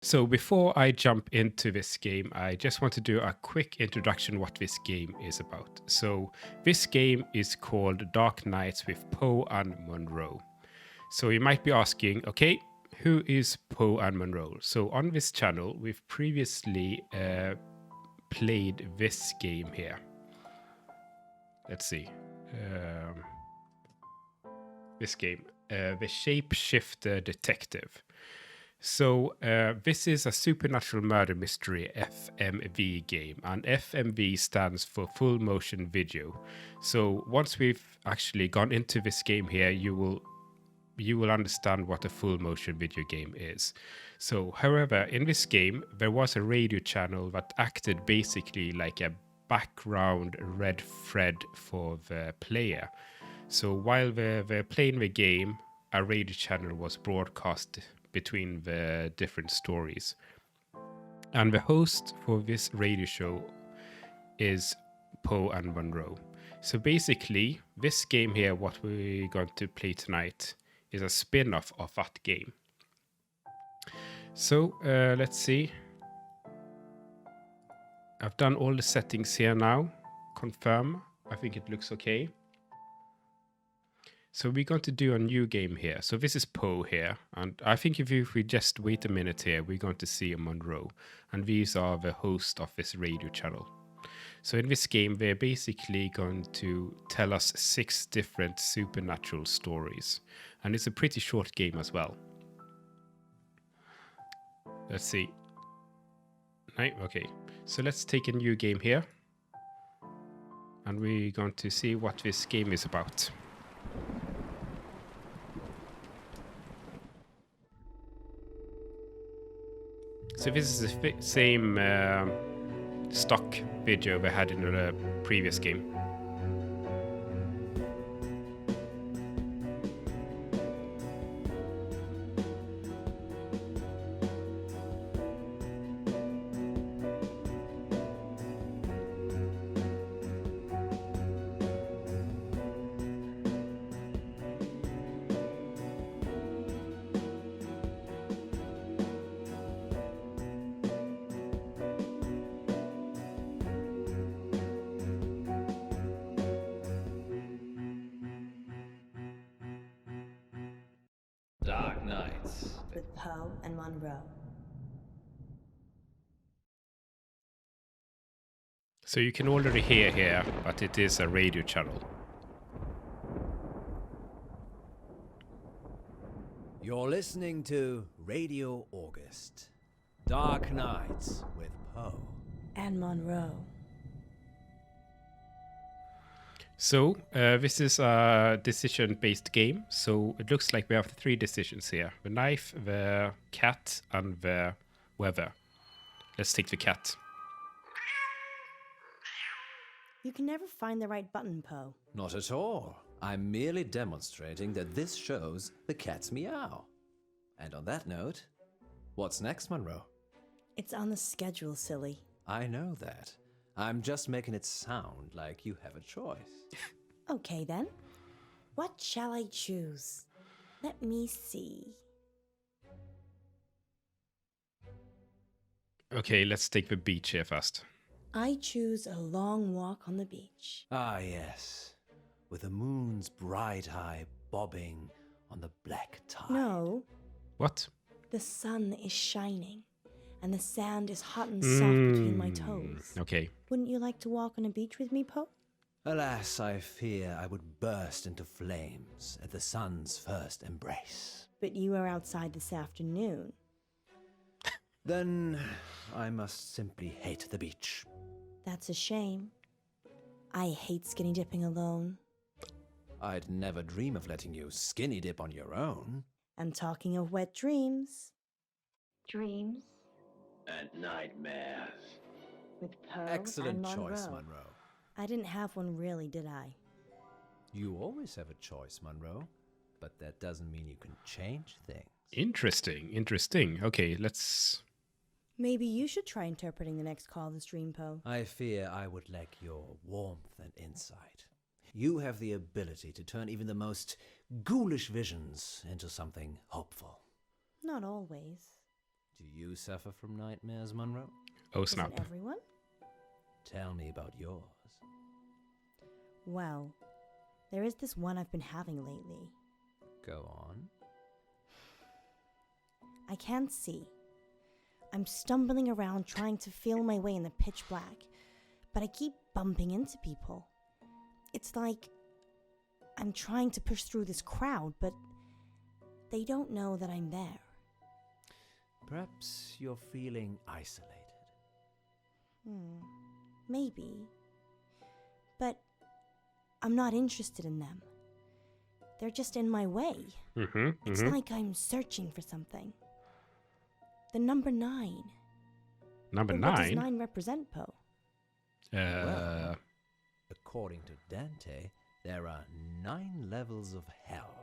So before I jump into this game, I just want to do a quick introduction what this game is about. So this game is called Dark Nights with Poe and Munro. So you might be asking, okay, who is Poe and Munro? So on this channel, we've previously played this game here. Let's see. This game, the Shapeshifter Detective. So this is a supernatural murder mystery FMV game, and FMV stands for full motion video. So once we've actually gone into this game here, you will understand what a full motion video game is. So however, in this game there was a radio channel that acted basically like a background red thread for the player. So while they're playing the game, a radio channel was broadcast between the different stories. And the host for this radio show is Poe and Munro. So basically, this game here, what we're going to play tonight, is a spin-off of that game. So let's see. I've done all the settings here now. Confirm. I think it looks okay. So we're going to do a new game here. So this is Poe here. And I think if we just wait a minute here, we're going to see a Munro. And these are the host of this radio channel. So in this game, they're basically going to tell us 6 different supernatural stories. And it's a pretty short game as well. Let's see. Right, okay. So let's take a new game here. And we're going to see what this game is about. So this is the same stock video we had in the previous game. Dark Nights with Poe and Munro. So you can already hear here, but it is a radio channel. You're listening to Radio August. Dark Nights with Poe And Munro. So this is a decision-based game. So it looks like we have 3 decisions here. The knife, the cat, and the weather. Let's take the cat. You can never find the right button, Poe. Not at all. I'm merely demonstrating that this shows the cat's meow. And on that note, what's next, Munro? It's on the schedule, silly. I know that. I'm just making it sound like you have a choice. Okay, then. What shall I choose? Let me see. Okay, let's take the beach here first. I choose a long walk on the beach. Ah, yes. With the moon's bright eye bobbing on the black tide. No, What? the sun is shining, and the sand is hot and soft between my toes. Okay. Wouldn't you like to walk on a beach with me, Poe? Alas, I fear I would burst into flames at the sun's first embrace. But you are outside this afternoon. Then I must simply hate the beach. That's a shame. I hate skinny dipping alone. I'd never dream of letting you skinny dip on your own. And talking of wet dreams. Dreams And nightmares. With Poe Excellent and choice, Munro. Munro. I didn't have one really, did I? You always have a choice, Munro. But that doesn't mean you can change things. Interesting. Okay, let's... Maybe you should try interpreting the next call of the stream, Poe. I fear I would lack your warmth and insight. You have the ability to turn even the most ghoulish visions into something hopeful. Not always. Do you suffer from nightmares, Munro? Oh, Isn't snap. everyone? Tell me about yours. Well, there is this one I've been having lately. Go on. I can't see. I'm stumbling around trying to feel my way in the pitch black, but I keep bumping into people. It's like I'm trying to push through this crowd, but they don't know that I'm there. Perhaps you're feeling isolated. Maybe. But I'm not interested in them. They're just in my way. It's like I'm searching for something. The number 9. Number But what does 9? 9 represent, Poe? Well, according to Dante, there are 9 levels of hell.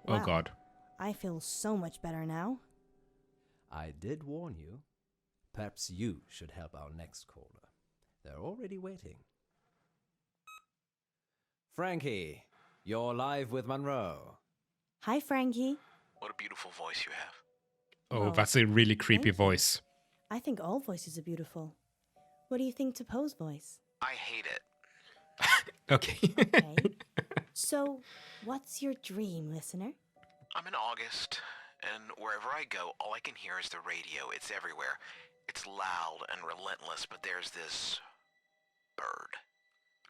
Oh, Wow. God. I feel so much better now. I did warn you. Perhaps you should help our next caller. They're already waiting. Frankie, you're live with Munro. Hi, Frankie. What a beautiful voice you have. Oh, Well, that's a really creepy thank you. voice. I think all voices are beautiful. What do you think to Poe's voice? I hate it. Okay. Okay. So, what's your dream, listener? I'm in August, and wherever I go, all I can hear is the radio. It's everywhere. It's loud and relentless, but there's this bird.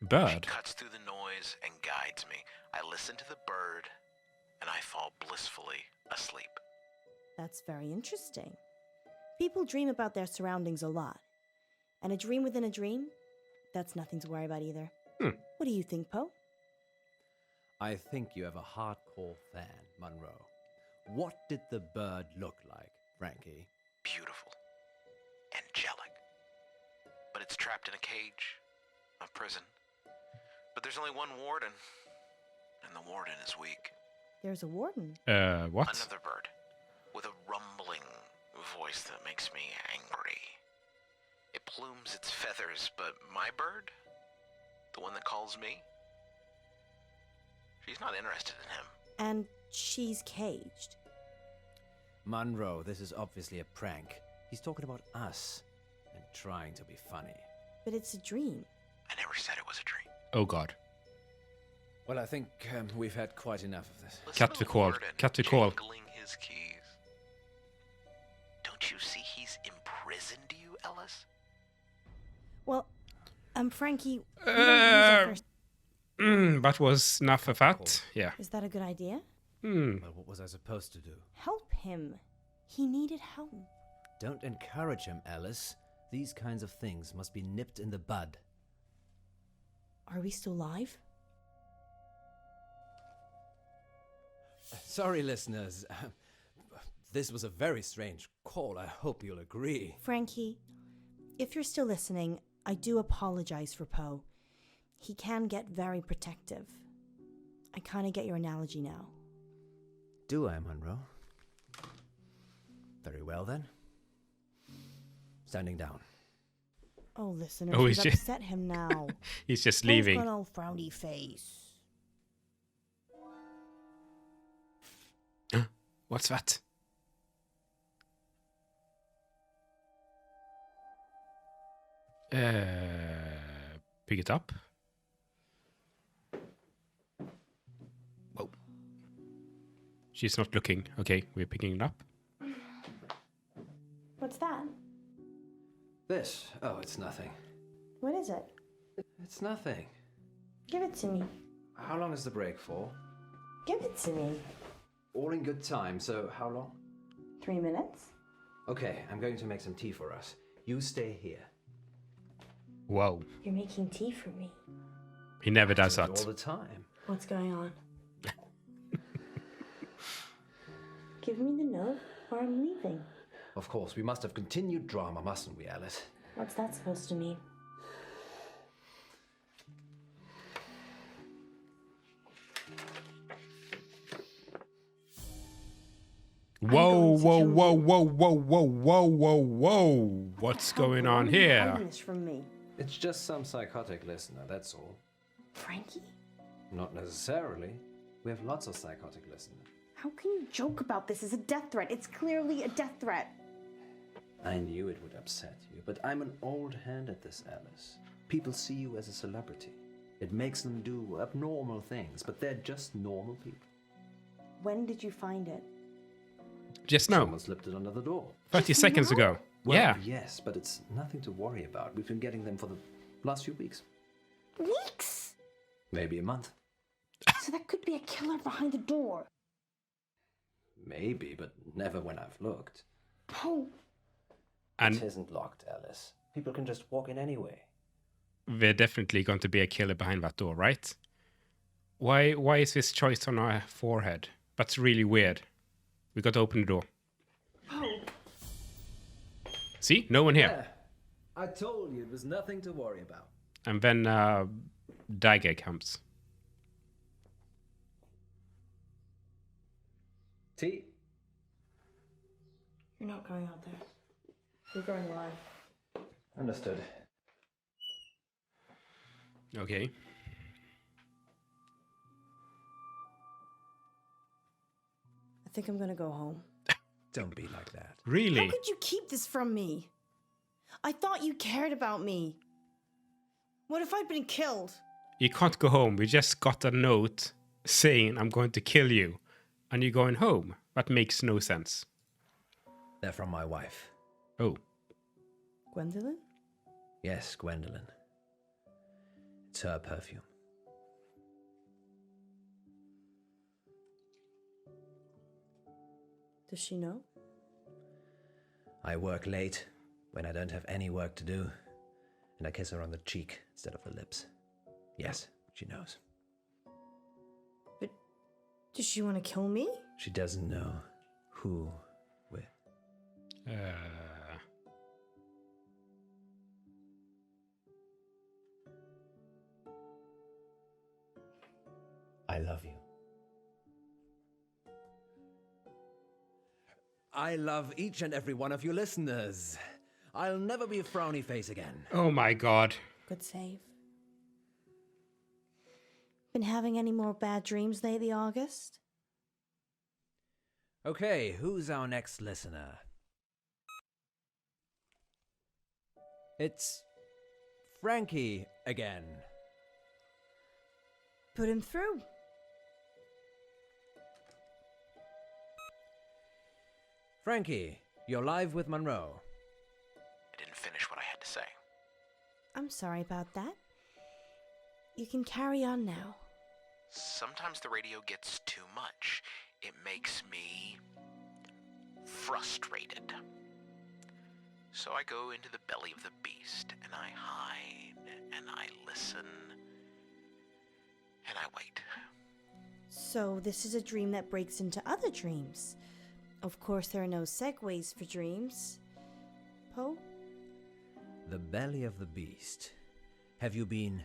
She Bird? cuts through the noise and guides me. I listen to the bird, and I fall blissfully asleep. That's very interesting. People dream about their surroundings a lot. And a dream within a dream? That's nothing to worry about either. What do you think, Poe? I think you have a hardcore fan, Munro. What did the bird look like, Frankie? Beautiful. Angelic. But it's trapped in a cage. A prison. But there's only one warden. And the warden is weak. There's a warden. What? Another bird. With a rumbling voice that makes me angry. It plumes its feathers, but my bird? The one that calls me? She's not interested in him. And she's caged. Munro, this is obviously a prank. He's talking about us and trying to be funny. But it's a dream. I never said it was a dream. Oh, God. Well, I think we've had quite enough of this. Listen Cut to the the call. warden Cut the call. jangling his keys. Don't you see he's imprisoned you, Ellis? Well, Frankie, we don't use our first... That was enough of that. Yeah. Is that a good idea? Well, what was I supposed to do? Help him. He needed help. Don't encourage him, Alice. These kinds of things must be nipped in the bud. Are we still live? Sorry, listeners. This was a very strange call. I hope you'll agree. Frankie, if you're still listening, I do apologize for Poe. He can get very protective. I kind of get your analogy now. Do I, Munro? Very well, then. Standing down. Oh, listeners, Oh, we've he's just- upset him now. He's just Poe's leaving. got all frowny face. What's that? Pick it up. Whoa. She's not looking. Okay, we're picking it up. What's that? This? Oh, it's nothing. What is it? It's nothing. Give it to me. How long is the break for? Give it to me. All in good time, so how long? 3 minutes? Okay, I'm going to make some tea for us. You stay here. Whoa. You're making tea for me. He never does Do it that. all the time. What's going on? Give me the note or I'm leaving. Of course, we must have continued drama, mustn't we, Alice? What's that supposed to mean? Whoa, going to whoa, kill whoa, you. whoa, whoa, whoa, whoa, whoa, whoa. What's going on here? Hiding this from me. It's just some psychotic listener, that's all. Frankie? Not necessarily. We have lots of psychotic listeners. How can you joke about this as a death threat? It's clearly a death threat. I knew it would upset you, but I'm an old hand at this, Alice. People see you as a celebrity. It makes them do abnormal things, but they're just normal people. When did you find it? Just now. Someone slipped it under the door. 30 Just seconds now? ago. Well, Yeah. yes, but it's nothing to worry about. We've been getting them for the last few weeks. Weeks? Maybe a month. So that could be a killer behind the door. Maybe, but never when I've looked. Poe. And It isn't locked, Alice. People can just walk in anyway. we're definitely going to be a killer behind that door, right? Why is this choice on our forehead? That's really weird. We got to open the door. Poe. See? No one here. I told you it was nothing to worry about. And then Dekker comes. Tea? You're not going out there. We're going live. Understood. Okay. I think I'm gonna go home. Don't be like that. Really? How could you keep this from me? I thought you cared about me. What if I'd been killed? You can't go home. We just got a note saying I'm going to kill you. And you're going home. That makes no sense. They're from my wife. Oh. Gwendolyn? Yes, Gwendolyn. It's her perfume. Does she know? I work late when I don't have any work to do, and I kiss her on the cheek instead of the lips. Yes, she knows. But does she want to kill me? She doesn't know who with. I love you. I love each and every one of you listeners. I'll never be a frowny face again. Oh my god. Good save. Been having any more bad dreams lately, August? Okay, who's our next listener? It's Frankie again. Put him through. Frankie, you're live with Munro. I didn't finish what I had to say. I'm sorry about that. You can carry on now. Sometimes the radio gets too much. It makes me frustrated. So I go into the belly of the beast, and I hide, and I listen, and I wait. So this is a dream that breaks into other dreams. Of course, there are no segues for dreams. Poe? The belly of the beast. Have you been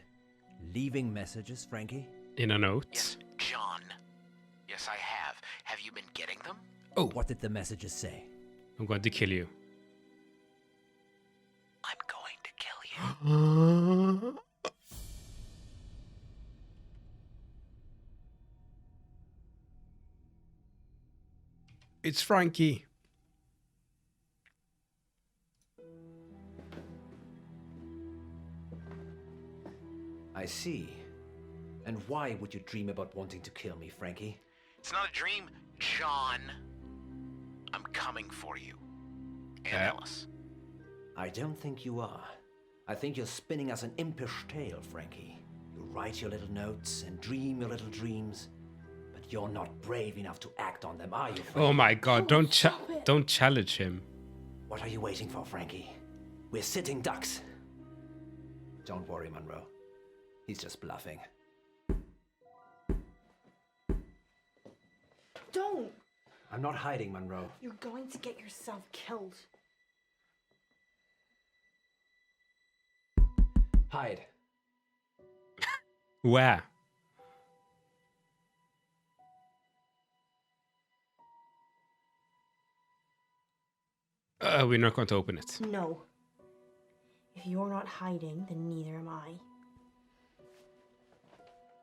leaving messages, Frankie? In a note. Yes, John. Yes, I have. Have you been getting them? Oh. What did the messages say? I'm going to kill you. I'm going to kill you. It's Frankie. I see. And why would you dream about wanting to kill me, Frankie? It's not a dream, John. I'm coming for you. And Alice. I don't think you are. I think you're spinning us an impish tale, Frankie. You write your little notes and dream your little dreams, but you're not brave enough to act on them, are you, Frankie? Oh my god, don't stop it. don't challenge him. What are you waiting for, Frankie? We're sitting ducks. Don't worry, Munro. He's just bluffing. Don't! I'm not hiding, Munro. You're going to get yourself killed. Hide. Where? We're not going to open it. No. If you're not hiding, then neither am I.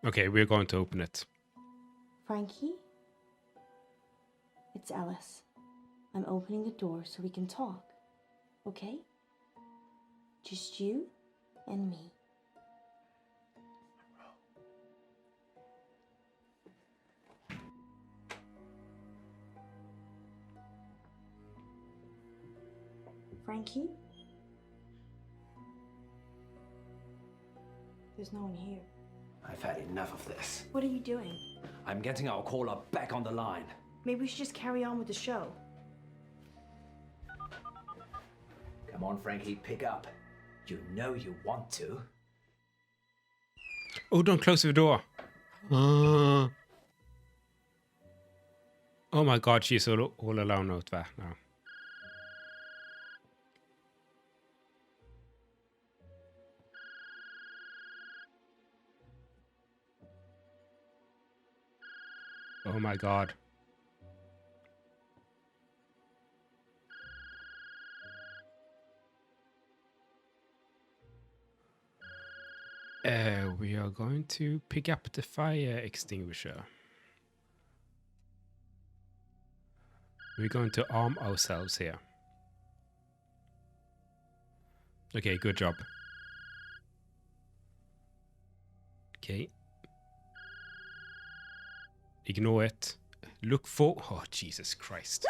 Okay, we're going to open it. Frankie? It's Alice. I'm opening the door so we can talk. okay? Just you and me. Frankie? There's no one here. I've had enough of this. What are you doing? I'm getting our caller back on the line. Maybe we should just carry on with the show. Come on, Frankie, pick up. You know you want to. Oh, don't close the door. Oh my god, she's all alone out there now. Oh my god. We are going to pick up the fire extinguisher. We're going to arm ourselves here. Okay, good job. Okay. Ignore it. Look for... Oh, Jesus Christ.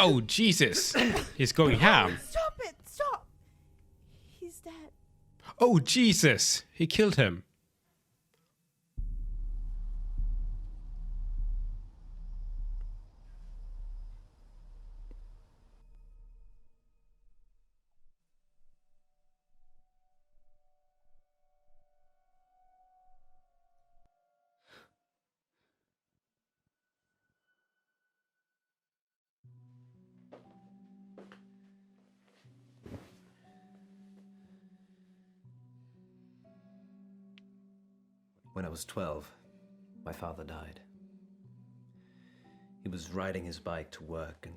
Oh, Jesus. He's going ham. Stop it! Stop! He's dead. Oh, Jesus. He killed him. When I was 12, my father died. He was riding his bike to work and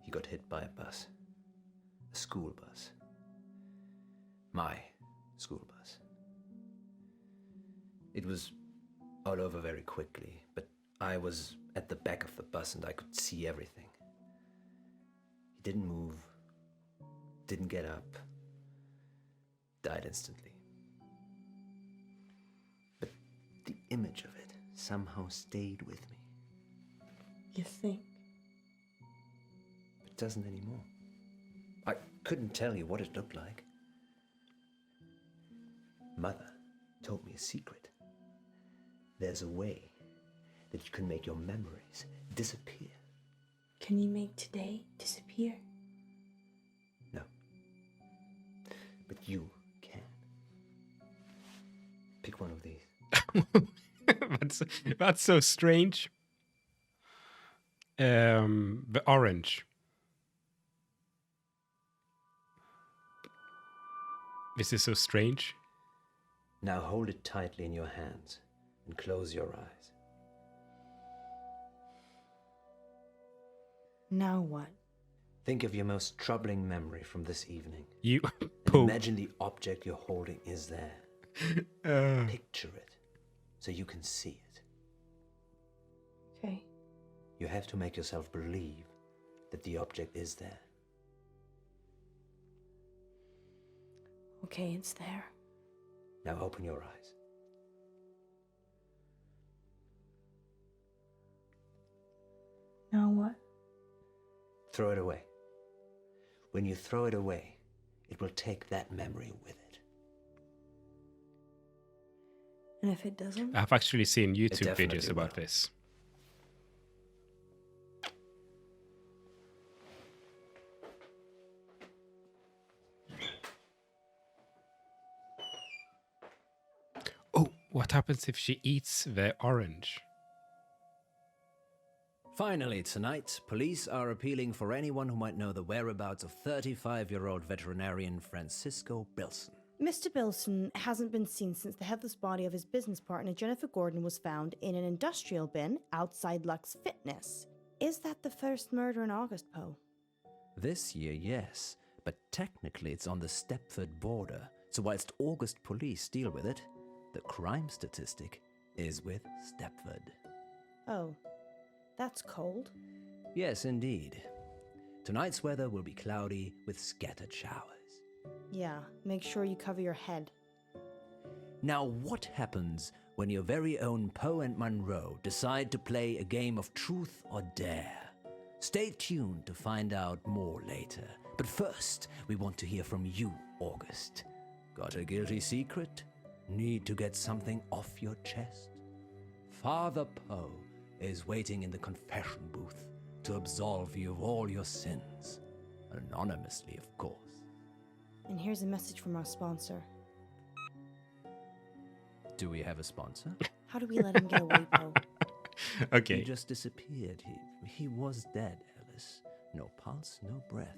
he got hit by a bus. A school bus. My school bus. It was all over very quickly, but I was at the back of the bus and I could see everything. He didn't move, didn't get up, died instantly. But the image of it somehow stayed with me. You think? It doesn't anymore. I couldn't tell you what it looked like. Mother told me a secret. There's a way that you can make your memories disappear. Can you make today disappear? No. But you can. Pick one of these. That's so strange. The orange. This is so strange. Now hold it tightly in your hands and close your eyes. Now what? Think of your most troubling memory from this evening. You And Poe. imagine the object you're holding is there. Picture it so you can see it. Okay. You have to make yourself believe that the object is there. Okay, it's there. Now open your eyes. Now what? Throw it away. When you throw it away, it will take that memory with it. And if it doesn't? I've actually seen YouTube definitely videos about will. this. Oh, what happens if she eats the orange? Finally, tonight, police are appealing for anyone who might know the whereabouts of 35-year-old veterinarian Francisco Bilson. Mr. Bilson hasn't been seen since the headless body of his business partner Jennifer Gordon was found in an industrial bin outside Lux Fitness. Is that the first murder in August, Poe? This year, yes, but technically it's on the Stepford border, so whilst August police deal with it, The crime statistic is with Stepford. Oh, that's cold. Yes, indeed. Tonight's weather will be cloudy with scattered showers. Yeah, make sure you cover your head. Now, what happens when your very own Poe and Munro decide to play a game of truth or dare? Stay tuned to find out more later. But first, we want to hear from you, August. Got a guilty secret? Need to get something off your chest? Father Poe is waiting in the confession booth to absolve you of all your sins. Anonymously, of course. And here's a message from our sponsor. Do we have a sponsor? How do we let him get away, Poe? Okay. He just disappeared. He was dead, Alice. No pulse, no breath.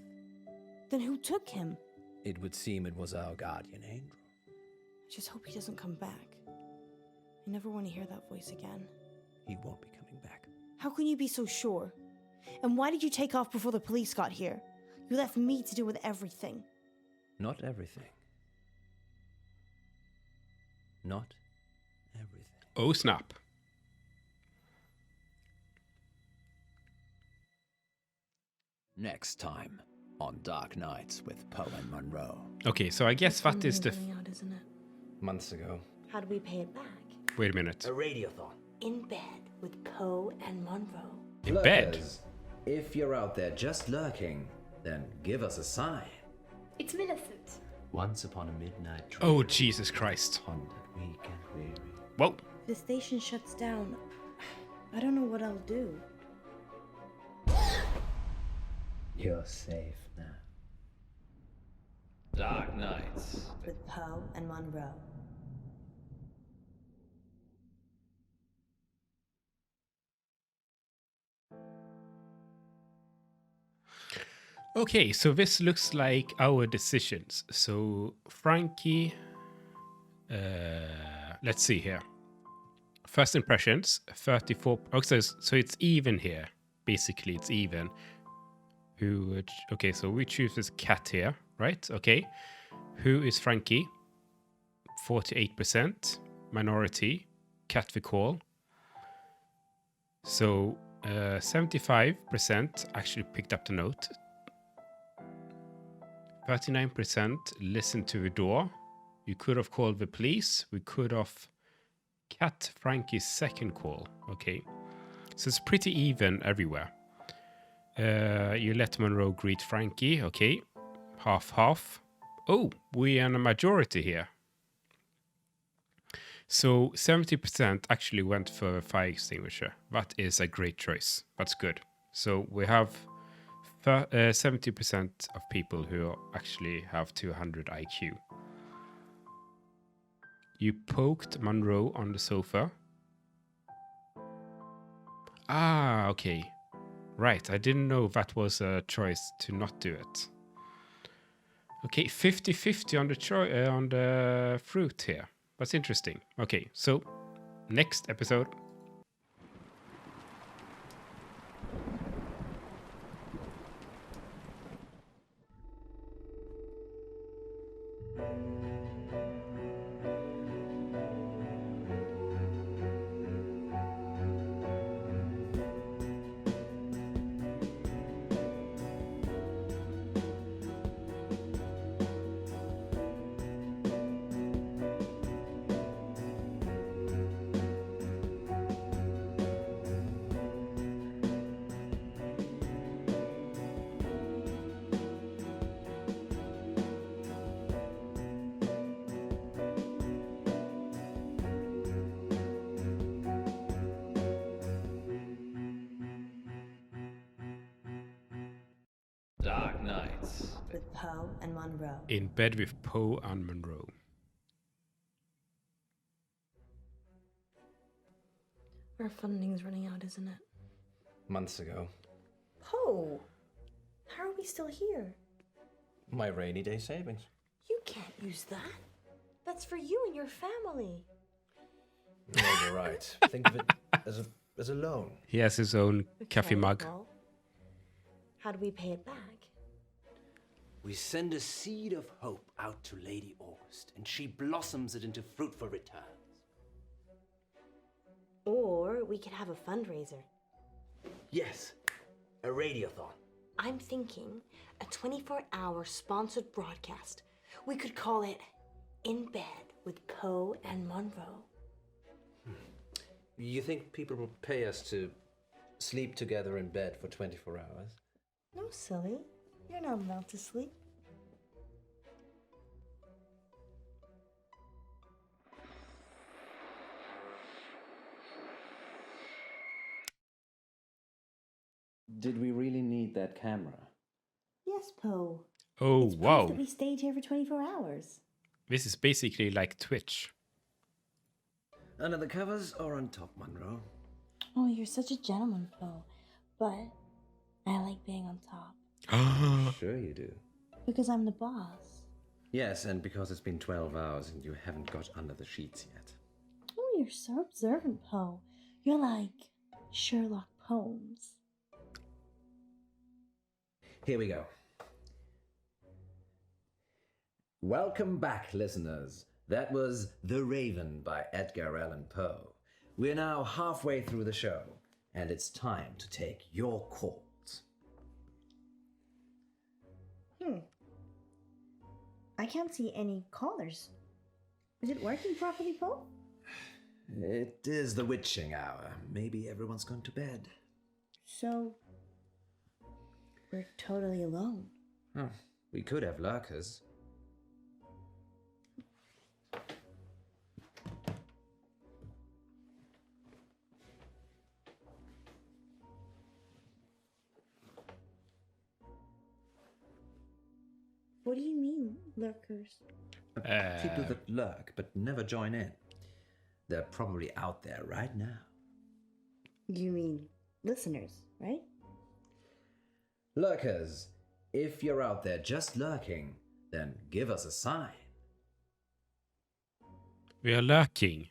Then who took him? It would seem it was our guardian angel. I just hope he doesn't come back. I never want to hear that voice again. He won't be coming back. How can you be so sure? And why did you take off before the police got here? You left me to deal with everything. Not everything. Not everything. Oh, snap. Next time on Dark Nights with Poe and Munro. Okay, so I guess that is the... Running out, isn't it? Months ago. How do we pay it back? Wait a minute. A radiothon. In bed with Poe and Munro. In bed? Lurkers, if you're out there just lurking, then give us a sign. It's Millicent. Once upon a midnight dream. Oh, Jesus Christ. Pondered weak and weary. Whoa. If the station shuts down, I don't know what I'll do. You're safe now. Dark Nights. With Poe and Munro. Okay, so this looks like our decisions. So Frankie, let's see here. First impressions, 34. Okay, so it's even here. Basically, it's even. Who would? Okay, so we choose this cat here, right? Okay. Who is Frankie? 48%. Minority. Cat we call. So 75% actually picked up the note. 39% listened to the door. You could have called the police. We could have cat Frankie's second call. Okay. So it's pretty even everywhere. You let Munro greet Frankie. Okay. Half. Oh, we are in a majority here. So 70% actually went for a fire extinguisher. That is a great choice. That's good. So we have 70% of people who actually have 200 IQ. You poked Munro on the sofa. Ah, okay. Right, I didn't know that was a choice to not do it. Okay, 50-50 on the fruit here. That's interesting. Okay, so next episode. Dark Nights. With Poe and Munro. In bed with Poe and Munro. Our funding's running out, isn't it? Months ago. Poe! How are we still here? My rainy day savings. You can't use that. That's for you and your family. No, you're right. Think of it as a loan. He has his own coffee mug. Well, how do we pay it back? We send a seed of hope out to Lady August, and she blossoms it into fruitful returns. Or we could have a fundraiser. Yes, a radiothon. I'm thinking a 24-hour sponsored broadcast. We could call it In Bed with Poe and Munro. You think people will pay us to sleep together in bed for 24 hours? No, silly. You're not allowed to sleep. Did we really need that camera? Yes, Poe. Oh, It's wow. proof that we stayed here for 24 hours. This is basically like Twitch. Under the covers or on top, Munro? Oh, you're such a gentleman, Poe. But I like being on top. Sure you do. Because I'm the boss. Yes, and because it's been 12 hours and you haven't got under the sheets yet. Oh, you're so observant, Poe. You're like Sherlock Holmes. Here we go. Welcome back, listeners. That was The Raven by Edgar Allan Poe. We're now halfway through the show, and it's time to take your calls. I can't see any callers. Is it working properly, Poe? It is the witching hour. Maybe everyone's gone to bed. So, we're totally alone. Huh. We could have lurkers. What do you mean, lurkers? People that lurk but never join in. They're probably out there right now. You mean listeners, right? Lurkers, if you're out there just lurking, then give us a sign. We are lurking.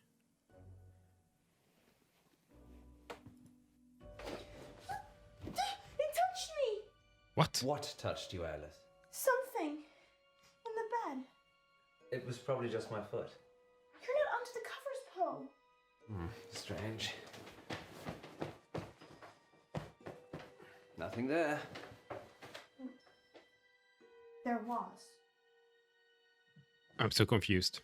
It touched me! What? What touched you, Alice? Something. On the bed. It was probably just my foot. You're not under the covers, Poe. Strange. Nothing there. There was. I'm so confused.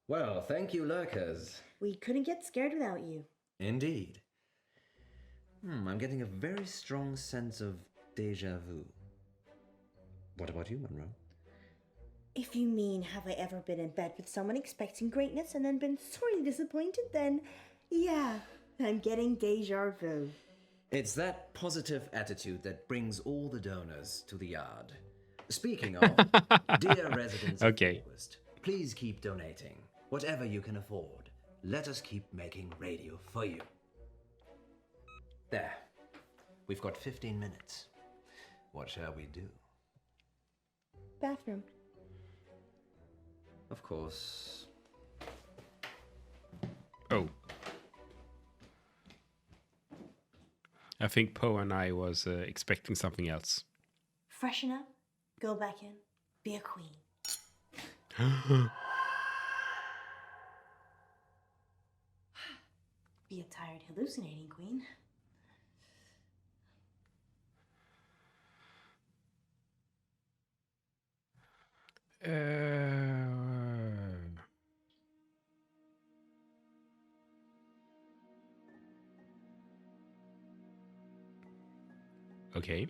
Well, thank you, lurkers. We couldn't get scared without you. Indeed. I'm getting a very strong sense of déjà vu. What about you, Munro? If you mean, have I ever been in bed with someone expecting greatness and then been sorely disappointed, then yeah, I'm getting deja vu. It's that positive attitude that brings all the donors to the yard. Speaking of, dear residents of Okay. August, please keep donating. Whatever you can afford. Let us keep making radio for you. There. We've got 15 minutes. What shall we do? Bathroom. Of course. Oh. I think Poe and I was expecting something else. Freshen up. Go back in. Be a queen. Be a tired, hallucinating queen. Okay.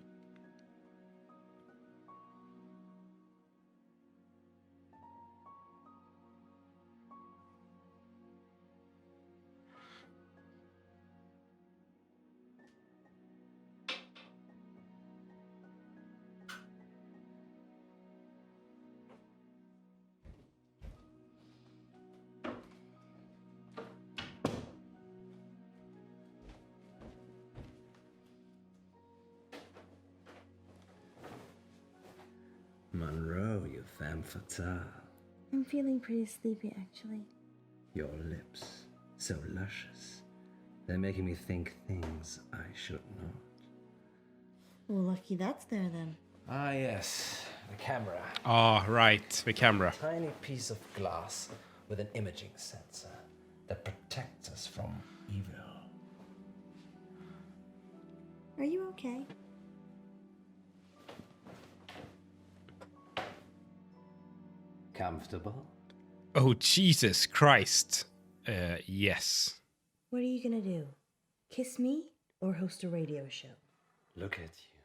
Munro, you femme fatale. I'm feeling pretty sleepy, actually. Your lips, so luscious. They're making me think things I should not. Well, lucky that's there then. Ah, yes, the camera. Ah, right, the camera. Tiny piece of glass with an imaging sensor that protects us from evil. Are you okay? Comfortable? Oh, Jesus Christ. Yes. What are you gonna do? Kiss me or host a radio show? Look at you.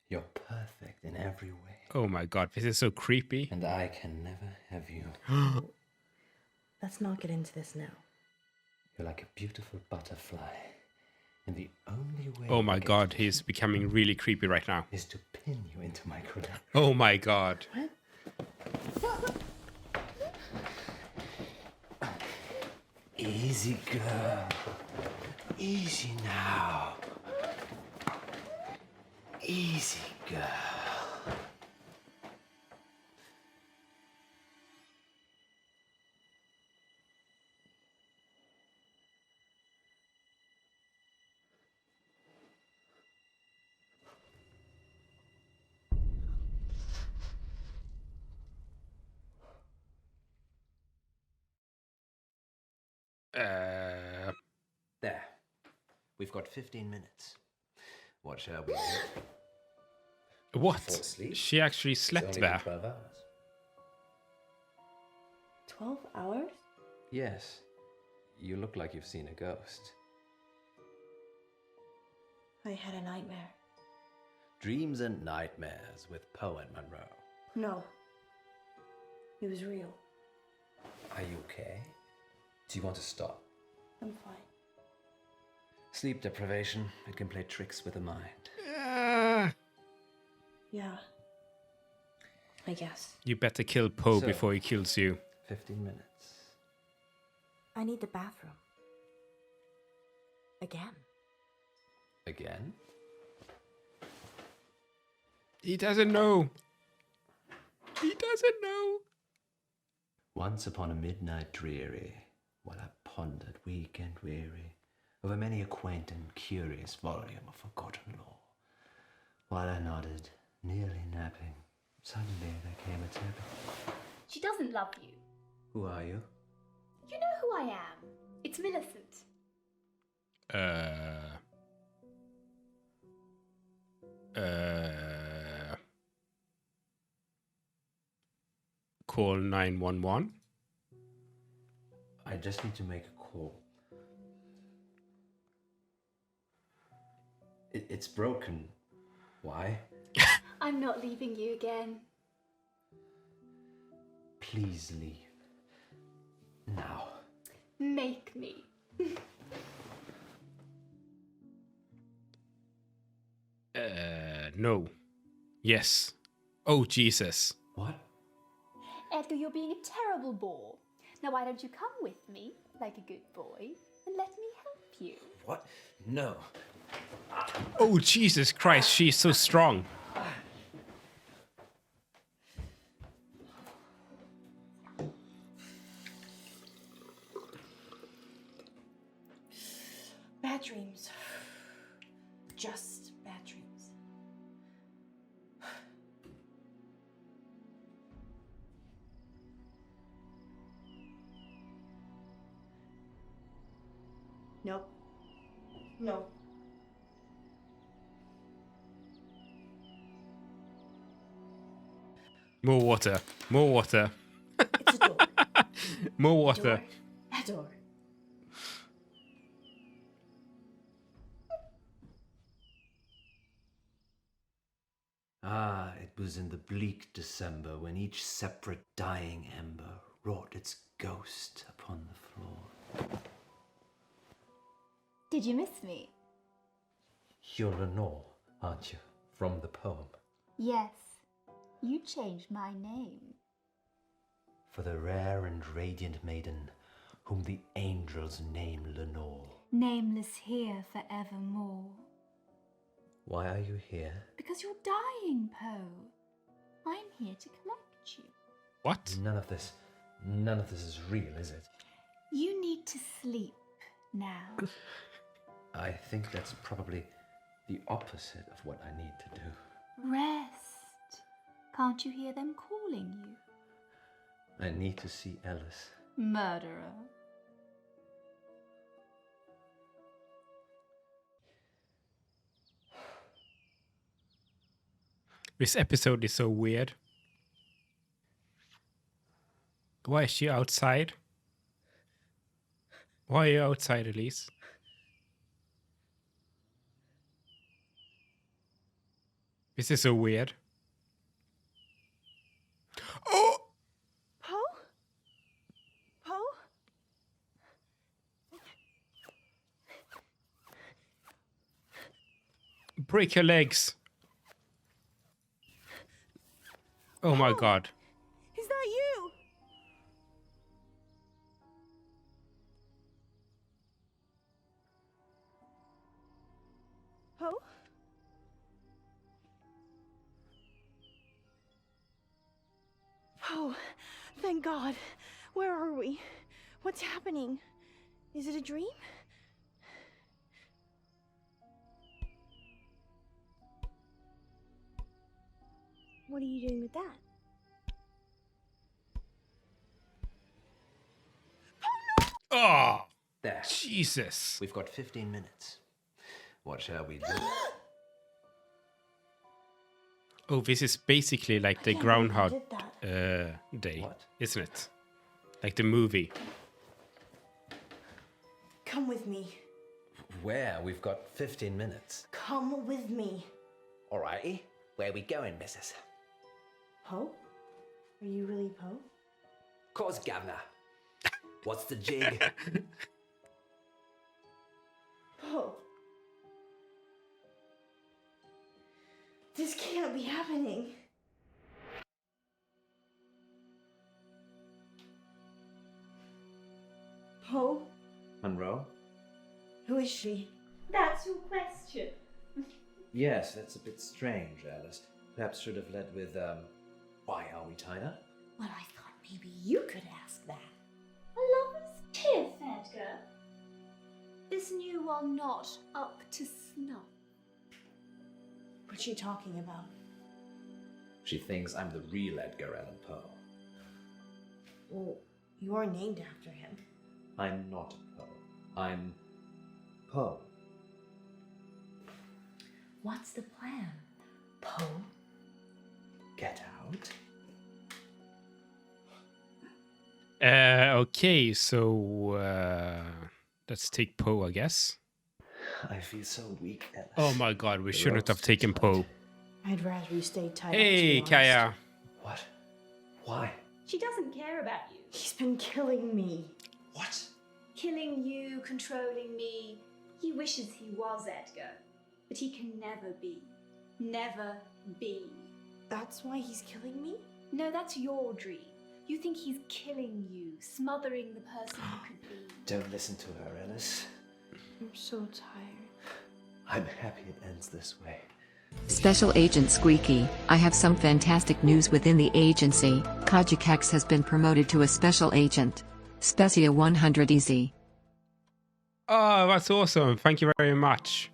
You're perfect in every way. Oh my God, this is so creepy. And I can never have you. Let's not get into this now. You're like a beautiful butterfly. And the only way Oh my I get God, to he's becoming really creepy right now. is to pin you into my cradle. Oh my God. Easy, girl. Easy now. Easy, girl. There. We've got 15 minutes. What shall we do? What? Fall asleep? She actually It's slept only there. been 12 hours. 12 hours? Yes. You look like you've seen a ghost. I had a nightmare. Dreams and Nightmares with Poe and Munro. No. It was real. Are you okay? Do you want to stop? I'm fine. Sleep deprivation, it can play tricks with the mind. Yeah. I guess. You better kill Poe So- before he kills you. 15 minutes. I need the bathroom. Again. Again? He doesn't know. He doesn't know. Once upon a midnight dreary, while I pondered weak and weary over many a quaint and curious volume of forgotten lore, while I nodded, nearly napping, suddenly there came a tapping. She doesn't love you. Who are you? You know who I am. It's Millicent. Call 911. I just need to make a call. It's broken. Why? I'm not leaving you again. Please leave. Now. Make me. No. Yes. Oh, Jesus. What? Edgar, you're being a terrible bore. Now why don't you come with me, like a good boy, and let me help you? What? No. Oh, Jesus Christ, she's so strong. Bad dreams. Just bad dreams. Nope. No. More water. More water. It's a door. More water. Door. A door. Ah, it was in the bleak December when each separate dying ember wrought its ghost upon the floor. Did you miss me? You're Lenore, aren't you? From the poem. Yes. You changed my name. For the rare and radiant maiden whom the angels name Lenore. Nameless here forevermore. Why are you here? Because you're dying, Poe. I'm here to collect you. What? None of this is real, is it? You need to sleep now. I think that's probably the opposite of what I need to do. Rest. Can't you hear them calling you? I need to see Alice. Murderer. This episode is so weird. Why is she outside? Why are you outside, Elise? This is so weird. Oh! Poe? Poe? Break your legs. Oh my god. Is that you? Poe? Poe, thank God. Where are we? What's happening? Is it a dream? What are you doing with that? Oh, There. Jesus. We've got 15 minutes. What shall we do? Oh, this is basically like the can't believe you Groundhog did Day, What? isn't it? Like the movie. Come with me. Where? We've got 15 minutes. Come with me. Alrighty. Where we going, missus? Poe? Are you really Poe? Course, governor. What's the jig? Poe. This can't be happening. Poe? Monroe? Who is she? That's your question. Yes, that's a bit strange, Alice. Perhaps should have led with, why are we tied up? Well, I thought maybe you could ask that. A lover's tiff, Edgar. Is new one not up to snuff? What's she talking about? She thinks I'm the real Edgar Allan Poe. Well, you're named after him. I'm not Poe. I'm Poe. What's the plan, Poe? Get out. Okay, so let's take Poe, I guess. I feel so weak, Alice. Oh my god, we The shouldn't have rope's taken too Poe. tight. I'd rather you stayed tied up, to Hey, be honest. Kaya. What? Why? She doesn't care about you. He's been killing me. What? Killing you, controlling me. He wishes he was Edgar, but he can never be. Never be. That's why he's killing me? No, that's your dream. You think he's killing you, smothering the person you could be. Don't listen to her, Alice. I'm so tired. I'm happy it ends this way. Special Agent Squeaky, I have some fantastic news within the agency. Kajikax has been promoted to a special agent. Specia 100 Easy. Oh, that's awesome. Thank you very much.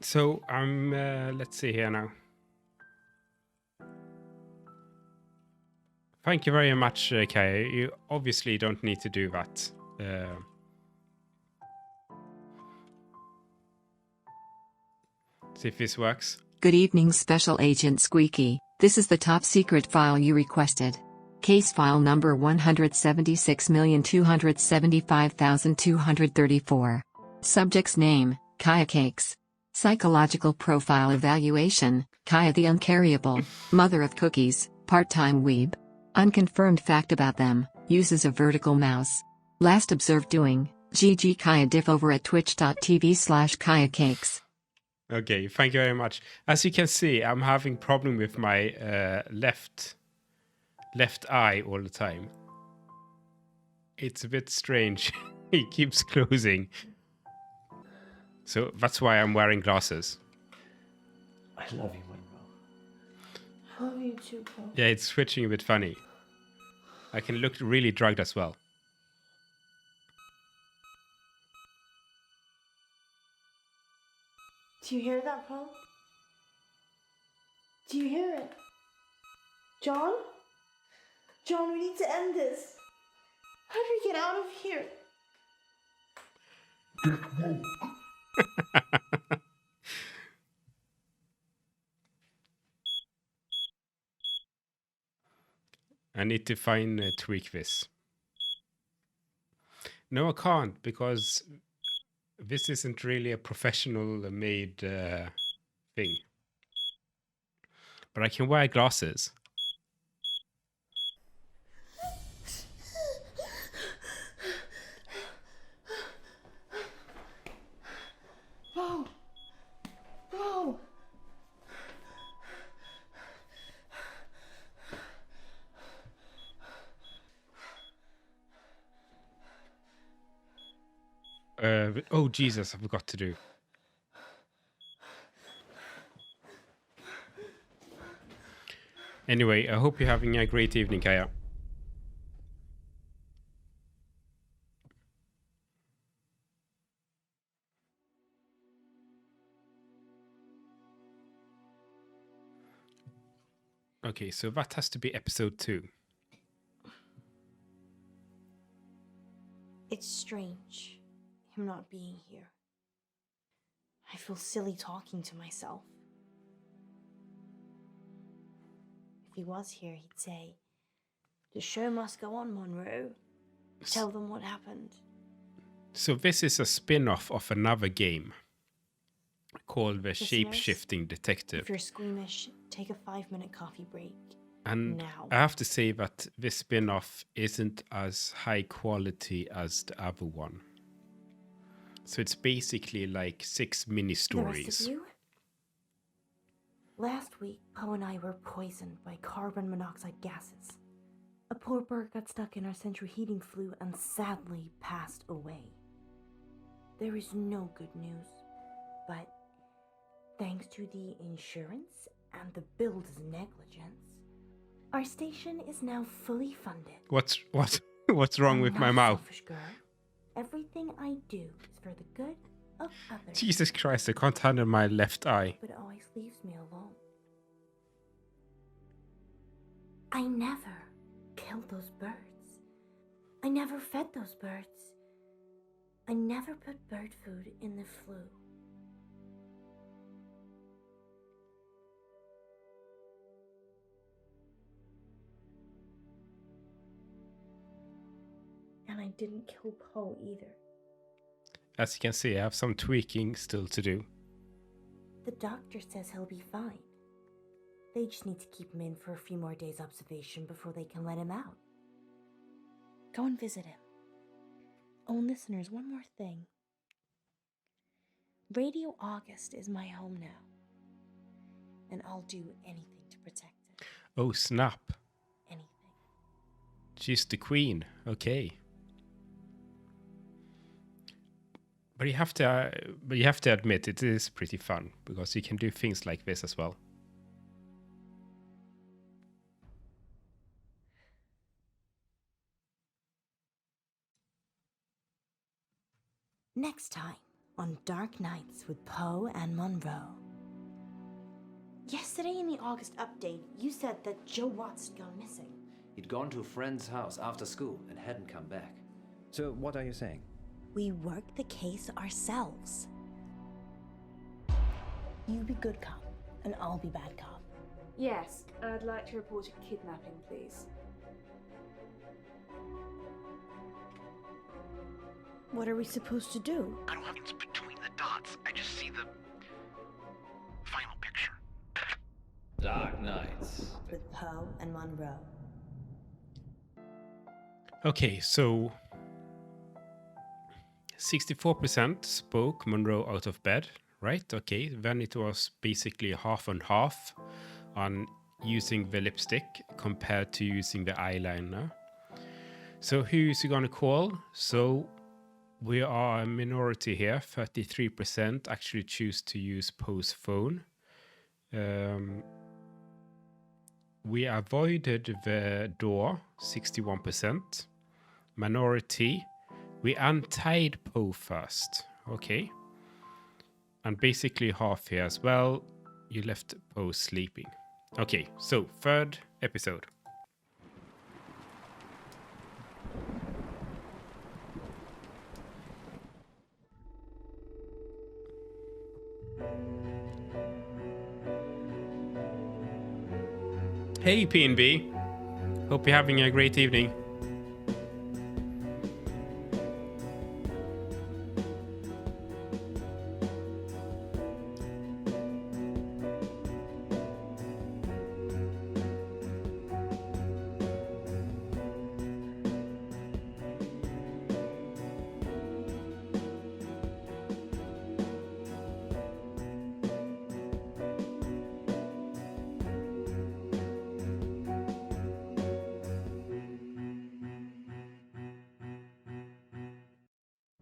So, let's see here now. Thank you very much, Kaya. You obviously don't need to do that. See if this works. Good evening, Special Agent Squeaky. This is the top secret file you requested. Case file number 176,275,234. Subject's name, Kaya Cakes. Psychological profile evaluation, Kaya the Uncarryable, mother of cookies, part-time weeb. Unconfirmed fact about them, uses a vertical mouse. Last observed doing, GG Kaya diff over at twitch.tv/Kaya Cakes. Okay, thank you very much. As you can see, I'm having problem with my left eye all the time. It's a bit strange. It keeps closing. So that's why I'm wearing glasses. I love you, Monroe. I love you too, Poe. Yeah, it's switching a bit funny. I can look really drugged as well. Do you hear that, Poe? Do you hear it? John? John, we need to end this. How do we get out of here? I need to find tweak this. No, I can't, because this isn't really a professional made thing. But I can wear glasses. Poe! Poe! Oh, Jesus, I forgot to do. Anyway, I hope you're having a great evening, Kaya. Okay, so that has to be episode 2. It's strange, him not being here. I feel silly talking to myself. If he was here, he'd say, "The show must go on, Munro. Tell them what happened." So this is a spin-off of another game called the Listeners, Shapeshifting Detective. If you're squeamish, take a 5-minute coffee break. And now. I have to say that this spin-off isn't as high quality as the other one. So it's basically like 6 mini The rest stories. of you? Last week, Poe and I were poisoned by carbon monoxide gases. A poor bird got stuck in our central heating flue and sadly passed away. There is no good news, but thanks to the insurance and the builder's negligence, our station is now fully funded. What's wrong with I'm my not a mouth? selfish girl. Everything I do is for the good of others. Jesus Christ, I can't handle my left eye. But it always leaves me alone. I never killed those birds. I never fed those birds. I never put bird food in the flue. And I didn't kill Poe either. As you can see, I have some tweaking still to do. The doctor says he'll be fine. They just need to keep him in for a few more days' observation before they can let him out. Go and visit him. Oh, and listeners, one more thing. Radio August is my home now. And I'll do anything to protect it. Oh, snap. Anything. She's the queen. Okay. But you have to admit it is pretty fun because you can do things like this as well. Next time on Dark Nights with Poe and Munro. Yesterday in the August update, you said that Joe Watts had gone missing. He'd gone to a friend's house after school and hadn't come back. So what are you saying? We work the case ourselves. You be good cop, and I'll be bad cop. Yes, I'd like to report a kidnapping, please. What are we supposed to do? I don't have it's between the dots. I just see the final picture. Dark Nights. With Poe and Munro. Okay, so 64% spoke Munro out of bed, right? Okay, then it was basically half and half on using the lipstick compared to using the eyeliner. So who's you gonna call? So we are a minority here. 33% actually choose to use Poe's phone. We avoided the door, 61%. Minority, we untied Poe first. Okay. And basically half here as well. You left Poe sleeping. Okay, so third episode. Hey P&B, hope you're having a great evening.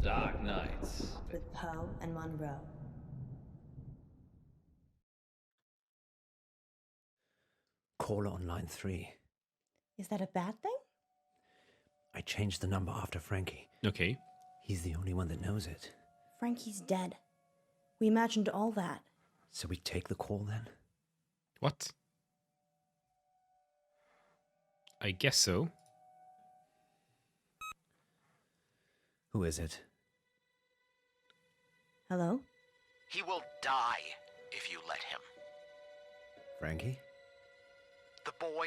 Dark Nights. With Poe and Munro. Caller on line 3. Is that a bad thing? I changed the number after Frankie. Okay. He's the only one that knows it. Frankie's dead. We imagined all that. So we take the call then? What? I guess so. Who is it? Hello? He will die if you let him. Frankie? The boy...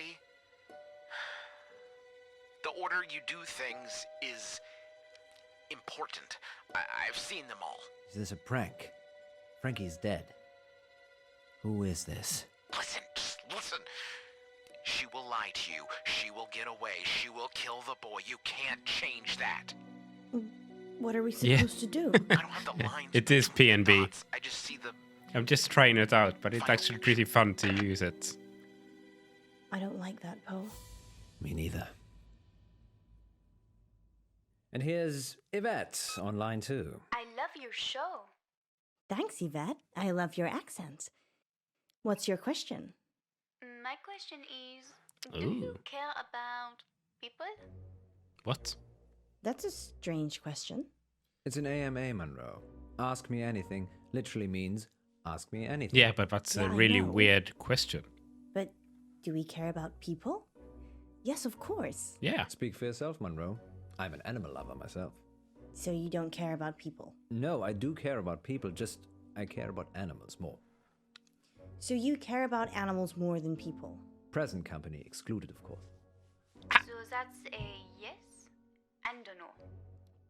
The order you do things is important. I've seen them all. Is this a prank? Frankie's dead. Who is this? Listen, just listen. She will lie to you. She will get away. She will kill the boy. You can't change that. What are we Yeah. supposed to do? I don't have the lines. It is P&B. dots. I just see the... I'm just trying it out, but it's actually pretty fun to use it. I don't like that, Poe. Me neither. And here's Yvette on line 2. I love your show. Thanks, Yvette. I love your accent. What's your question? My question is, do Ooh. you care about people? What? That's a strange question. It's an AMA, Monroe. Ask me anything literally means ask me anything. Yeah, but that's Yeah, a I really know. weird question. But do we care about people? Yes, of course. Yeah. Speak for yourself, Monroe. I'm an animal lover myself. So you don't care about people. No, I do care about people, just I care about animals more. So you care about animals more than people. Present company excluded, of course. So that's a yes and a no.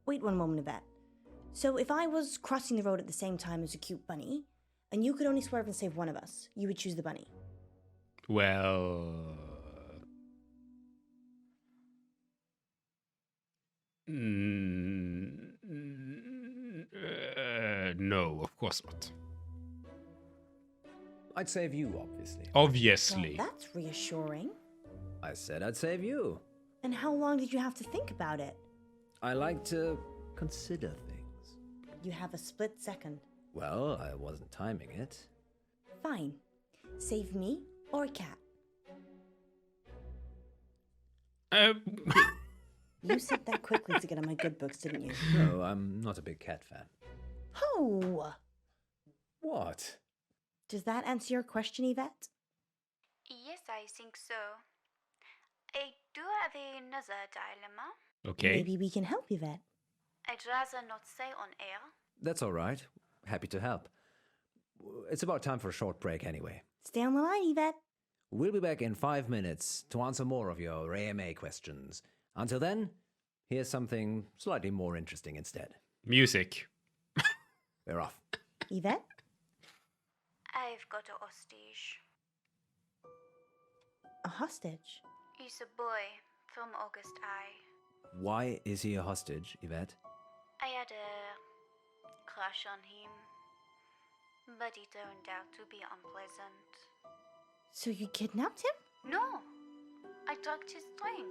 Wait one moment, Yvette. So if I was crossing the road at the same time as a cute bunny, and you could only swerve and save one of us, you would choose the bunny. Well... no, of course not. I'd save you, obviously. Obviously. Well, that's reassuring. I said I'd save you. And how long did you have to think about it? I like to consider things. You have a split second. Well, I wasn't timing it. Fine. Save me or a cat. You said that quickly to get on my good books, didn't you? No, I'm not a big cat fan. Oh! What? Does that answer your question, Yvette? Yes, I think so. I do have another dilemma. Okay. Maybe we can help, Yvette. I'd rather not say on air. That's all right. Happy to help. It's about time for a short break anyway. Stay on the line, Yvette. We'll be back in 5 minutes to answer more of your AMA questions. Until then, here's something slightly more interesting instead. Music. We're off. Yvette? I've got a hostage. A hostage? He's a boy from August I. Why is he a hostage, Yvette? I had a crush on him, but he turned out to be unpleasant. So you kidnapped him? No, I drugged his drink.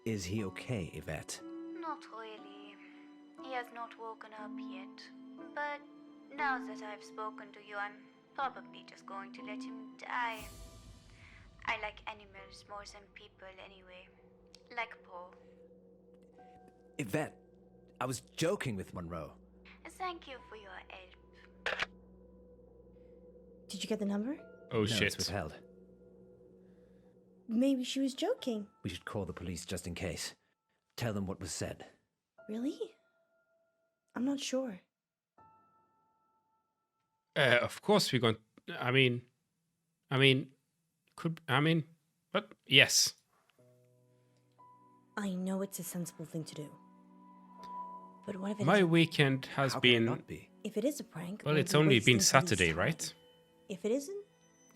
Is he okay, Yvette? Not really. He has not woken up yet. But now that I've spoken to you, I'm probably just going to let him die. I like animals more than people anyway. Like Poe. Yvette, I was joking with Monroe. Thank you for your help. Did you get the number? Oh No, shit. it's withheld. Maybe she was joking. We should call the police just in case. Tell them what was said. Really? I'm not sure. Of course we're going. But yes. I know it's a sensible thing to do. But what if My isn't? weekend has How can it been. not be? If it is a prank, Well, we'll it's be only wasting been police Saturday, time. right? If it isn't,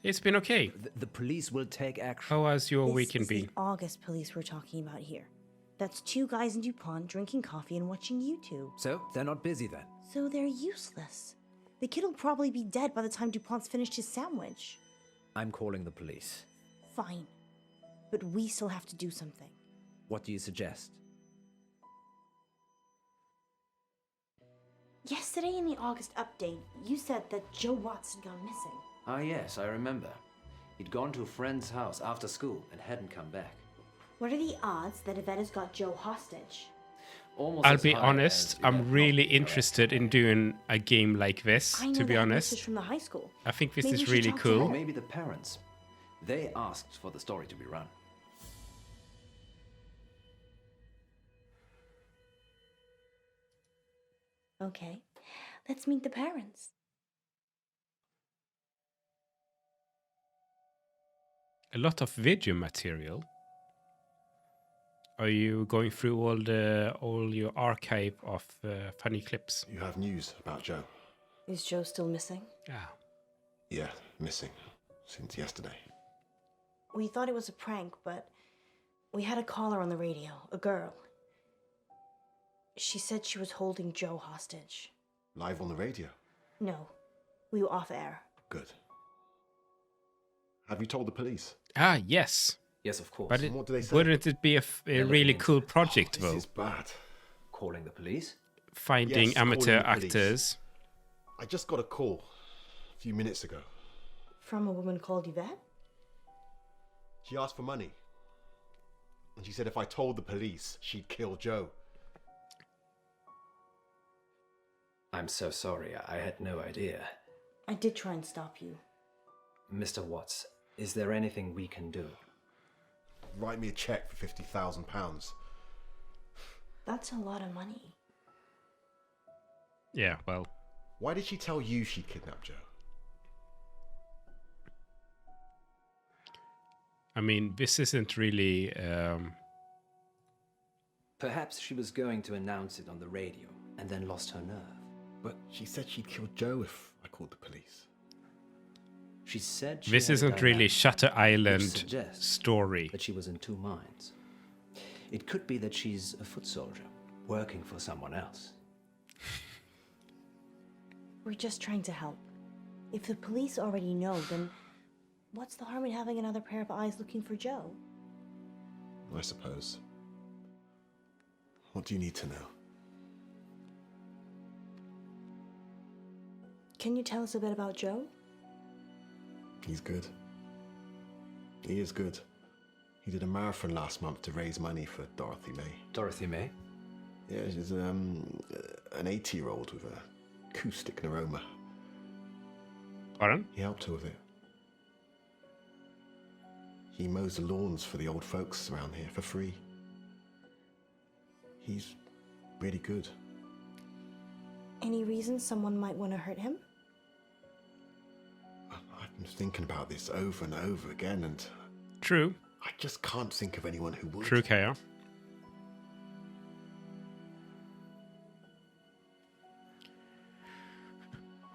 It's been okay. The police will take action. How has your this weekend is been? the August police we're talking about here. That's 2 guys in DuPont drinking coffee and watching YouTube. So, they're not busy then? So they're useless. The kid will probably be dead by the time DuPont's finished his sandwich. I'm calling the police. Fine. But we still have to do something. What do you suggest? Yesterday in the August update, you said that Joe Watts had gone missing. Ah, yes, I remember. He'd gone to a friend's house after school and hadn't come back. What are the odds that Yvette's got Joe hostage? Almost I'll as be high honest, as I'm Yvette really not interested in doing a game like this, I know to be that honest. message from the high school. I think this Maybe is we should really talk to Or cool. her. maybe the parents. They asked for the story to be run. Okay, let's meet the parents. A lot of video material. Are you going through all your archive of funny clips? You have news about Joe? Is Joe still missing? Yeah. Yeah, missing. Since yesterday. We thought it was a prank, but we had a caller on the radio, a girl. She said she was holding Joe hostage. Live on the radio? No, we were off air. Good. Have you told the police? Ah, yes. Yes, of course. But And what do they say? wouldn't it be a They're really looking cool into it. project, This though? is bad. Calling the police? Finding Yes, calling amateur the police. actors. I just got a call a few minutes ago. From a woman called Yvette? She asked for money. And she said if I told the police, she'd kill Joe. I'm so sorry, I had no idea. I did try and stop you. Mr. Watts, is there anything we can do? Write me a check for £50,000. That's a lot of money. Yeah, well, Why did she tell you she kidnapped Joe? I mean, this isn't really. Perhaps she was going to announce it on the radio and then lost her nerve. But she said she'd kill Joe if I called the police. She said she This had a isn't really dilemma, Shutter which Island suggests story. that she was in two minds. It could be that she's a foot soldier, working for someone else. We're just trying to help. If the police already know, then what's the harm in having another pair of eyes looking for Joe? I suppose. What do you need to know? Can you tell us a bit about Joe? He's good. He is good. He did a marathon last month to raise money for Dorothy May. Dorothy May? Yeah, she's an 80-year-old with a acoustic neuroma. Pardon? He helped her with it. He mows the lawns for the old folks around here for free. He's really good. Any reason someone might want to hurt him? I've been thinking about this over and over again, and True. I just can't think of anyone who would. True, Kaya.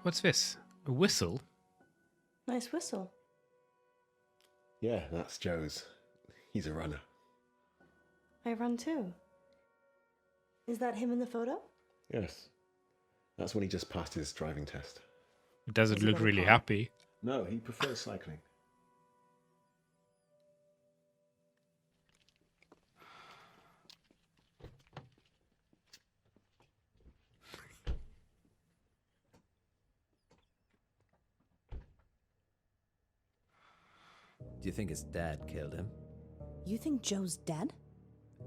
What's this? A whistle? Nice whistle. Yeah, that's Joe's. He's a runner. I run too. Is that him in the photo? Yes. That's when he just passed his driving test. It doesn't Has he look got a really car? happy. No, he prefers cycling. Do you think his dad killed him? You think Joe's dead?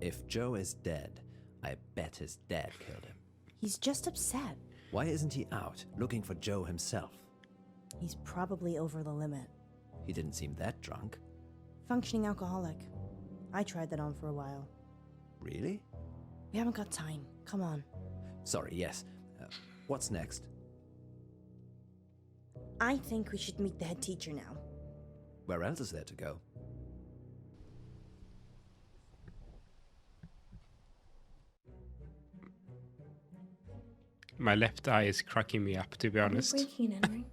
If Joe is dead, I bet his dad killed him. He's just upset. Why isn't he out, looking for Joe himself? He's probably over the limit. He didn't seem that drunk. Functioning alcoholic. I tried that on for a while. Really? We haven't got time. Come on. Sorry, yes. What's next? I think we should meet the head teacher now. Where else is there to go? My left eye is cracking me up, to be honest. Breaking and entering?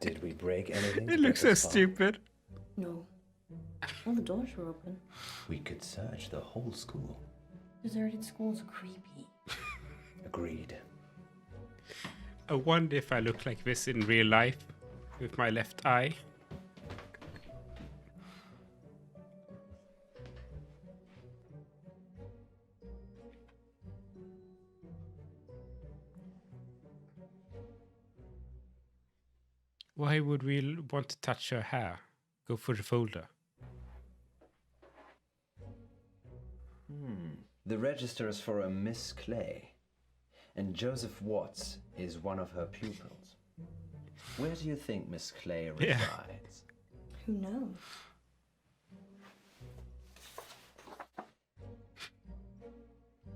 Did we break anything? It looks so stupid. No. All the doors were open. We could search the whole school. Deserted schools are creepy. Agreed. I wonder if I look like this in real life with my left eye. Why would we want to touch her hair? Go for the folder. The register is for a Miss Clay, and Joseph Watts is one of her pupils. Where do you think Miss Clay resides? Who knows?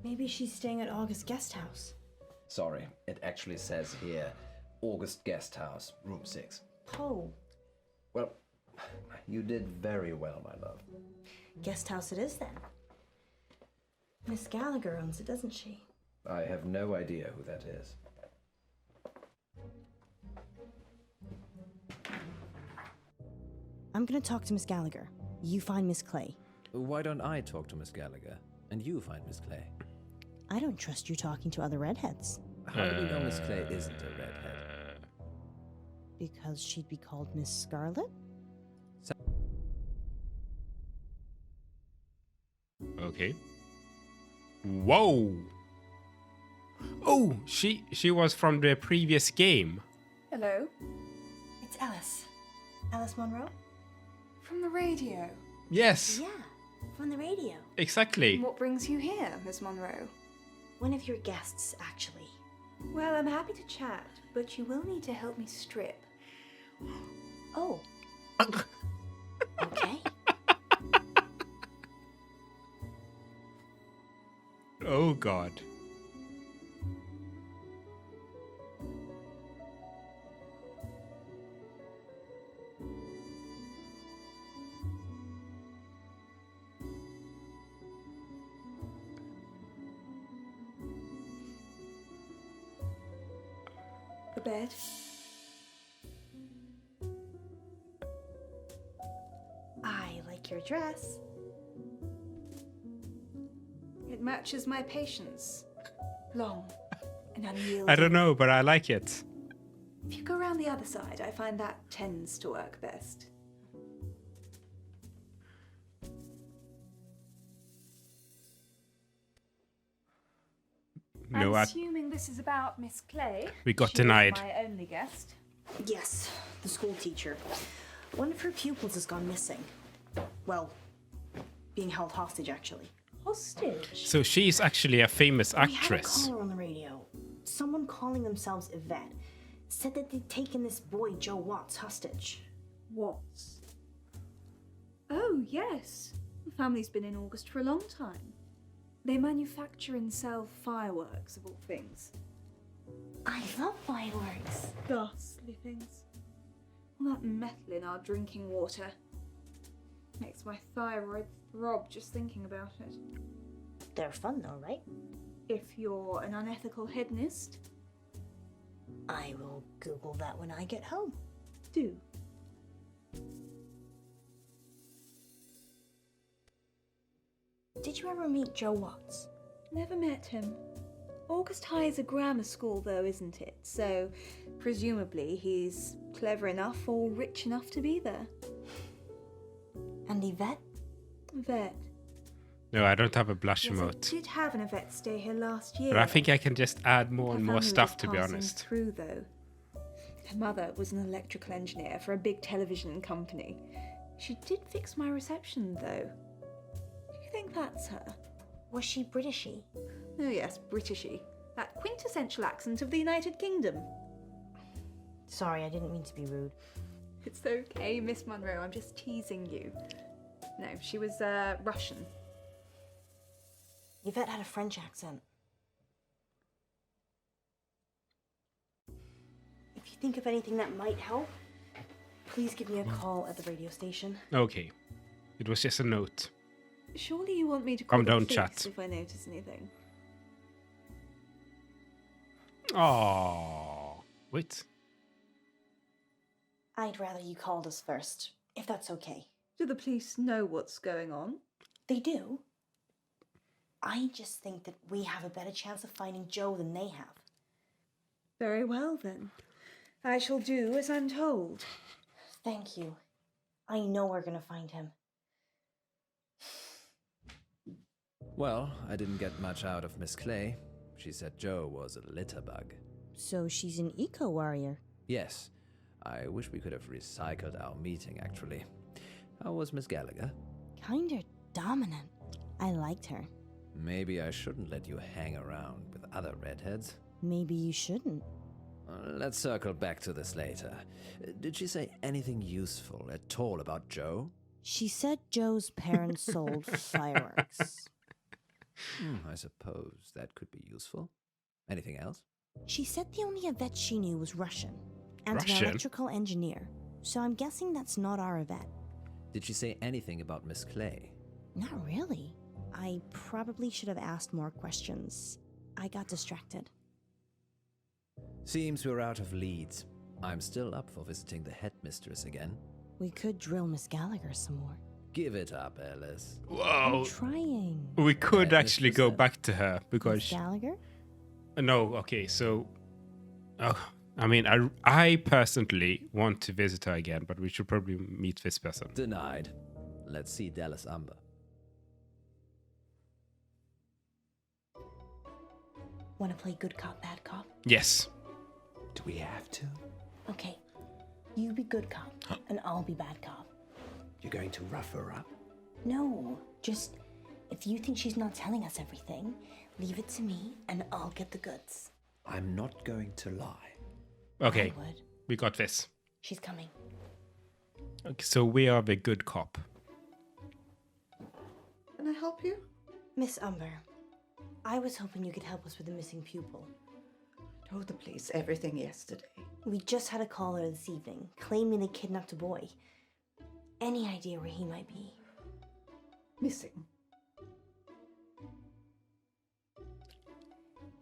Maybe she's staying at August guest house. Sorry, it actually says here, August Guest House, room 6. Poe. Well, you did very well, my love. Guest house it is then. Miss Gallagher owns it, doesn't she? I have no idea who that is. I'm gonna talk to Miss Gallagher. You find Miss Clay. Why don't I talk to Miss Gallagher, and you find Miss Clay? I don't trust you talking to other redheads. How do we know Miss Clay isn't a redhead? Because she'd be called Miss Scarlet? Okay. Whoa! Oh, she was from the previous game. Hello, It's Alice. Alice Munro? from the radio. Yes, Yeah, from the radio. exactly. What brings you here, Miss Monroe? One of your guests, actually. Well, I'm happy to chat, but you will need to help me strip. Oh. Okay. Oh God. The bed. I like your dress. It matches my patience. Long and unyielding. I don't know, but I like it. If you go around the other side, I find that tends to work best. No, I'm assuming this is about Miss Clay. We got She denied. is my only guest. Yes, the school teacher. One of her pupils has gone missing. Well, being held hostage, actually. Hostage. So she's actually a famous We had a actress. caller on the radio. Someone calling themselves Yvette said that they'd taken this boy, Joe Watts, hostage. Watts. Oh, yes. The family's been in August for a long time. They manufacture and sell fireworks, of all things. I love fireworks. Ghastly things. All that metal in our drinking water. Makes my thyroid throb just thinking about it. They're fun though, right? If you're an unethical hedonist, I will Google that when I get home. do. Did you ever meet Joe Watts? Never met him. August High is a grammar school, though, isn't it? So, presumably, he's clever enough or rich enough to be there. And Yvette? Vet. No, I don't have a blush Yes, I emote. did have an Yvette stay here last year. But I think I can just add more Her and more family stuff, was to be passing honest. Through though, her mother was an electrical engineer for a big television company. She did fix my reception though. Do you think that's her? Was she Britishy? Oh yes, Britishy. That quintessential accent of the United Kingdom. Sorry, I didn't mean to be rude. It's okay, Miss Munro, I'm just teasing you. No, she was Russian. Yvette had a French accent. If you think of anything that might help, please give me a call at the radio station. Okay. It was just a note. Surely you want me to call Calm the down, police chat. if I notice anything. Oh, wait. I'd rather you called us first, if that's okay. Do the police know what's going on? They do. I just think that we have a better chance of finding Joe than they have. Very well then. I shall do as I'm told. Thank you. I know we're gonna find him. Well, I didn't get much out of Miss Clay. She said Joe was a litter bug. So she's an eco-warrior. Yes. I wish we could have recycled our meeting, actually. How was Miss Gallagher? Kinda dominant. I liked her. Maybe I shouldn't let you hang around with other redheads. Maybe you shouldn't. Let's circle back to this later. Did she say anything useful at all about Joe? She said Joe's parents sold fireworks. I suppose that could be useful. Anything else? She said the only Yvette she knew was Russian. And Russian? an electrical engineer. So I'm guessing that's not our Yvette. Did she say anything about Miss Clay? Not really. I probably should have asked more questions. I got distracted. Seems we're out of leads. I'm still up for visiting the headmistress again. We could drill Miss Gallagher some more. Give it up, Alice. Whoa. I'm trying. We could Yeah, actually go back to her because... Miss Gallagher? No, okay, so... Oh, I mean, I personally want to visit her again, but we should probably meet this person. Denied. Let's see Dallas Umber. Want to play good cop, bad cop? Yes. Do we have to? Okay. You be good cop, and I'll be bad cop. You're going to rough her up? No, just if you think she's not telling us everything, leave it to me, and I'll get the goods. I'm not going to lie. Okay, I would. we got this. She's coming. Okay, so we are the good cop. Can I help you? Miss Umber, I was hoping you could help us with the missing pupil. Told the police everything yesterday. We just had a caller this evening, claiming they kidnapped a boy. Any idea where he might be? Missing.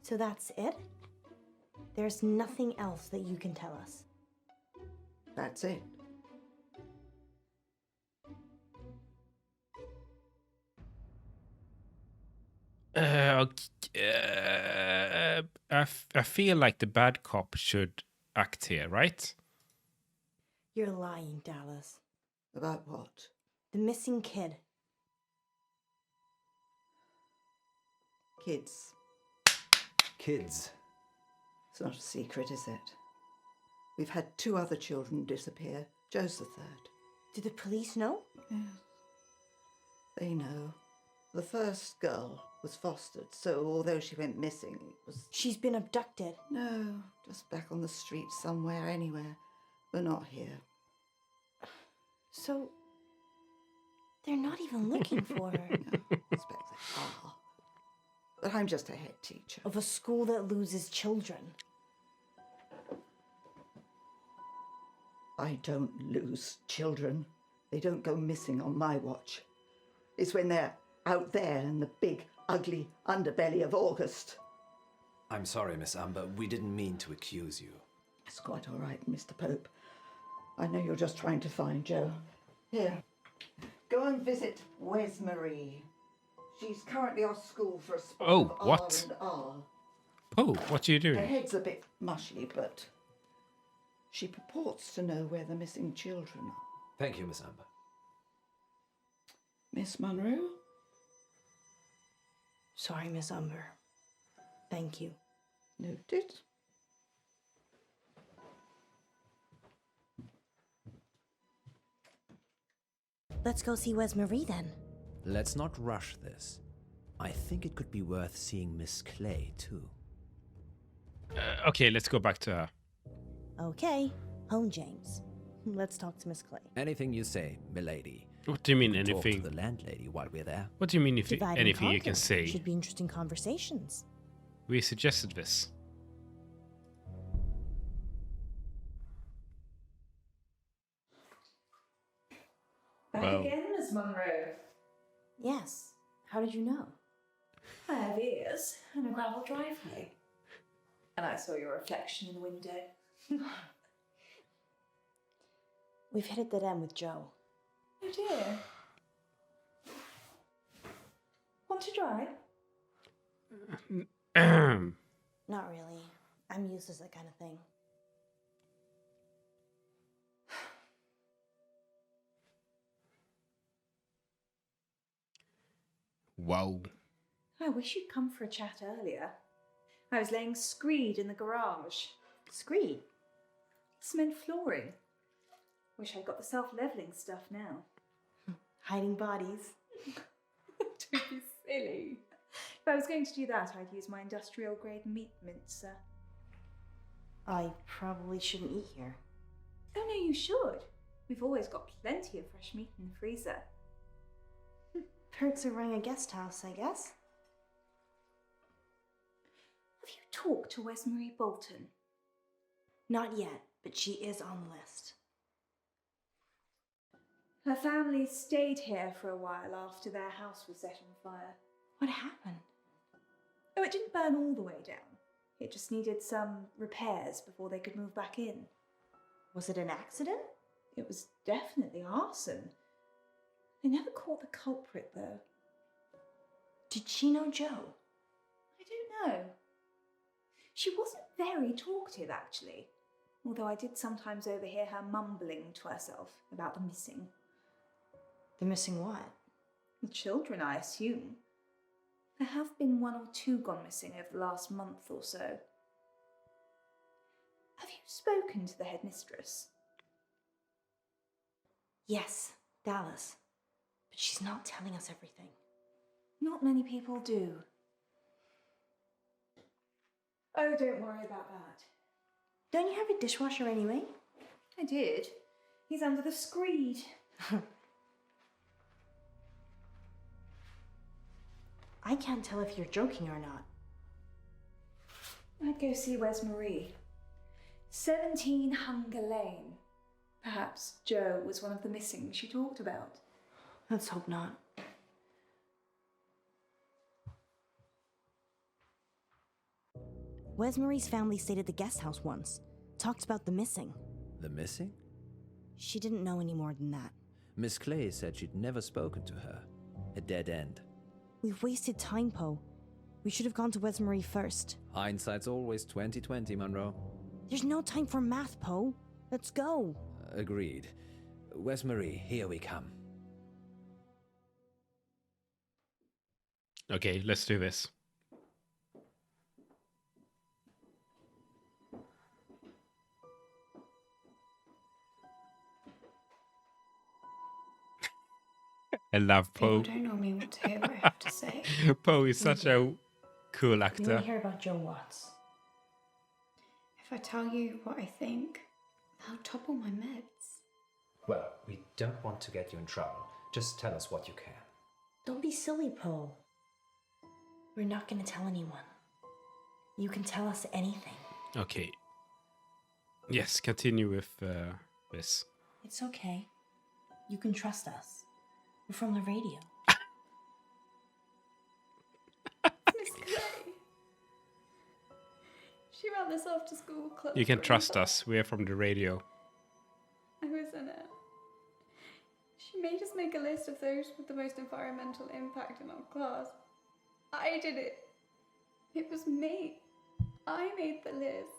So that's it? There's nothing else that you can tell us? That's it. I feel like the bad cop should act here, right? You're lying, Dallas. About what? The missing kid. Kids. Kids. It's not a secret, is it? We've had 2 other children disappear. Joe's the 3rd. Do the police know? Yes. They know. The first girl was fostered, so although she went missing, it was... She's been abducted. No, just back on the street somewhere, anywhere. We're not here. So, they're not even looking for her. No, I expect they are. But I'm just a head teacher. Of a school that loses children. I don't lose children. They don't go missing on my watch. It's when they're out there in the big, ugly underbelly of August. I'm sorry, Miss Umber. We didn't mean to accuse you. It's quite all right, Mr. Pope. I know you're just trying to find Joe. Here, go and visit Wes Marie. She's currently off school for a spot Oh, of what? R&R. Oh, what are you Her doing? head's a bit mushy, but she purports to know where the missing children are. Thank you, Miss Umber. Miss Munro? Sorry, Miss Umber. Thank you. Noted. Let's go see Wes Marie then. Let's not rush this. I think it could be worth seeing Miss Clay, too. Okay, let's go back to her. Okay, home, James. Let's talk to Miss Clay. Anything you say, milady. What do you mean We can anything? Talk to the landlady while we're there. What do you mean if Divide and anything you can conquer. say? Should be interesting conversations. We suggested this. Back Wow. again, Miss Munro. Yes. How did you know? I have ears and a gravel driveway. And I saw your reflection in the window. We've hit a dead end with Joe. Oh dear. Want to drive? Not really. I'm used to that kind of thing. Wow. I wish you'd come for a chat earlier. I was laying screed in the garage. Screed? Cement flooring. Wish I'd got the self-leveling stuff now. Hiding bodies. Don't be silly. If I was going to do that, I'd use my industrial-grade meat mincer. I probably shouldn't eat here. Oh no, you should. We've always got plenty of fresh meat in the freezer. Perks of running a guest house, I guess. Have you talked to Wesmarie Bolton? Not yet, but she is on the list. Her family stayed here for a while after their house was set on fire. What happened? Oh, it didn't burn all the way down. It just needed some repairs before they could move back in. Was it an accident? It was definitely arson. They never caught the culprit, though. Did she know Joe? I don't know. She wasn't very talkative, actually. Although I did sometimes overhear her mumbling to herself about the missing. The missing what? The children, I assume. There have been 1 or 2 gone missing over the last month or so. Have you spoken to the headmistress? Yes, Dallas. But she's not telling us everything. Not many people do. Oh, don't worry about that. Don't you have a dishwasher anyway? I did. He's under the screed. I can't tell if you're joking or not. I'd go see Wesmarie. 17 Hunger Lane. Perhaps Joe was one of the missing she talked about. Let's hope not. Wesmarie's family stayed at the guest house once. Talked about the missing. The missing? She didn't know any more than that. Miss Clay said she'd never spoken to her. A dead end. We've wasted time, Poe. We should have gone to Wesmarie first. Hindsight's always 20/20, Munro. There's no time for math, Poe. Let's go. Agreed. Wesmarie, here we come. Okay, let's do this. I love Poe. People don't normally want to hear what I have to say. Poe is such a cool You want actor. to hear about Joe Watts? If I tell you what I think, I'll topple my meds. Well, we don't want to get you in trouble. Just tell us what you can. Don't be silly, Poe. We're not going to tell anyone. You can tell us anything. Okay. Yes, continue with this. It's okay. You can trust us. We're from the radio. Miss Clay. She ran this after school club. You can for trust info. us. We're from the radio. I was in it. She made us make a list of those with the most environmental impact in our class. I did it. It was me. I made the list.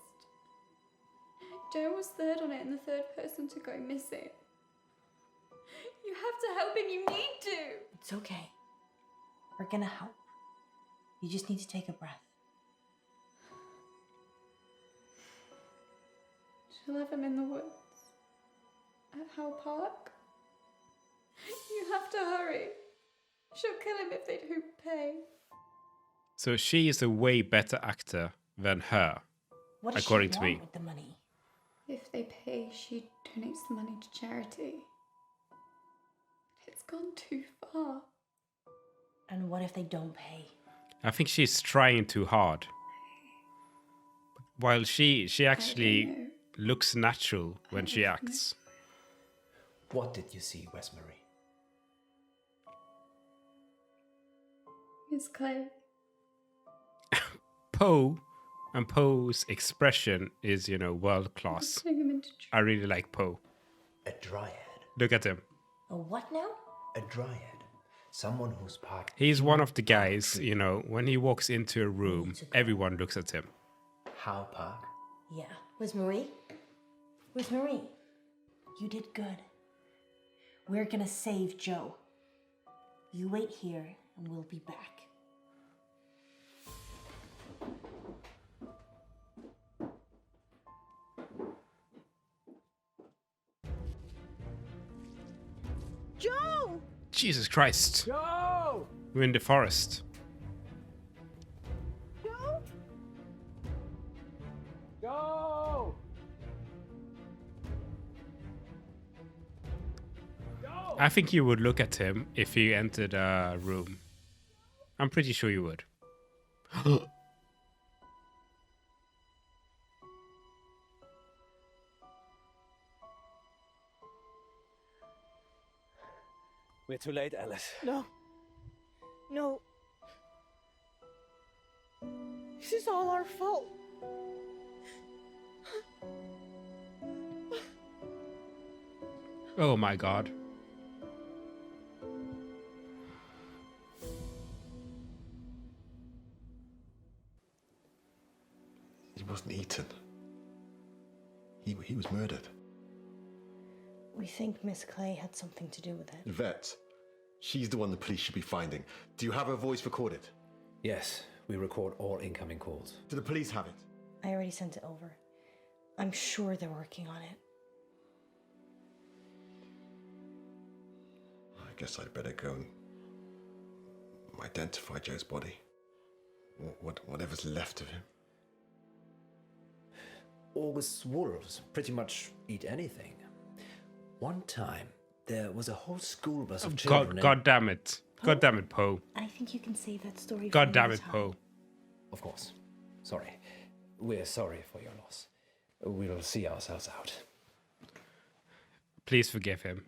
Joe was third on it and the third person to go missing. You have to help and you need to. It's okay. We're gonna help. You just need to take a breath. She'll have him in the woods. At Howe Park. You have to hurry. She'll kill him if they don't pay. So she is a way better actor than her. What does according she to want me. with the money? If they pay, she donates the money to charity. It's gone too far. And what if they don't pay? I think she's trying too hard. While she actually looks natural when she acts. What did you see, Westbury? Miss Clay. Poe and Poe's expression is, world class. Take him into I really like Poe. A dryad. Look at him. A what now? A dryad. Someone who's part... He's one of the guys, when he walks into a room, everyone looks at him. How, Park? Yeah. Where's Marie? Where's Marie? You did good. We're gonna save Joe. You wait here and we'll be back. Joe! Jesus Christ. Joe! We're in the forest. Joe? Joe! I think you would look at him if you entered a room. I'm pretty sure you would. We're too late, Alice. No. No. This is all our fault. Oh my god. He wasn't eaten. He was murdered. We think Miss Clay had something to do with it. Vet, she's the one the police should be finding. Do you have her voice recorded? Yes, we record all incoming calls. Do the police have it? I already sent it over. I'm sure they're working on it. I guess I'd better go and identify Joe's body. Whatever's left of him. August's wolves pretty much eat anything. One time, there was a whole school bus of children. God damn it. God damn it, Poe. I think you can save that story. God for damn another it, time. Poe. Of course. Sorry. We're sorry for your loss. We'll see ourselves out. Please forgive him.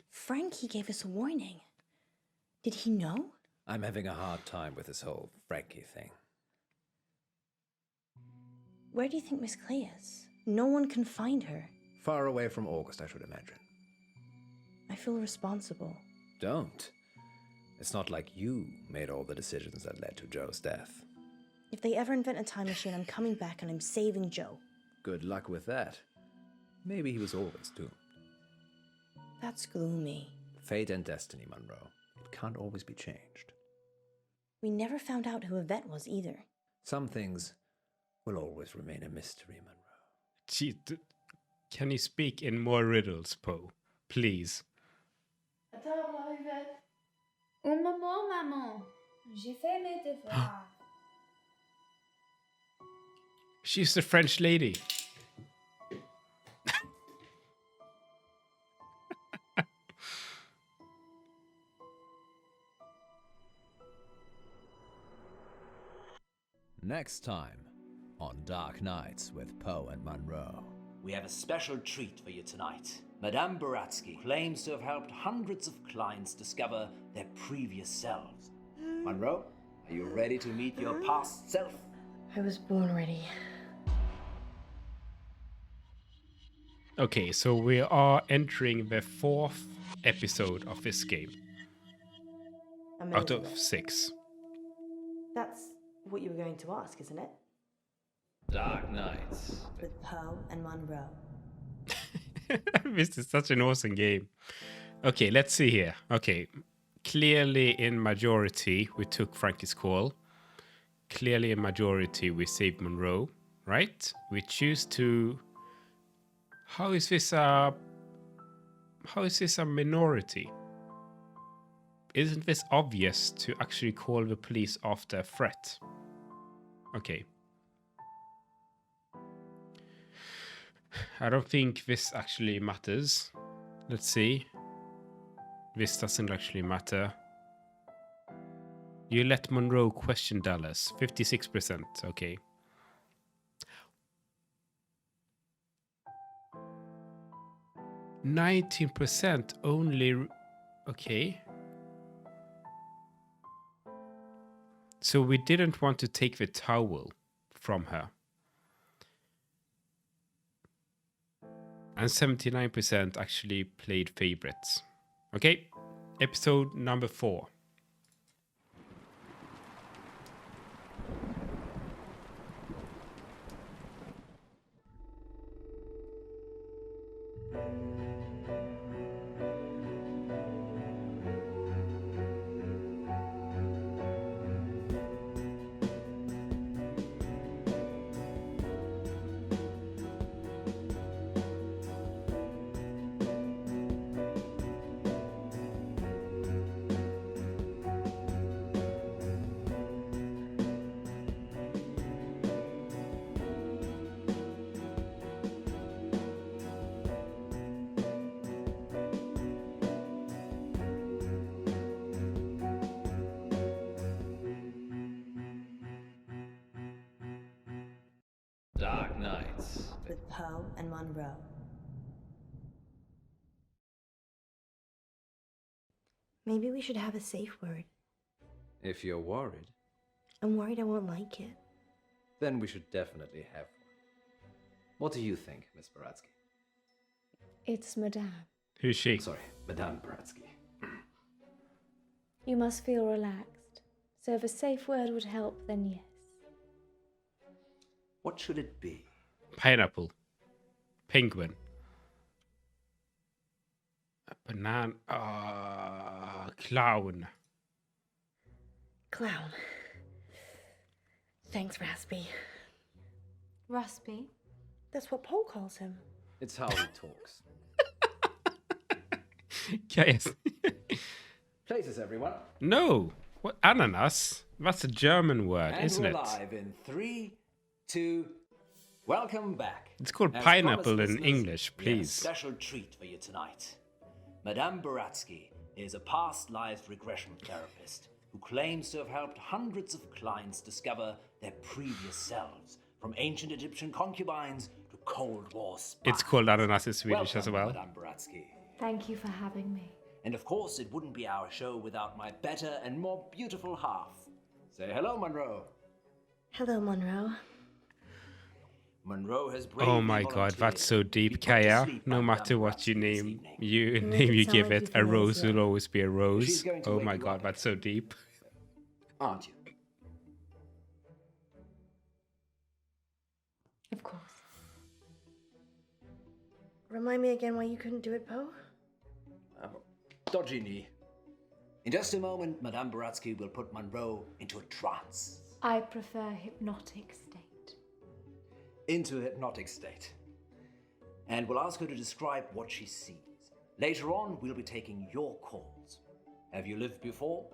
Frankie gave us a warning. Did he know? I'm having a hard time with this whole Frankie thing. Where do you think Miss Clay is? No one can find her. Far away from August, I should imagine. I feel responsible. Don't. It's not like you made all the decisions that led to Joe's death. If they ever invent a time machine, I'm coming back and I'm saving Joe. Good luck with that. Maybe he was always doomed. That's gloomy. Fate and destiny, Munro. It can't always be changed. We never found out who Yvette was either. Some things will always remain a mystery, Munro. Gee, can you speak in more riddles, Poe? Please. À table, Yvette. Un moment, maman. J'ai fait mes devoirs. She's the French lady. Next time on Dark Nights with Poe and Munro. We have a special treat for you tonight. Madame Baratsky claims to have helped hundreds of clients discover their previous selves. Munro, are you ready to meet your past self? I was born ready. Okay, so we are entering the 4th episode of this game. Out of 6. That's what you were going to ask, isn't it? Dark Nights. With Poe and Munro. This is such an awesome game. Okay, let's see here. Okay, clearly in majority, we took Frankie's call. Clearly in majority, we saved Munro, right? We choose to... How is this a minority? Isn't this obvious to actually call the police after a threat? Okay. I don't think this actually matters. Let's see. This doesn't actually matter. You let Monroe question Dallas. 56%. Okay. %19 only. Okay. So we didn't want to take the towel from her. And 79% actually played favorites. Okay, episode number 4. Dark Nights. With Poe and Munro. Maybe we should have a safe word. If you're worried, I'm worried I won't like it. then we should definitely have one. What do you think, Miss Baratsky? It's Madame. Who's she? Sorry, Madame Baratsky. You must feel relaxed. So if a safe word would help, then yes. What should it be? Pineapple. Penguin. A banana. Clown. Clown. Thanks, Raspy. Raspy? That's what Poe calls him. It's how he talks. Yes. Places, everyone. No. What? Ananas? That's a German word, And isn't we're it? live in 3, 2. Welcome back. It's called As pineapple promised, in listeners, English, we have a please. special treat for you tonight. Madame Baratsky is a past life regression therapist who claims to have helped hundreds of clients discover their previous selves, from ancient Egyptian concubines to Cold War spies. It's called ananas in Swedish Welcome, as well. Madame Baratsky. Thank you for having me. And of course, it wouldn't be our show without my better and more beautiful half. Say hello, Monroe. Hello, Monroe. Monroe has Oh my god, that's so deep, Kaya. No matter what you name you give it, a rose will always be a rose. Oh my god, that's so deep. Aren't you? Of course. Remind me again why you couldn't do it, Poe? Dodgy knee. In just a moment, Madame Baratsky will put Monroe into a trance. I prefer hypnotic state. Into a hypnotic state. And we'll ask her to describe what she sees. Later on, we'll be taking your calls. Have you lived before?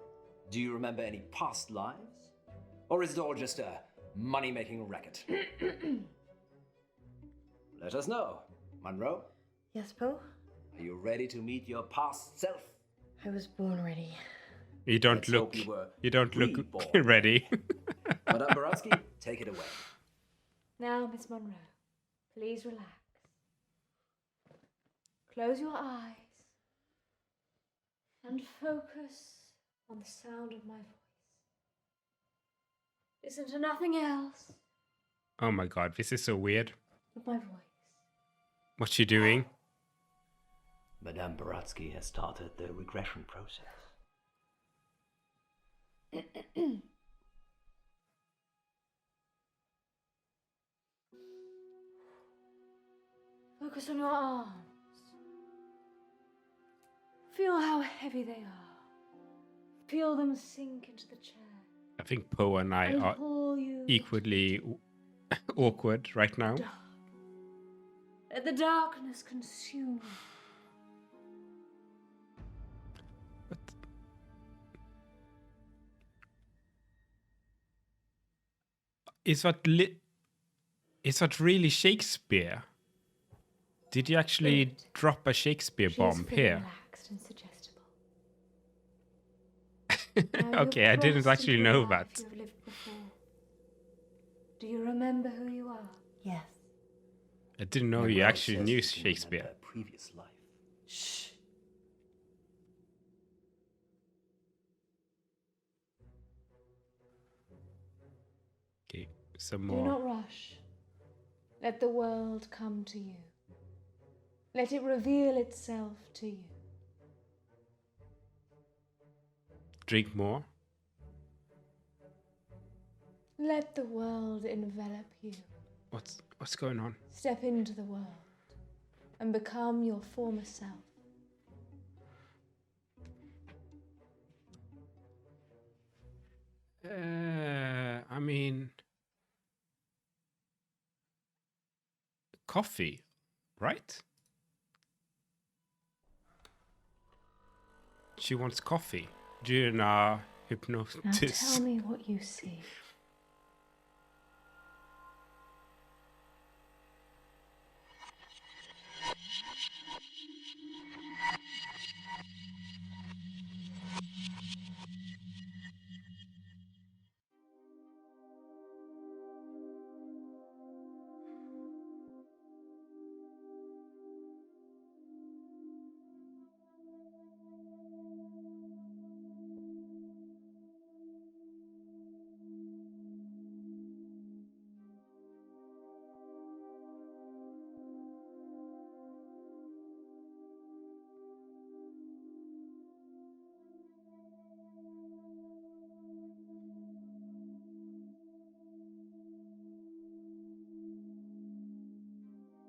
Do you remember any past lives? Or is it all just a money-making racket? Let us know. Monroe, Yes, Poe? are you ready to meet your past self? I was born ready. You don't Let's look hope you were you don't look reborn. ready. Madame Baratsky, take it away. Now, Miss Monroe, please relax. Close your eyes and focus on the sound of my voice. Listen to nothing else Oh my god, this is so weird. but my voice. What's she doing? Madame Baratsky has started the regression process. Focus on your arms. Feel how heavy they are. Feel them sink into the chair. I think Poe and I And are pull you equally awkward right now. dark. Let the darkness consume you. Is that really Shakespeare? Did you actually drop a Shakespeare bomb here? Relaxed and suggestible. Okay, I didn't actually know that. You've lived before. Do you remember who you are? Yes. I didn't know you actually knew Shakespeare. Previous life. Shh. Okay, some Do more. not rush. Let the world come to you. Let it reveal itself to you. Drink more. Let the world envelop you. What's going on? Step into the world and become your former self. I mean, coffee, right? She wants coffee during our hypnosis. Now tell me what you see.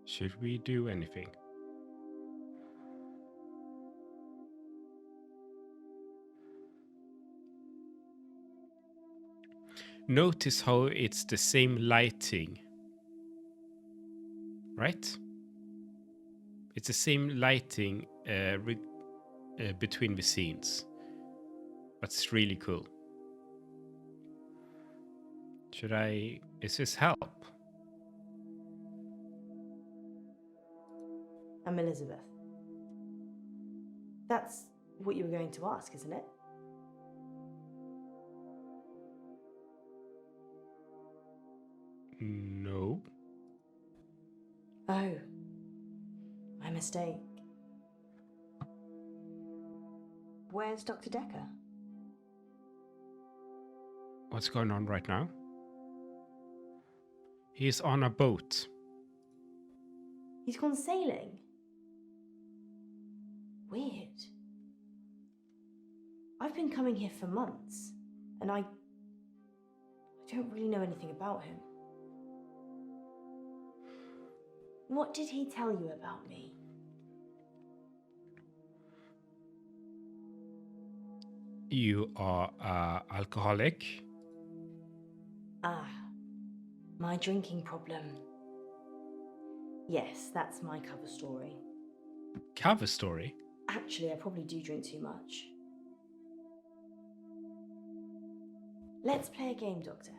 Should we do anything? Notice how it's the same lighting, right? It's the same lighting between the scenes. That's really cool. Should I... Is this help? I'm Elizabeth. That's what you were going to ask, isn't it? No. Oh. My mistake. Where's Dr. Dekker? What's going on right now? He's on a boat. He's gone sailing. Weird. I've been coming here for months, and I don't really know anything about him. What did he tell you about me? You are an alcoholic. Ah, my drinking problem. Yes, that's my cover story. Cover story? Actually, I probably do drink too much. Let's play a game, Doctor.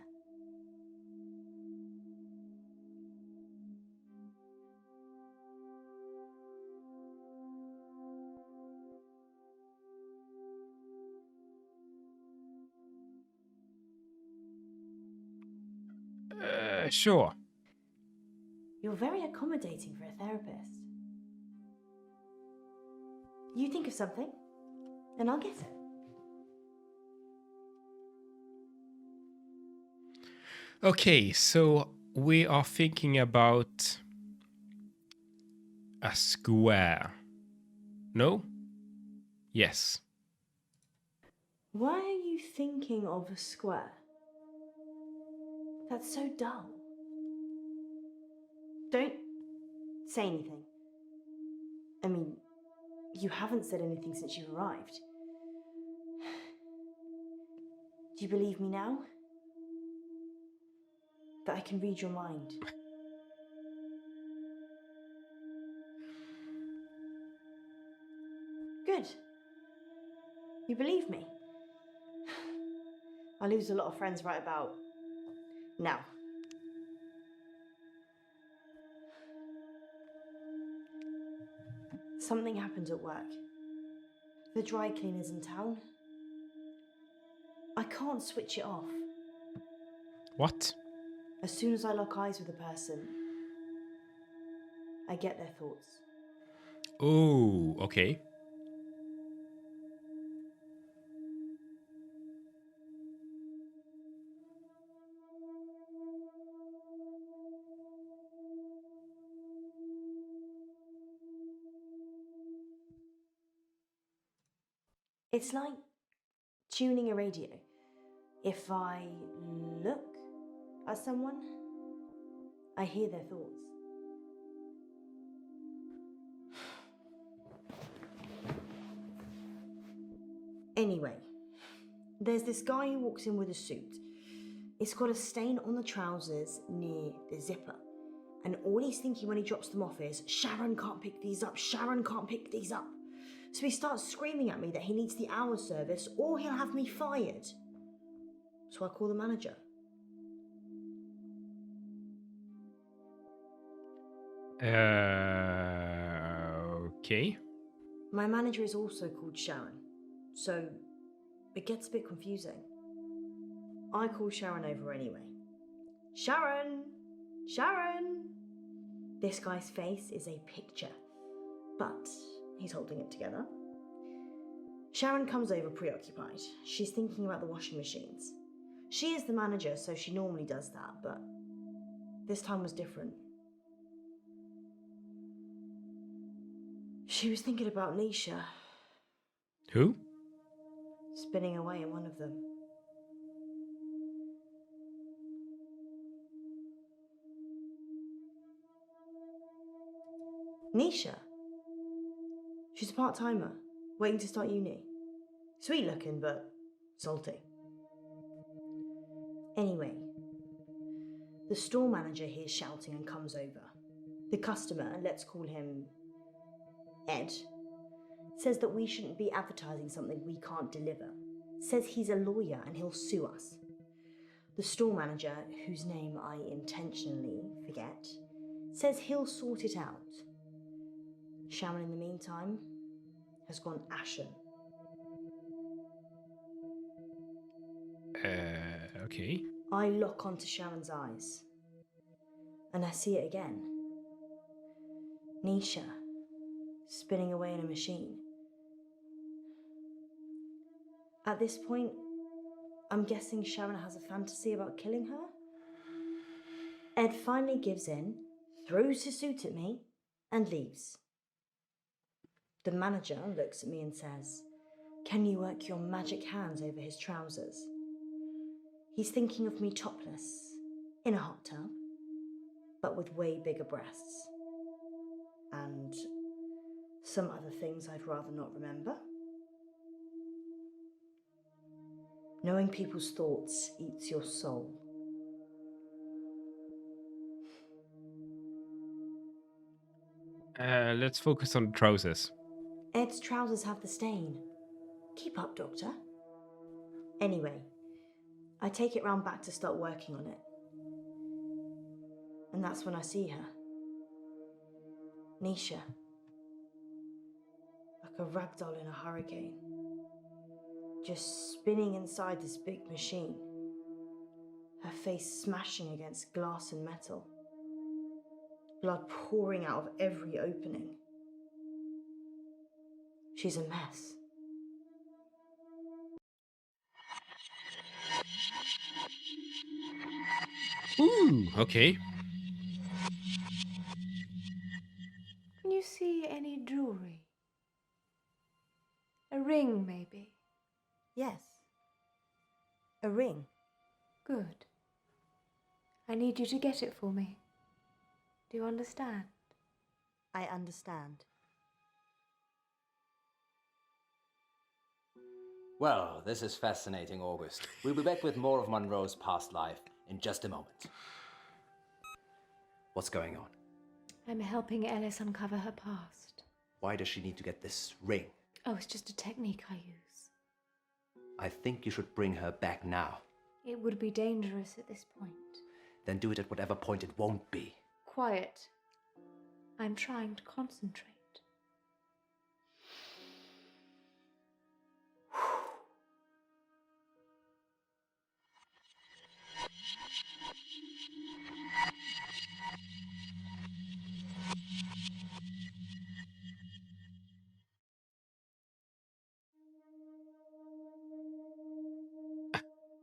Sure. You're very accommodating for a therapist. You think of something, and I'll get it. Okay, so we are thinking about a square. No? Yes. Why are you thinking of a square? That's so dull. Don't say anything. I mean, you haven't said anything since you've arrived. Do you believe me now? That I can read your mind? Good. You believe me? I lose a lot of friends right about now. Something happened at work. The dry cleaner's in town. I can't switch it off. What? As soon as I lock eyes with a person, I get their thoughts. Oh, okay. It's like tuning a radio. If I look at someone, I hear their thoughts. Anyway, there's this guy who walks in with a suit. It's got a stain on the trousers near the zipper. And all he's thinking when he drops them off is, Sharon can't pick these up, Sharon can't pick these up. So he starts screaming at me that he needs the hour service or he'll have me fired. So I call the manager. Okay. My manager is also called Sharon, so it gets a bit confusing. I call Sharon over anyway. Sharon! Sharon! This guy's face is a picture, but he's holding it together. Sharon comes over preoccupied. She's thinking about the washing machines. She is the manager, so she normally does that, but this time was different. She was thinking about Nisha. Who? Spinning away in one of them. Nisha. She's a part-timer, waiting to start uni. Sweet looking, but salty. Anyway, the store manager hears shouting and comes over. The customer, let's call him Ed, says that we shouldn't be advertising something we can't deliver. Says he's a lawyer and he'll sue us. The store manager, whose name I intentionally forget, says he'll sort it out. Sharon, in the meantime, has gone ashen. Okay. I lock onto Sharon's eyes. And I see it again. Nisha, spinning away in a machine. At this point, I'm guessing Sharon has a fantasy about killing her? Ed finally gives in, throws his suit at me, and leaves. The manager looks at me and says, "Can you work your magic hands over his trousers?" He's thinking of me topless, in a hot tub, but with way bigger breasts. And some other things I'd rather not remember. Knowing people's thoughts eats your soul. Let's focus on trousers. Ed's trousers have the stain. Keep up, Doctor. Anyway, I take it round back to start working on it. And that's when I see her. Nisha. Like a ragdoll in a hurricane. Just spinning inside this big machine. Her face smashing against glass and metal. Blood pouring out of every opening. She's a mess. Ooh, okay. Can you see any jewelry? A ring, maybe? Yes. A ring. Good. I need you to get it for me. Do you understand? I understand. Well, this is fascinating, August. We'll be back with more of Munro's past life in just a moment. What's going on? I'm helping Ellis uncover her past. Why does she need to get this ring? Oh, it's just a technique I use. I think you should bring her back now. It would be dangerous at this point. Then do it at whatever point it won't be. Quiet. I'm trying to concentrate.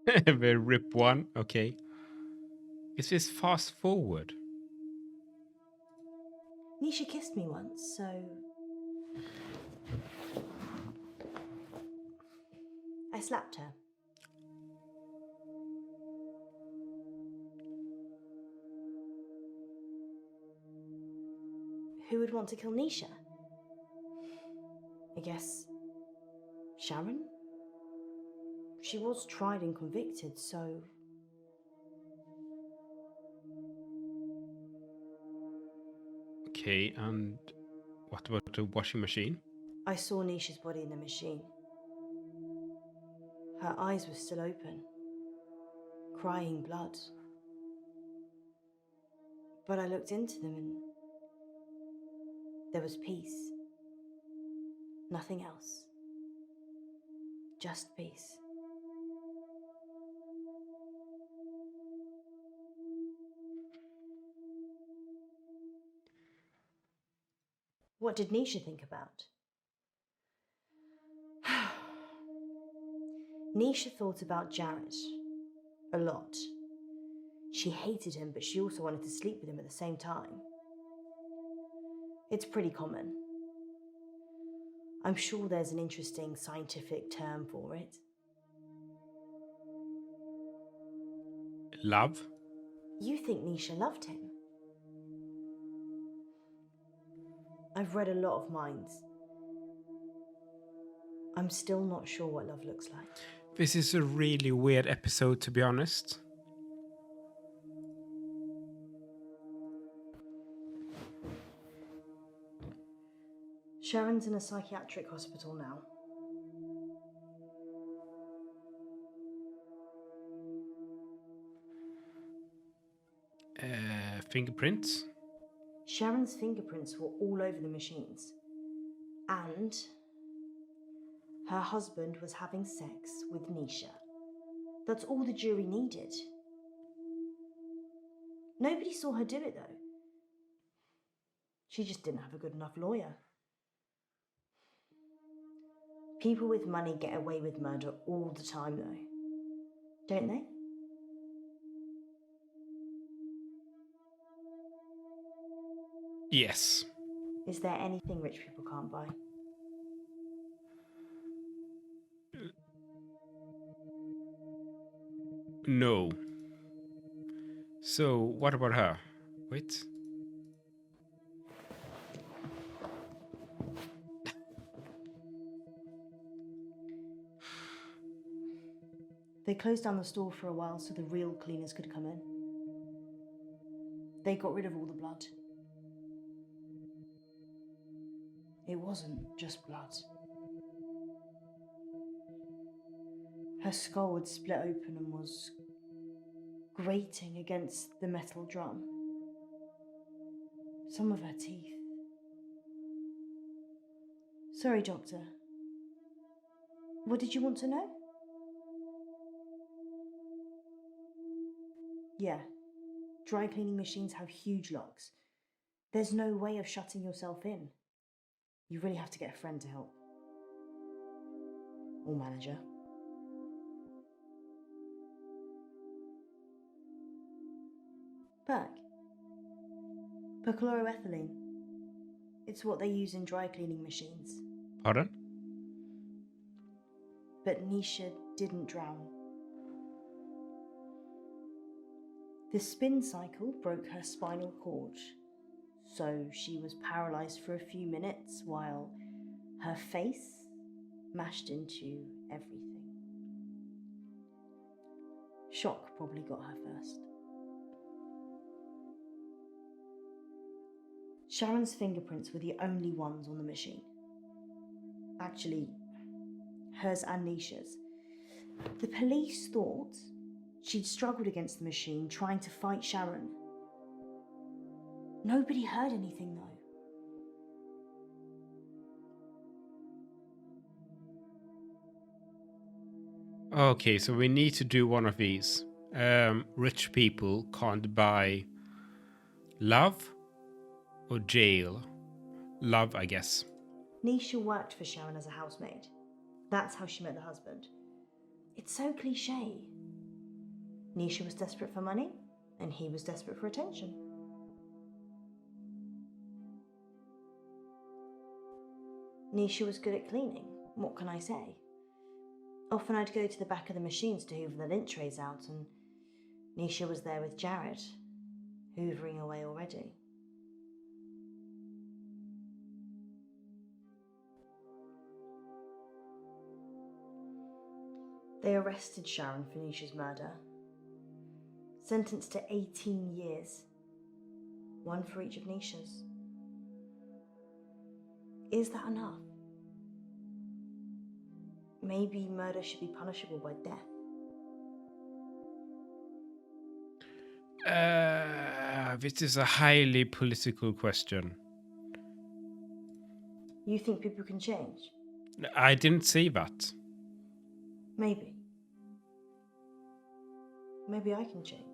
The rip one, okay. Is this fast forward? Nisha kissed me once, so... I slapped her. Who would want to kill Nisha? I guess... Sharon? She was tried and convicted, so... Okay, and what about the washing machine? I saw Nisha's body in the machine. Her eyes were still open, crying blood. But I looked into them and there was peace. Nothing else. Just peace. What did Nisha think about? Nisha thought about Jared a lot. She hated him, but she also wanted to sleep with him at the same time. It's pretty common. I'm sure there's an interesting scientific term for it. Love? You think Nisha loved him? I've read a lot of minds. I'm still not sure what love looks like. This is a really weird episode, to be honest. Sharon's in a psychiatric hospital now. Fingerprints? Sharon's fingerprints were all over the machines. And her husband was having sex with Nisha. That's all the jury needed. Nobody saw her do it, though. She just didn't have a good enough lawyer. People with money get away with murder all the time, though. Don't they? Yes. Is there anything rich people can't buy? No. So, what about her? Wait. They closed down the store for a while so the real cleaners could come in. They got rid of all the blood. It wasn't just blood. Her skull had split open and was grating against the metal drum. Some of her teeth. Sorry, Doctor. What did you want to know? Yeah, dry cleaning machines have huge locks. There's no way of shutting yourself in. You really have to get a friend to help. Or manager. Berg. Perchloroethylene. It's what they use in dry cleaning machines. Pardon? But Nisha didn't drown. The spin cycle broke her spinal cord, so she was paralysed for a few minutes while her face mashed into everything. Shock probably got her first. Sharon's fingerprints were the only ones on the machine. Actually, hers and Nisha's. The police thought she'd struggled against the machine trying to fight Sharon. Nobody heard anything, though. Okay, so we need to do one of these. Rich people can't buy love or jail. Love, I guess. Nisha worked for Sharon as a housemaid. That's how she met the husband. It's so cliche. Nisha was desperate for money, and he was desperate for attention. Nisha was good at cleaning, what can I say? Often I'd go to the back of the machines to hoover the lint trays out, and Nisha was there with Jared, hoovering away already. They arrested Sharon for Nisha's murder, sentenced to 18 years, one for each of Nisha's. Is that enough? Maybe murder should be punishable by death. This is a highly political question. You think people can change? I didn't say that. Maybe. Maybe I can change.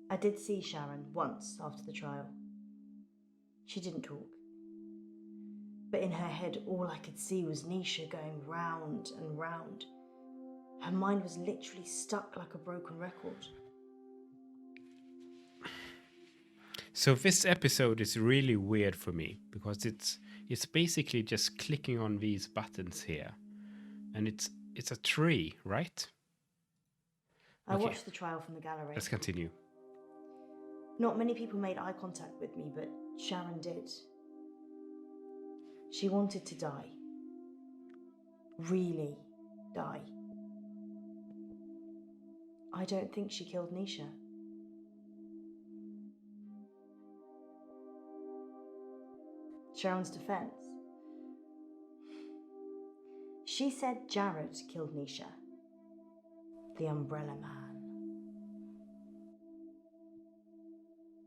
I did see Sharon once after the trial. She didn't talk. But in her head, all I could see was Nisha going round and round. Her mind was literally stuck like a broken record. So this episode is really weird for me because it's basically just clicking on these buttons here, and it's a tree, right? I Okay. watched the trial from the gallery. Let's continue. Not many people made eye contact with me, but Sharon did. She wanted to die. Really die. I don't think she killed Nisha. Sharon's defense. She said Jared killed Nisha. The Umbrella Man.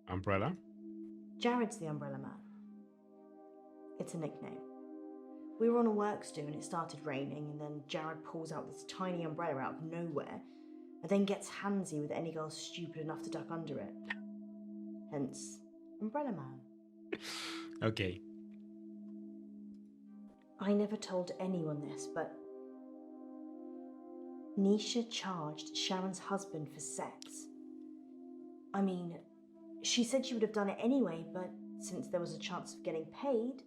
Umbrella? Jared's the Umbrella Man. It's a nickname. We were on a works do and it started raining, and then Jared pulls out this tiny umbrella out of nowhere and then gets handsy with any girl stupid enough to duck under it. Hence, Umbrella Man. Okay. I never told anyone this, but Nisha charged Sharon's husband for sex. I mean, she said she would have done it anyway, but since there was a chance of getting paid,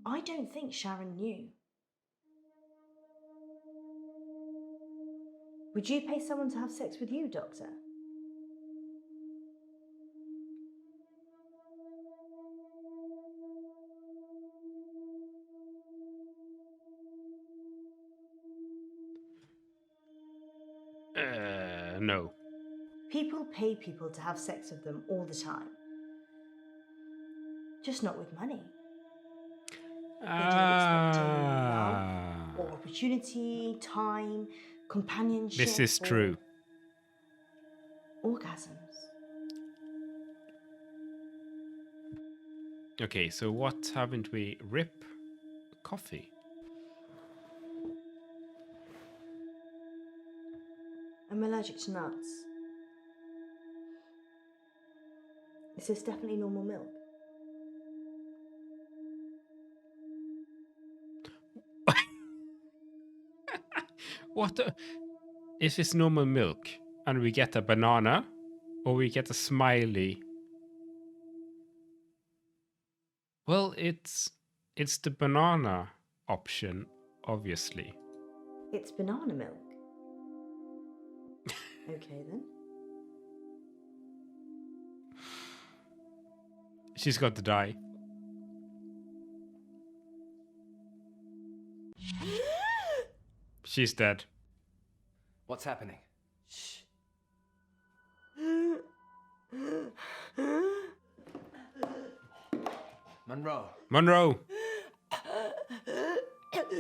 I don't think Sharon knew. Would you pay someone to have sex with you, Doctor? No. People pay people to have sex with them all the time. Just not with money. They don't expect love or opportunity, time, companionship. This is true. Orgasms. Okay, so what haven't we? Rip coffee. I'm allergic to nuts. Is this definitely normal milk? What is this normal milk? And we get a banana? Or we get a smiley? Well, it's the banana option, obviously. It's banana milk. Okay then. She's got to die. She's dead. What's happening? Munro. Munro!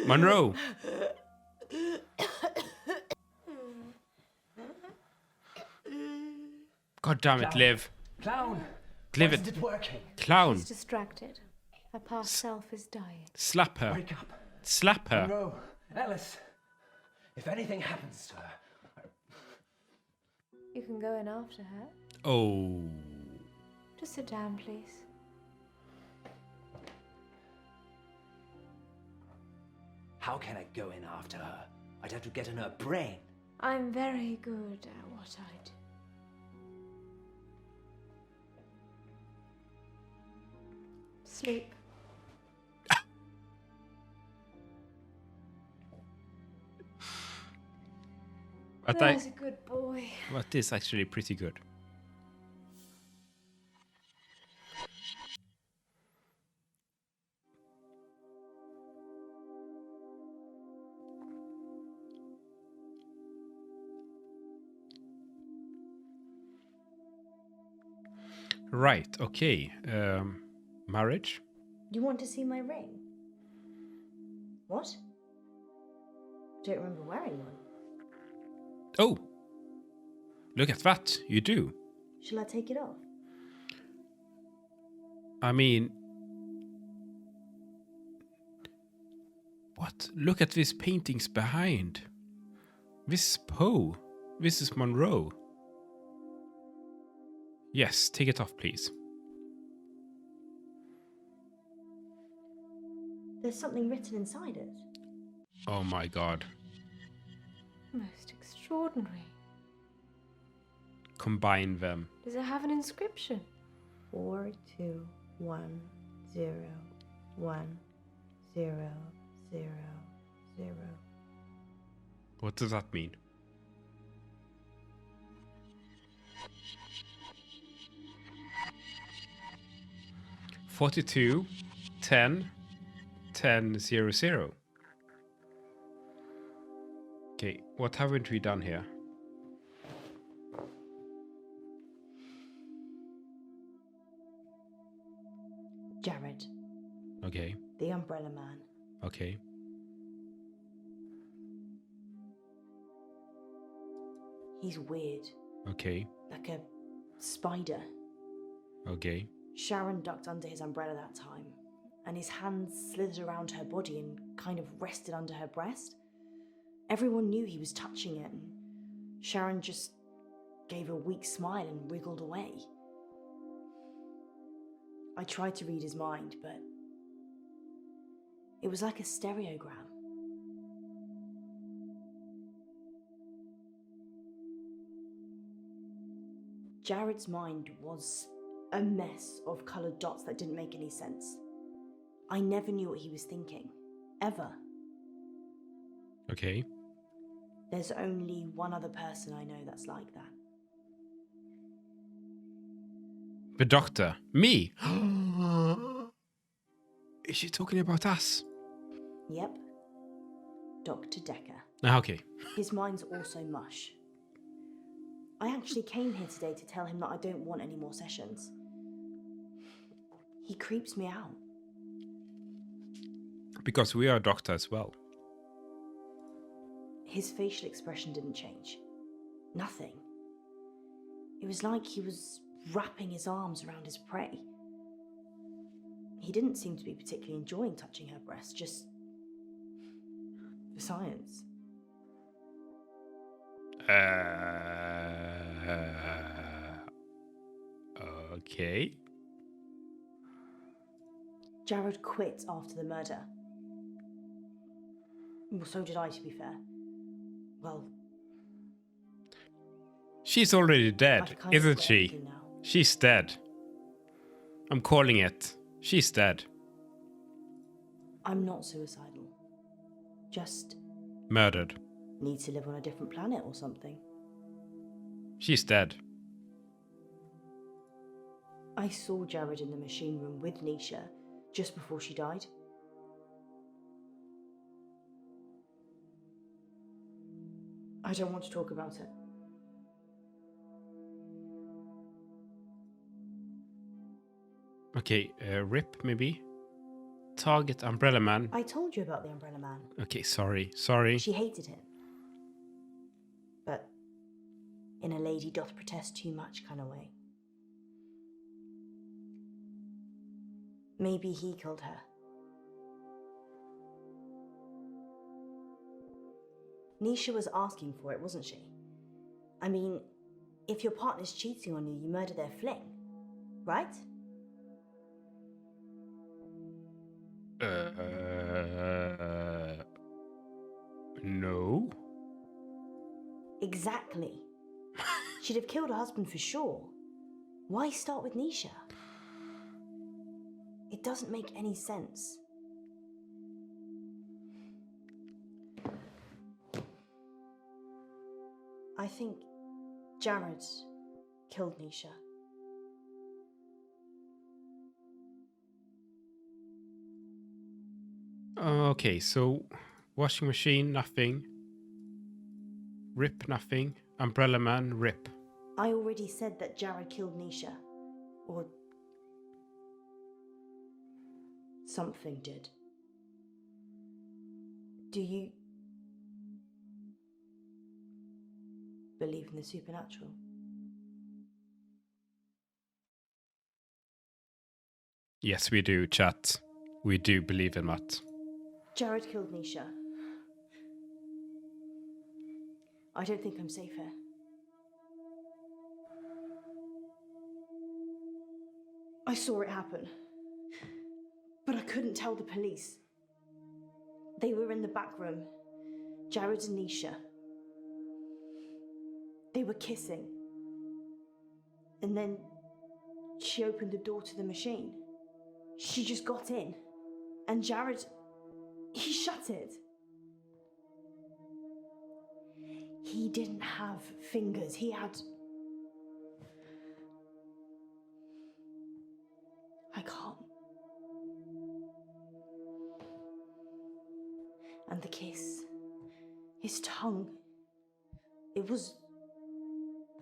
Munro! God damn it, Liv. Clown! Liv Why it. isn't it working? Clown. She's distracted. Her past self is dying. Slap her. Wake up. Slap her. Munro, Alice. If anything happens to her, You can go in after her. Oh. Just sit down, please. How can I go in after her? I'd have to get in her brain. I'm very good at what I do. Sleep. But That's a good boy. What is actually pretty good. Right, okay. Marriage? You want to see my ring? What? Don't remember wearing one. Oh! Look at that, you do. Shall I take it off? I mean... What? Look at these paintings behind. This is Poe. This is Munro. Yes, take it off, please. There's something written inside it. Oh my god. Most extraordinary. Combine them. Does it have an inscription? 4, 2, 1, 0, 1, 0, 0, 0. What does that mean? $42, 10, 10, 0, 0. Okay, what haven't we done here? Jared. Okay, The Umbrella Man. okay. He's weird. Okay, Like a spider. okay. Sharon ducked under his umbrella that time, and his hands slithered around her body and kind of rested under her breast. Everyone knew he was touching it, and Sharon just gave a weak smile and wriggled away. I tried to read his mind, but it was like a stereogram. Jared's mind was a mess of coloured dots that didn't make any sense. I never knew what he was thinking. Ever. Okay. There's only one other person I know that's like that. The doctor. Me! Is she talking about us? Yep. Dr. Dekker. Ah, okay. His mind's also mush. I actually came here today to tell him that I don't want any more sessions. He creeps me out. Because we are a doctor as well. His facial expression didn't change. Nothing. It was like he was wrapping his arms around his prey. He didn't seem to be particularly enjoying touching her breast, just for science. Okay. Jared quit after the murder. Well, so did I, to be fair. Well... She's already dead, isn't she? She's dead. I'm calling it. She's dead. I'm not suicidal. Just... Murdered. need to live on a different planet or something. She's dead. I saw Jared in the machine room with Nisha just before she died. I don't want to talk about it. Okay, Rip, maybe? Target Umbrella Man. I told you about the Umbrella Man. Okay, sorry. She hated him. But in a lady doth protest too much kind of way. Maybe he killed her. Nisha was asking for it, wasn't she? I mean, if your partner's cheating on you, you murder their fling, right? No. Exactly. She'd have killed her husband for sure. Why start with Nisha? It doesn't make any sense. I think Jared killed Nisha. Okay, so washing machine, nothing. Rip, nothing. Umbrella Man, rip. I already said that Jared killed Nisha. Or something did. Do you believe in the supernatural? Yes, we do, chat. We do believe in that. Jared killed Nisha. I don't think I'm safe here. I saw it happen. But I couldn't tell the police. They were in the back room. Jared and Nisha. They were kissing. And then she opened the door to the machine. She just got in. And Jared, he shut it. He didn't have fingers. He had... I can't. And the kiss. His tongue. It was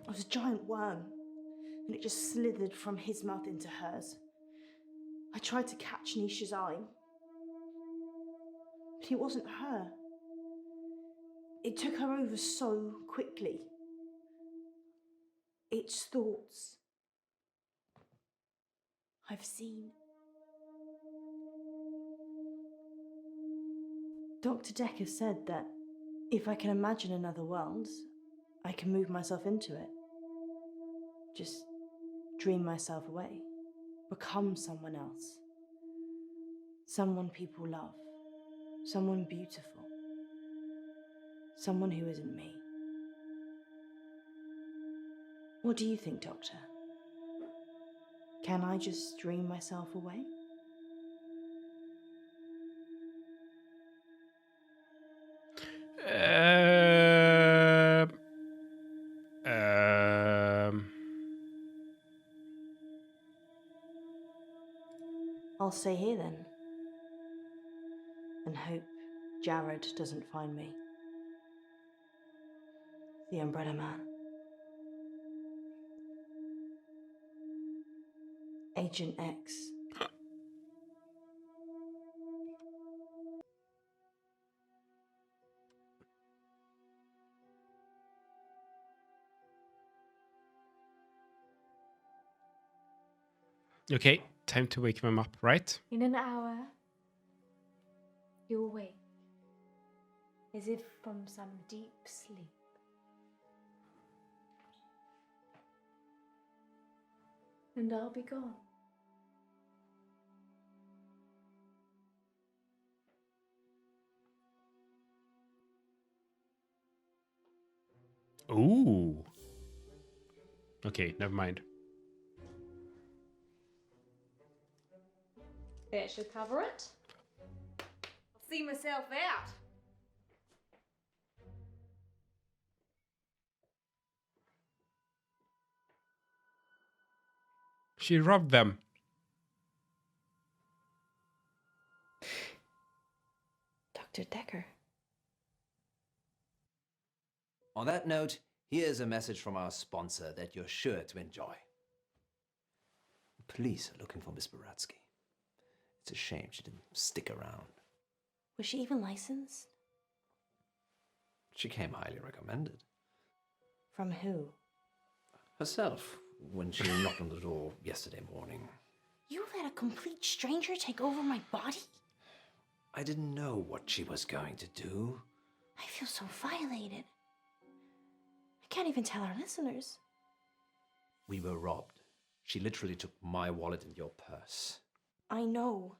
a giant worm. And it just slithered from his mouth into hers. I tried to catch Nisha's eye. But it wasn't her. It took her over so quickly. It's thoughts I've seen. Dr. Dekker said that if I can imagine another world, I can move myself into it. Just dream myself away. Become someone else. Someone people love. Someone beautiful. Someone who isn't me. What do you think, Doctor? Can I just dream myself away? I'll stay here then. And hope Jared doesn't find me. The Umbrella Man. Agent X. Okay, time to wake him up, right? In an hour, you'll wake, as if from some deep sleep. And I'll be gone. Ooh. Okay, never mind. That should cover it. I'll see myself out. She robbed them. Dr. Dekker. On that note, here's a message from our sponsor that you're sure to enjoy. The police are looking for Miss Baratsky. It's a shame she didn't stick around. Was she even licensed? She came highly recommended. From who? Herself, when she knocked on the door yesterday morning. You let a complete stranger take over my body? I didn't know what she was going to do. I feel so violated. I can't even tell our listeners. We were robbed. She literally took my wallet and your purse. I know.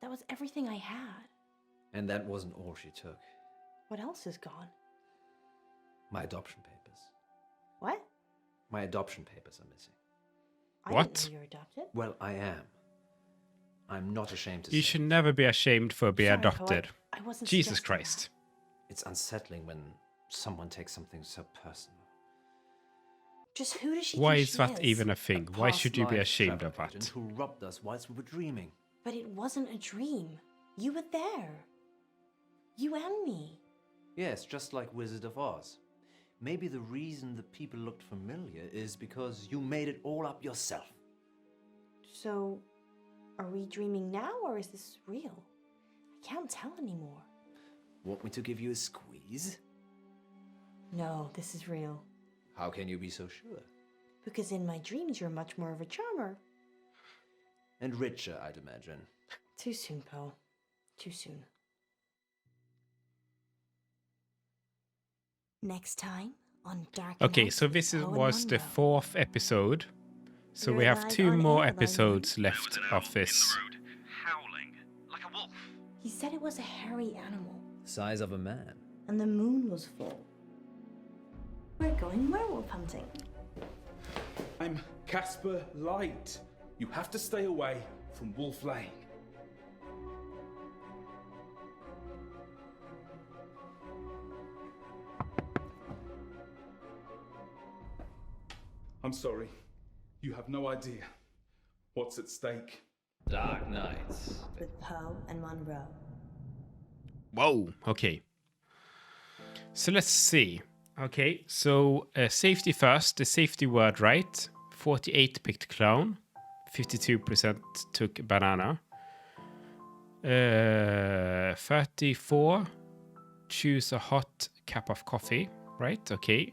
That was everything I had. And that wasn't all she took. What else is gone? My adoption papers. What? My adoption papers are missing. I What? didn't know you were adopted. Well, I am. I'm not ashamed to You say. should never be ashamed for being Sorry, Poe, adopted. I wasn't Jesus suggesting Christ. It's unsettling when someone takes something so personal. Just who does she Why think is she that is? even a thing? Why Past should you be life ashamed travel of agent that? Who robbed us whilst we were dreaming. But it wasn't a dream. You were there. You and me. Yes, just like Wizard of Oz. Maybe the reason the people looked familiar is because you made it all up yourself. So, are we dreaming now or is this real? I can't tell anymore. Want me to give you a squeeze? No, this is real. How can you be so sure? Because in my dreams, you're much more of a charmer. And richer, I'd imagine. Too soon, Poe. Too soon. Next time on Dark Okay, Night so with this Poe and was the Munro. 4th episode. So You're we have live 2 on more air, by the way. episodes left of this. Howling like a wolf. He said it was a hairy animal, Size of a man. and the moon was full. We're going werewolf hunting. I'm Casper Light. You have to stay away from Wolf Lane. I'm sorry. You have no idea what's at stake. Dark Nights. With Poe and Munro. Whoa, okay. So let's see. Okay, so safety first. The safety word right. 48 picked clown. 52% took banana. 34 choose a hot cup of coffee. Right, okay.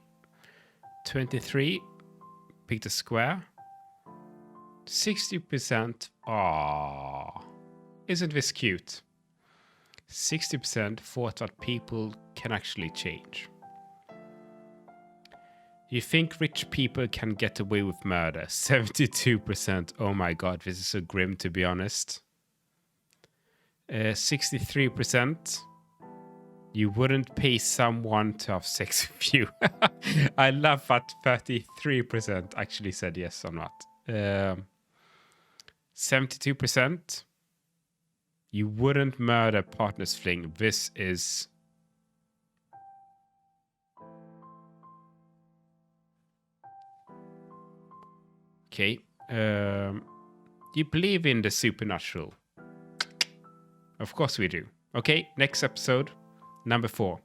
23 picked a square. 60%. Aww. Isn't this cute? 60% thought that people can actually change. You think rich people can get away with murder? 72%. Oh my god, this is so grim to be honest. 63%. You wouldn't pay someone to have sex with you. I love that 33% actually said yes or not. 72%. You wouldn't murder partner's fling. This is... Okay. You believe in the supernatural? Of course we do. Okay, next episode. Number 4.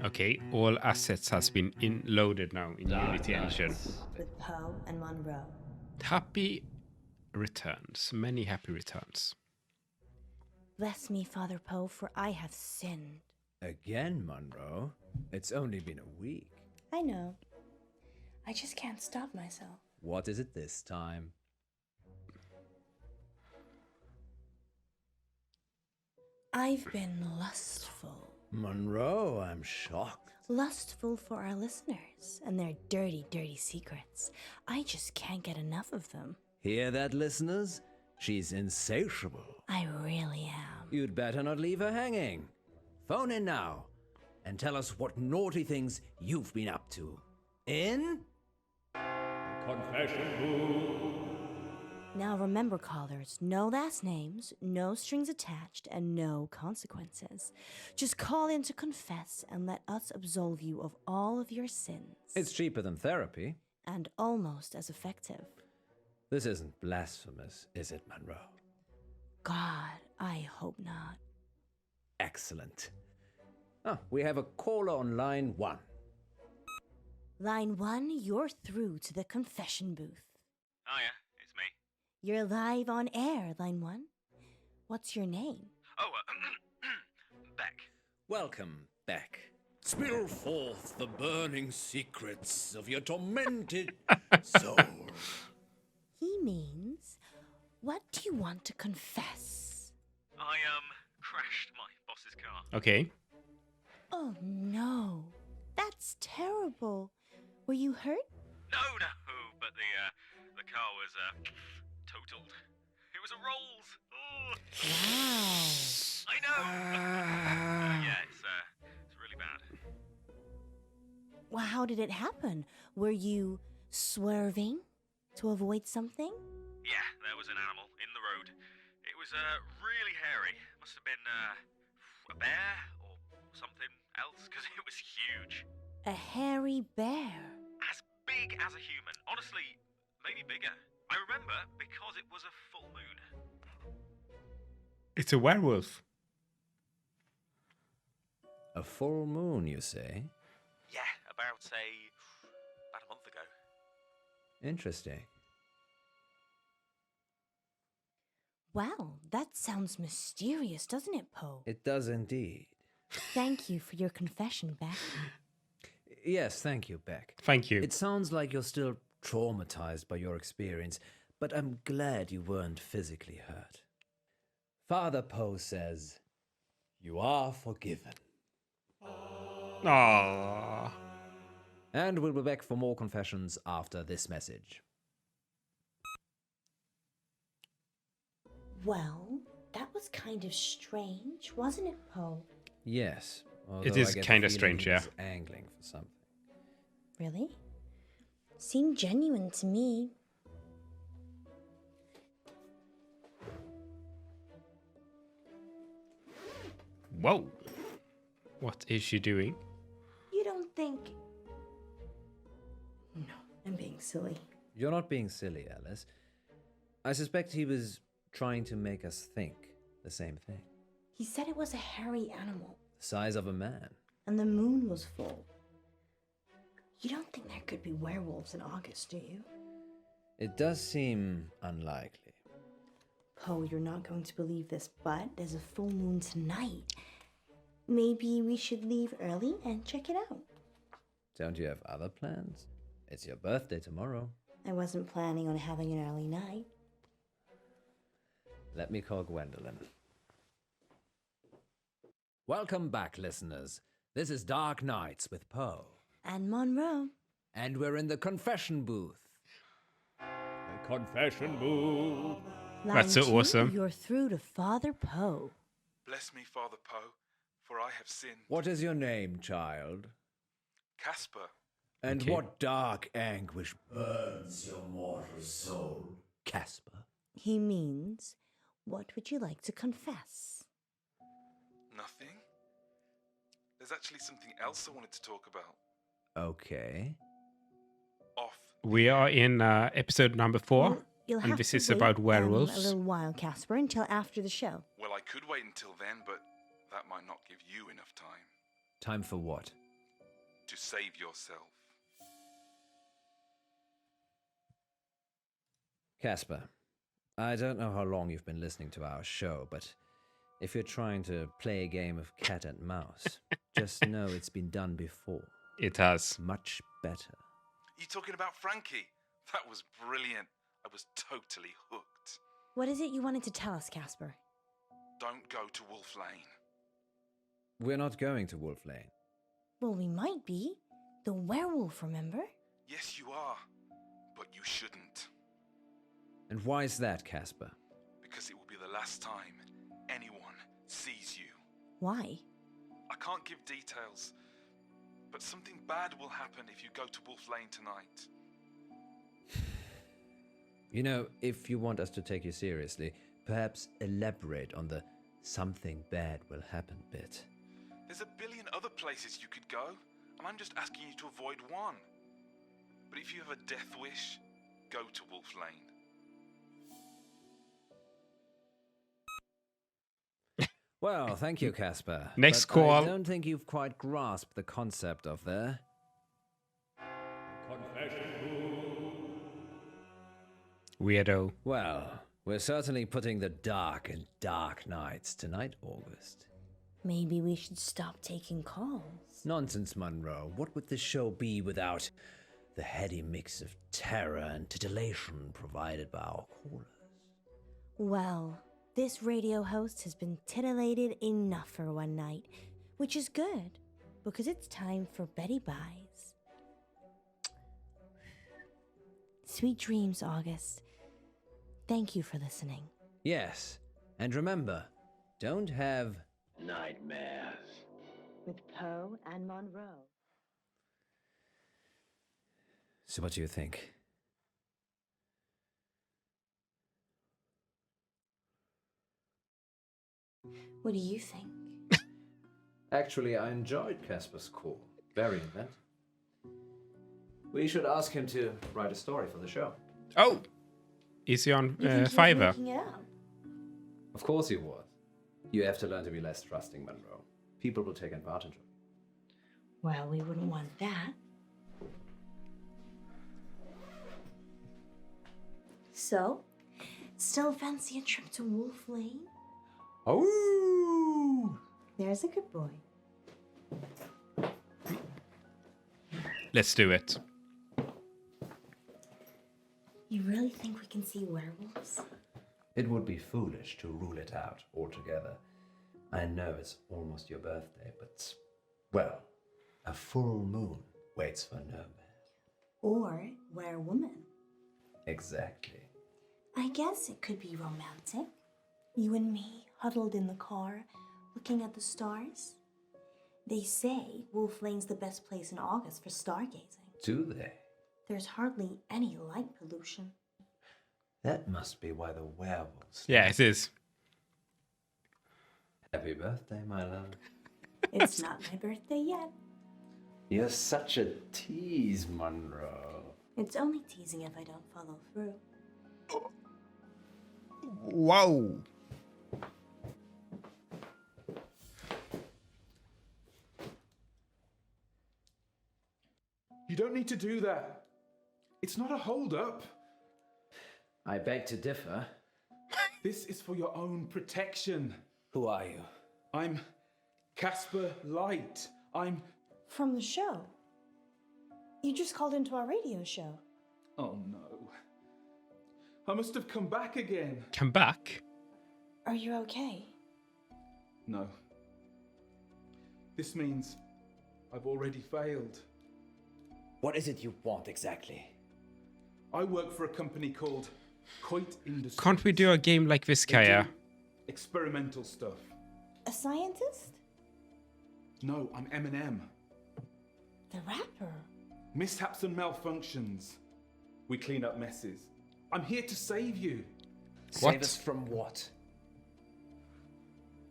Okay, all assets has been loaded now in Unity Engine. With Poe and Munro. Happy returns. Many happy returns. Bless me, Father Poe, for I have sinned. Again, Munro? It's only been a week. I know. I just can't stop myself. What is it this time? I've been lustful. Munro, I'm shocked. Lustful for our listeners and their dirty, dirty secrets. I just can't get enough of them. Hear that, listeners? She's insatiable. I really am. You'd better not leave her hanging. Phone in now and tell us what naughty things you've been up to. In? Confession booth. Now remember, callers, no last names, no strings attached, and no consequences. Just call in to confess and let us absolve you of all of your sins. It's cheaper than therapy. And almost as effective. This isn't blasphemous, is it, Munro? God, I hope not. Excellent. We have a caller on line 1. Line 1, you're through to the confession booth. Hiya, it's me. You're live on air, Line 1. What's your name? Oh, Beck. Welcome, Beck. Spill forth the burning secrets of your tormented soul. He means, what do you want to confess? I, crashed my boss's car. Okay. Oh no, that's terrible. Were you hurt? No, but the car was, totaled. It was a Rolls. Oh. Wow. I know. Yeah, it's really bad. Well, how did it happen? Were you swerving to avoid something? Yeah, there was an animal in the road. It was, really hairy. Must have been, a bear or something else, because it was huge. A hairy bear. As big as a human. Honestly, maybe bigger. I remember because it was a full moon. It's a werewolf. A full moon, you say? Yeah, about a month ago. Interesting. Well, that sounds mysterious, doesn't it, Poe? It does indeed. Thank you for your confession, Beck. Yes, thank you, Beck. Thank you. It sounds like you're still traumatized by your experience, but I'm glad you weren't physically hurt. Father Poe says, you are forgiven. Aww. And we'll be back for more confessions after this message. Well, that was kind of strange, wasn't it, Poe? Yes. It is kind of strange, yeah. Angling for something. Really? Seemed genuine to me. Whoa. What is she doing? You don't think... No, I'm being silly. You're not being silly, Alice. I suspect he was trying to make us think the same thing. He said it was a hairy animal. The size of a man. And the moon was full. You don't think there could be werewolves in August, do you? It does seem unlikely. Poe, you're not going to believe this, but there's a full moon tonight. Maybe we should leave early and check it out. Don't you have other plans? It's your birthday tomorrow. I wasn't planning on having an early night. Let me call Gwendolyn. Welcome back, listeners. This is Dark Nights with Poe. And Monroe. And we're in the confession booth. The confession booth. That's so awesome. You're through to Father Poe. Bless me, Father Poe, for I have sinned. What is your name, child? Casper. And Okay. what dark anguish burns your mortal soul, Casper? He means, what would you like to confess? Nothing. There's actually something else I wanted to talk about. Okay. Off. We are in episode number 4. Well, you'll and have this to is wait, about a werewolves. little while, Casper, until after the show. Well, I could wait until then, but that might not give you enough time. Time for what? To save yourself. Casper, I don't know how long you've been listening to our show, but if you're trying to play a game of cat and mouse, just know it's been done before. It has. Much better. You talking about Frankie? That was brilliant. I was totally hooked. What is it you wanted to tell us, Casper? Don't go to Wolf Lane. We're not going to Wolf Lane. Well, we might be. The werewolf, remember? Yes, you are. But you shouldn't. And why is that, Casper? Because it will be the last time anyone sees you. Why? I can't give details, but something bad will happen if you go to Wolf Lane tonight. You know, if you want us to take you seriously, perhaps elaborate on the something bad will happen bit. There's a billion other places you could go, and I'm just asking you to avoid one. But if you have a death wish, go to Wolf Lane. Well, thank you, Casper. Next but call. I don't think you've quite grasped the concept of the... Weirdo. Well, we're certainly putting the dark in dark nights tonight, August. Maybe we should stop taking calls. Nonsense, Munro. What would this show be without the heady mix of terror and titillation provided by our callers? Well, this radio host has been titillated enough for one night, which is good, because it's time for Betty Buys. Sweet dreams, August. Thank you for listening. Yes, and remember, don't have... nightmares. With Poe and Munro. So what do you think? What do you think? Actually, I enjoyed Casper's call. Very inventive. We should ask him to write a story for the show. Oh! Is he on You think he was Fiverr? making it up? Of course he was. You have to learn to be less trusting, Munro. People will take advantage of you. Well, we wouldn't want that. So, still fancy a trip to Wolf Lane? Oh! There's a good boy. Let's do it. You really think we can see werewolves? It would be foolish to rule it out altogether. I know it's almost your birthday, but, well, a full moon waits for no man. Or werewoman? Exactly. I guess it could be romantic. You and me, huddled in the car, looking at the stars. They say Wolf Lane's the best place in August for stargazing. Do they? There's hardly any light pollution. That must be why the werewolves... Yeah, it is. Happy birthday, my love. It's not my birthday yet. You're such a tease, Munro. It's only teasing if I don't follow through. Whoa! You don't need to do that. It's not a hold-up. I beg to differ. This is for your own protection. Who are you? I'm Casper Light. I'm... From the show? You just called into our radio show. Oh no. I must have come back again. Come back? Are you okay? No. This means I've already failed. What is it you want exactly? I work for a company called Coit Industries. Can't we do a game like this, Kaya? Experimental stuff. A scientist? No, I'm Eminem. The rapper? Mishaps and malfunctions. We clean up messes. I'm here to save you. Save us from what?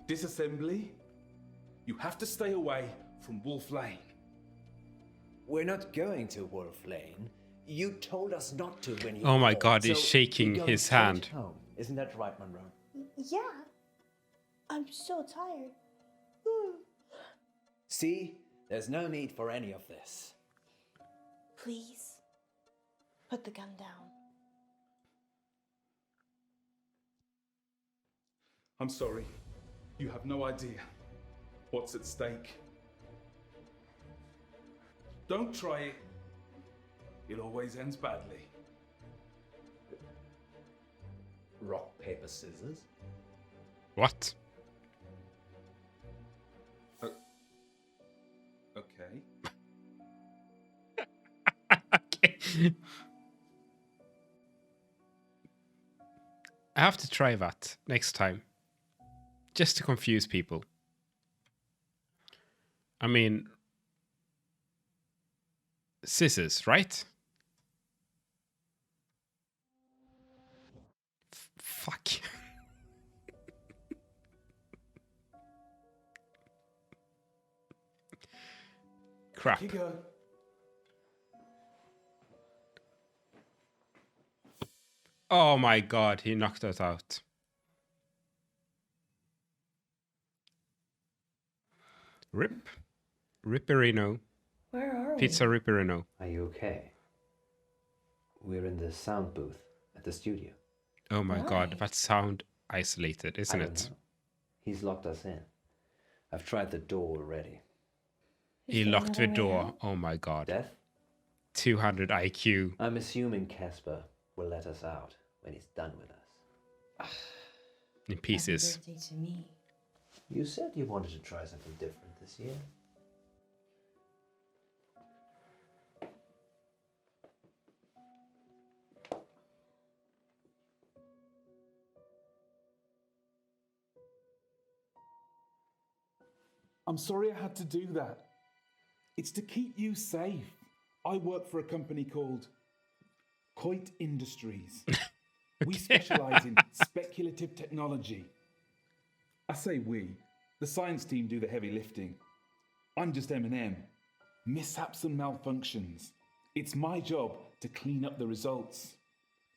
Disassembly? You have to stay away from Wolf Lane. We're not going to Wolf Lane. You told us not to when you... Oh my called. god, he's So shaking you're going his straight hand. home. Isn't that right, Munro? Yeah. I'm so tired. See? There's no need for any of this. Please, put the gun down. I'm sorry. You have no idea what's at stake. Don't try it. It always ends badly. Rock, paper, scissors? What? Okay. I have to try that next time. Just to confuse people. I mean... Scissors, right? Fuck. Crap. Here you go. Oh my god, he knocked us out. Rip. Ripperino. Where are we? Pizza Ripperino. Are you okay? We're in the sound booth at the studio. Oh my Why? god, that sound isolated, isn't I don't it? know. He's locked us in. I've tried the door already. He there locked the another way door. out? Oh my god. Death? 200 IQ. I'm assuming Casper will let us out when he's done with us. In pieces. Happy birthday to me. You said you wanted to try something different this year. I'm sorry I had to do that. It's to keep you safe. I work for a company called Coit Industries. We specialize in speculative technology. I say we. The science team do the heavy lifting. I'm just M&M. Mishaps and malfunctions. It's my job to clean up the results.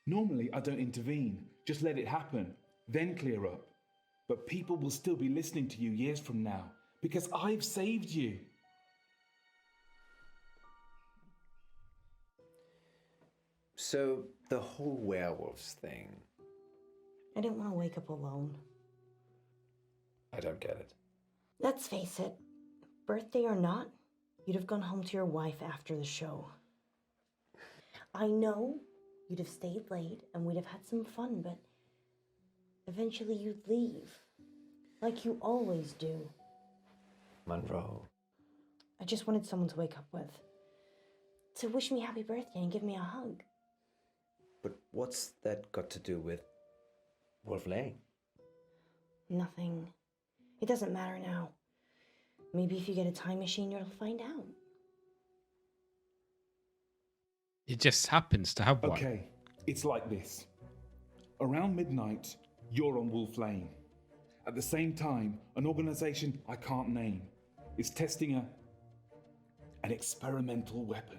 Normally, I don't intervene. Just let it happen, then clear up. But people will still be listening to you years from now because I've saved you. So, the whole werewolves thing, I didn't want to wake up alone. I don't get it. Let's face it, birthday or not, you'd have gone home to your wife after the show. I know you'd have stayed late and we'd have had some fun, but eventually you'd leave. Like you always do. Munro. I just wanted someone to wake up with. To wish me happy birthday and give me a hug. But what's that got to do with Wolf Lane? Nothing. It doesn't matter now. Maybe if you get a time machine, you'll find out. It just happens to have one. Okay, it's like this. Around midnight, you're on Wolf Lane. At the same time, an organization I can't name is testing an experimental weapon.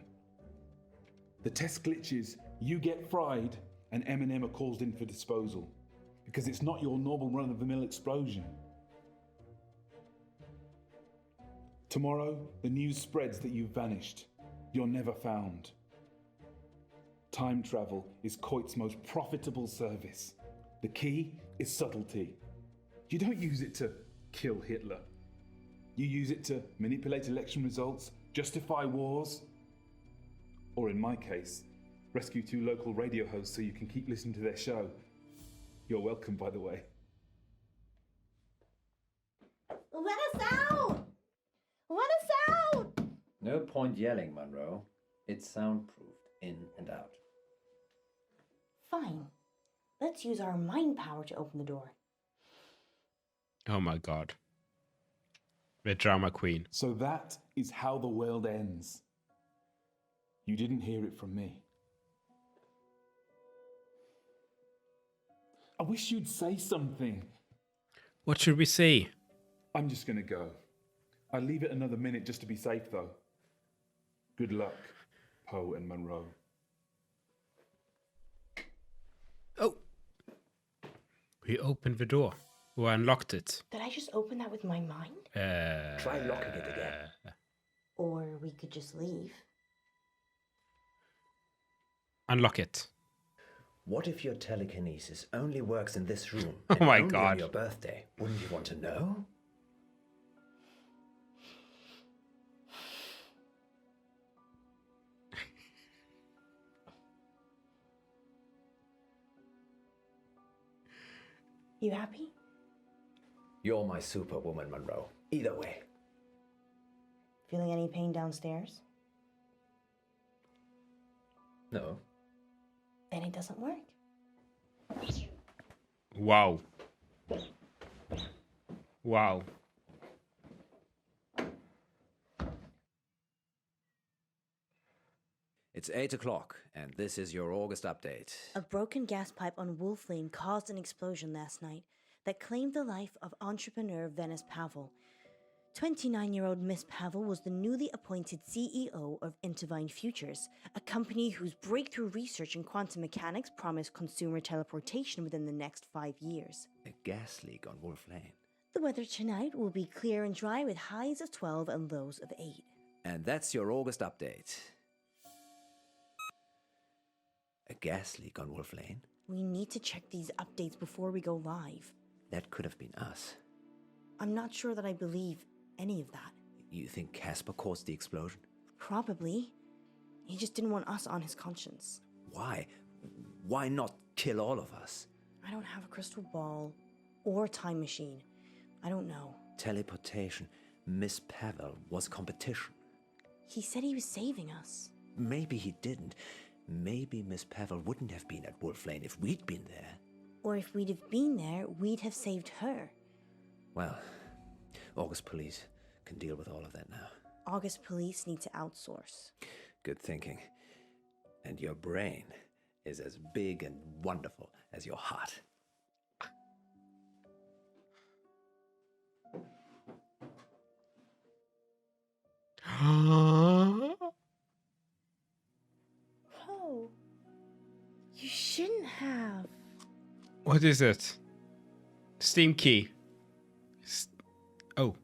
The test glitches, you get fried, and M&M are called in for disposal because it's not your normal run-of-the-mill explosion. Tomorrow, the news spreads that you've vanished. You're never found. Time travel is Coit's most profitable service. The key is subtlety. You don't use it to kill Hitler. You use it to manipulate election results, justify wars, or in my case, rescue 2 local radio hosts so you can keep listening to their show. You're welcome, by the way. Let us out! Let us out! No point yelling, Munro. It's soundproofed in and out. Fine. Let's use our mind power to open the door. Oh my god. The drama queen. So that is how the world ends. You didn't hear it from me. I wish you'd say something. What should we say? I'm just gonna go. I'll leave it another minute just to be safe, though. Good luck, Poe and Munro. Oh! We opened the door. Or unlocked it. Did I just open that with my mind? Try locking it again. Or we could just leave. Unlock it. What if your telekinesis only works in this room? Oh and my only god. On your birthday, wouldn't you want to know? You happy? You're my superwoman, Munro. Either way. Feeling any pain downstairs? No. Then it doesn't work. Wow. Wow. It's 8 o'clock, and this is your August update. A broken gas pipe on Wolf Lane caused an explosion last night that claimed the life of entrepreneur Venice Pavel. 29-year-old Miss Pavel was the newly appointed CEO of Intervine Futures, a company whose breakthrough research in quantum mechanics promised consumer teleportation within the next 5 years. A gas leak on Wolf Lane. The weather tonight will be clear and dry with highs of 12 and lows of 8. And that's your August update. A gas leak on Wolf Lane? We need to check these updates before we go live. That could have been us. I'm not sure that I believe any of that. You think Casper caused the explosion? Probably. He just didn't want us on his conscience. Why? Why not kill all of us? I don't have a crystal ball or a time machine. I don't know. Teleportation. Miss Pavel was competition. He said he was saving us. Maybe he didn't. Maybe Miss Pavel wouldn't have been at Wolf Lane if we'd been there. Or if we'd have been there, we'd have saved her. Well, August police can deal with all of that now. August police need to outsource. Good thinking. And your brain is as big and wonderful as your heart. Oh, you shouldn't have. What is it? Steam key. Oh.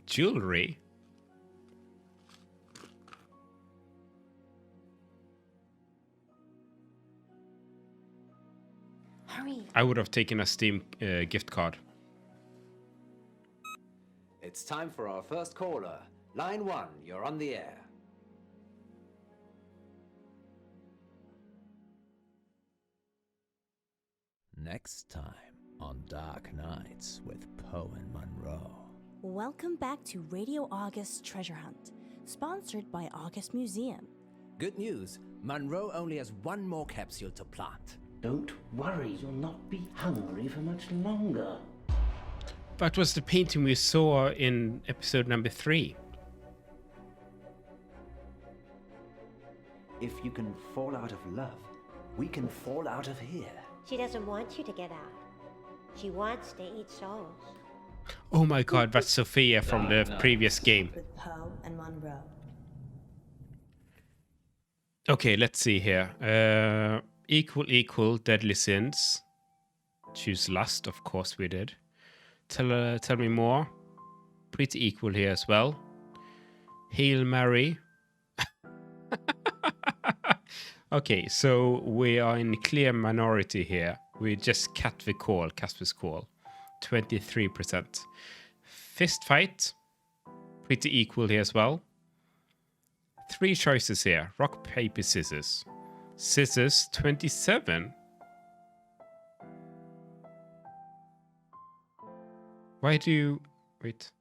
Jewelry? Hurry. I would have taken a Steam gift card. It's time for our first caller. Line 1, you're on the air. Next time on Dark Nights with Poe and Munro. Welcome back to Radio August Treasure Hunt, sponsored by August Museum. Good news, Munro only has one more capsule to plant. Don't worry, you'll not be hungry for much longer. That was the painting we saw in episode number 3. If you can fall out of love, we can fall out of here. She doesn't want you to get out. She wants to eat souls. Oh my god, that's Sophia from the previous game. With Poe and Munro. Okay, let's see here. Equal, deadly sins. Choose lust, of course we did. Tell me more. Pretty equal here as well. Hail Mary. Okay, so we are in clear minority here. We just cut the call, Casper's call. 23%. Fist fight. Pretty equal here as well. 3 choices here. Rock, paper, scissors. Scissors, 27. Why do you... Wait.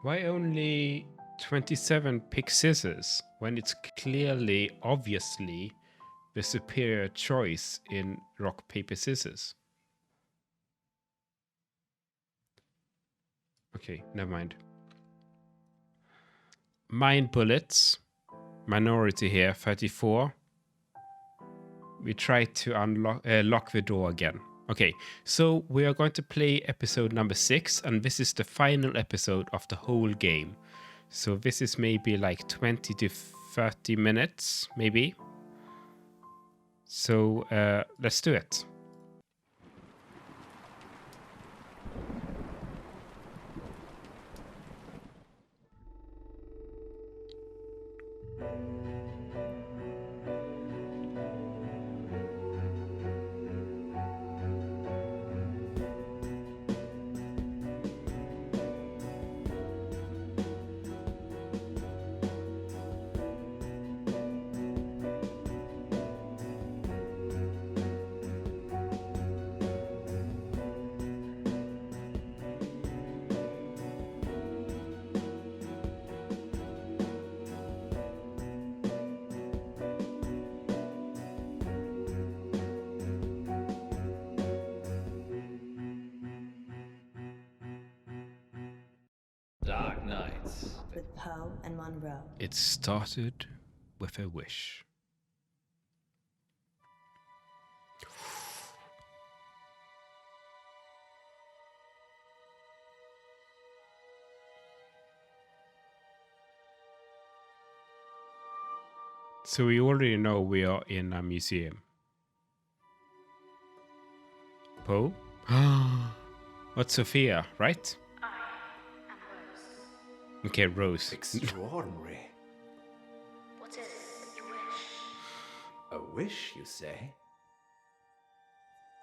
Why only 27 pick scissors when it's clearly, obviously, the superior choice in rock, paper, scissors? Okay, never mind. Mind bullets. Minority here, 34. We try to lock the door again. Okay, so we are going to play episode number 6, and this is the final episode of the whole game. So this is maybe like 20 to 30 minutes, maybe. So let's do it. Dark Nights with Poe and Munro. It started with a wish. So we already know we are in a museum. Poe. What's Sophia, right? Okay, Rose. Extraordinary. What is your wish? A wish, you say?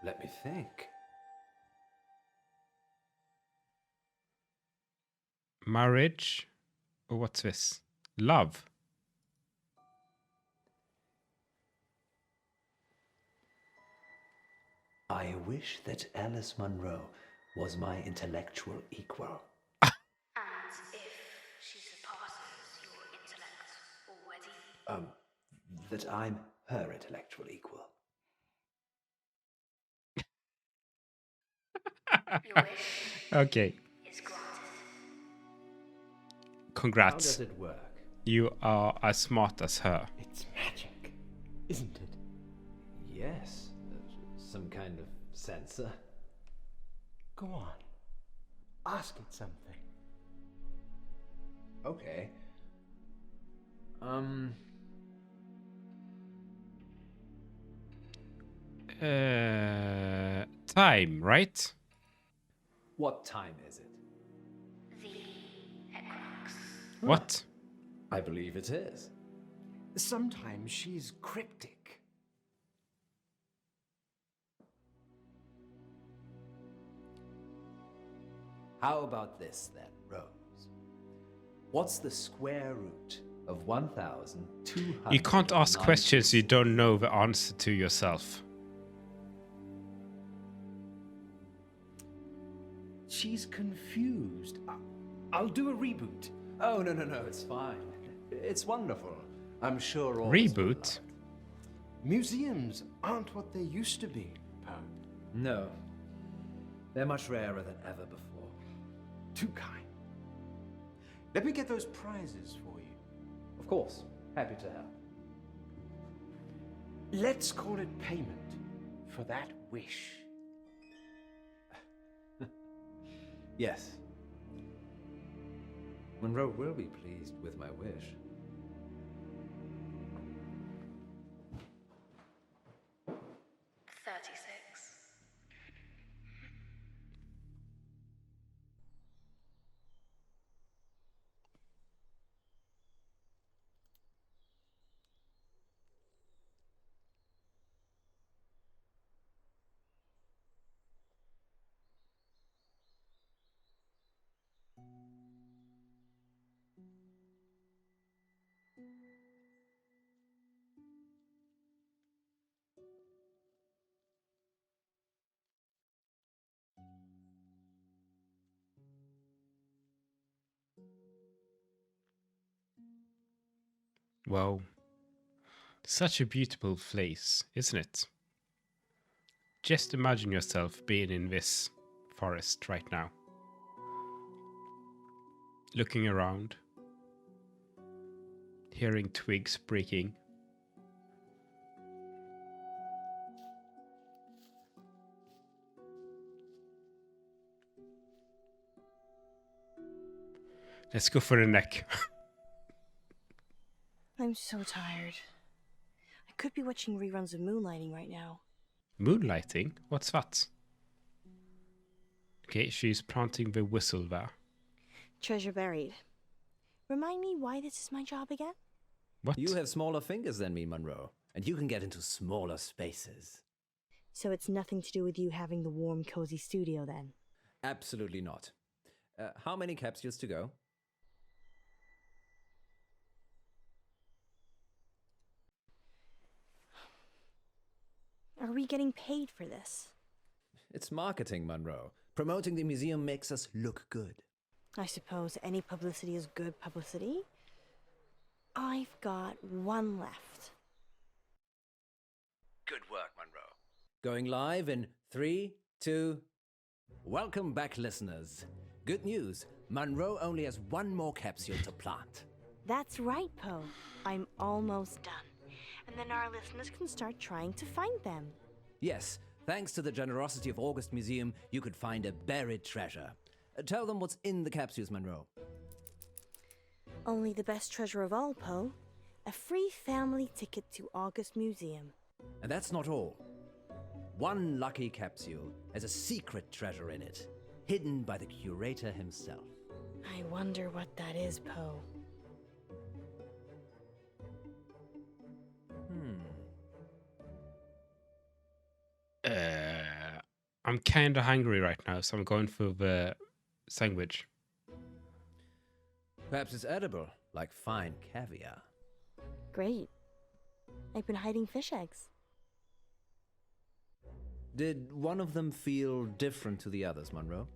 Let me think. Marriage? Or what's this? Love? I wish that Alice Munro was my intellectual equal. And if she surpasses your intellect already? That I'm her intellectual equal. Your wish Okay. is granted. Congrats. How does it work? You are as smart as her. It's magic, isn't it? Yes, some kind of sensor. Go on. Ask it something. Okay. Time, right? What time is it? The equinox. What? I believe it is. Sometimes she's cryptic. How about this then, Rose? What's the square root of 1,200? You can't ask questions you don't know the answer to yourself. She's confused. I'll do a reboot. Oh, no, it's fine. It's wonderful. I'm sure all Reboot? Museums aren't what they used to be, Poe. No. They're much rarer than ever before. Too kind. Let me get those prizes for you. Of course. Happy to help. Let's call it payment for that wish. Yes. Munro will be pleased with my wish. Wow. Such a beautiful place, isn't it? Just imagine yourself being in this forest right now. Looking around. Hearing twigs breaking. Let's go for the neck. I'm so tired. I could be watching reruns of Moonlighting right now. Moonlighting? What's that? Okay, she's planting the whistle there. Treasure buried. Remind me why this is my job again? What? You have smaller fingers than me, Munro, and you can get into smaller spaces. So it's nothing to do with you having the warm, cozy studio then? Absolutely not. How many capsules to go? Are we getting paid for this? It's marketing, Munro. Promoting the museum makes us look good. I suppose any publicity is good publicity. I've got one left. Good work, Munro. Going live in 3, 2... Welcome back, listeners. Good news. Munro only has one more capsule to plant. That's right, Poe. I'm almost done. And then our listeners can start trying to find them. Yes, thanks to the generosity of August Museum, you could find a buried treasure. Tell them what's in the capsules, Munro. Only the best treasure of all, Poe. A free family ticket to August Museum. And that's not all. One lucky capsule has a secret treasure in it, hidden by the curator himself. I wonder what that is, Poe. I'm kind of hungry right now, so I'm going for the sandwich. Perhaps it's edible, like fine caviar. Great. I've been hiding fish eggs. Did one of them feel different to the others, Munro?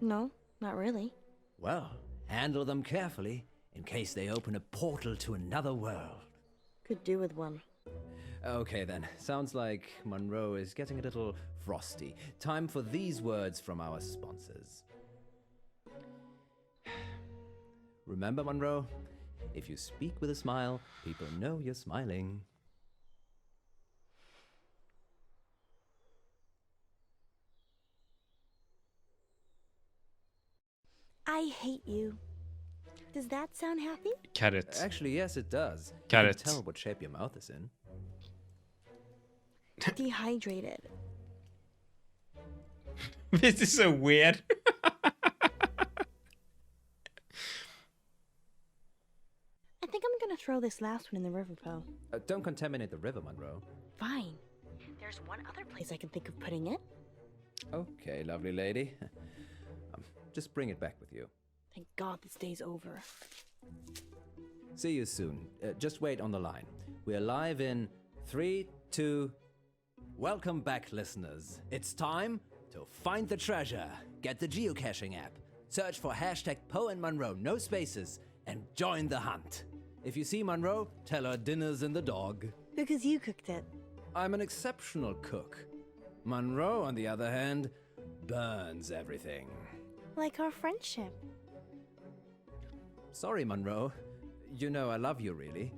No, not really. Well, handle them carefully, in case they open a portal to another world. Could do with one. Okay then, sounds like Munro is getting a little frosty. Time for these words from our sponsors. Remember, Munro, if you speak with a smile, people know you're smiling. I hate you. Does that sound happy? Carrot. Actually, yes, it does. Carrot. You can tell what shape your mouth is in. Dehydrated. This is so weird. I think I'm gonna throw this last one in the river, Poe. Don't contaminate the river, Munro. Fine. There's one other place I can think of putting it. Okay, lovely lady. Just bring it back with you. Thank God this day's over. See you soon. Just wait on the line. We're live in 3, 2... Welcome back, listeners. It's time to find the treasure. Get the geocaching app. Search for hashtag Poe and Munro, no spaces, and join the hunt. If you see Munro, tell her dinner's in the dog. Because you cooked it. I'm an exceptional cook. Munro, on the other hand, burns everything. Like our friendship. Sorry, Munro. You know I love you, really.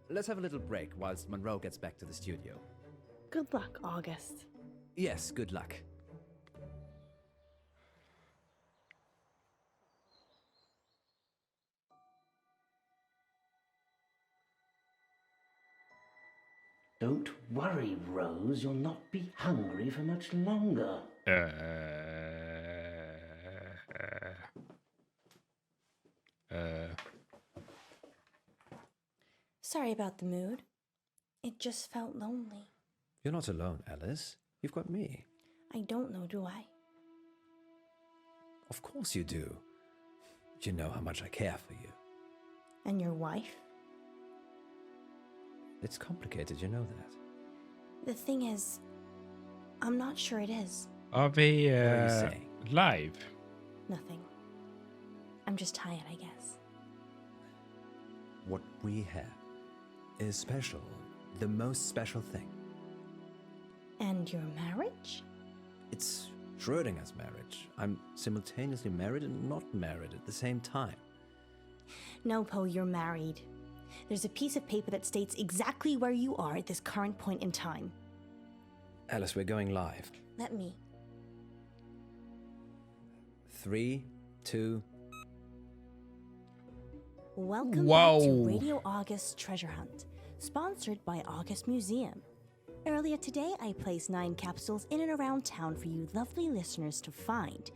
Let's have a little break whilst Munro gets back to the studio. Good luck, August. Yes, good luck. Don't worry, Rose. You'll not be hungry for much longer. Sorry about the mood. It just felt lonely. You're not alone, Alice. You've got me. I don't know, do I? Of course you do. You know how much I care for you. And your wife? It's complicated, you know that. The thing is, I'm not sure it is. Are we What are you saying? live? Nothing. I'm just tired, I guess. What we have is special. The most special thing. And your marriage? It's Schrödinger's marriage. I'm simultaneously married and not married at the same time. No, Poe, you're married. There's a piece of paper that states exactly where you are at this current point in time. Alice, we're going live. Let me. 3, 2... Welcome Whoa. back to Radio August's Treasure Hunt, sponsored by August Museum. Earlier today, I placed 9 capsules in and around town for you lovely listeners to find,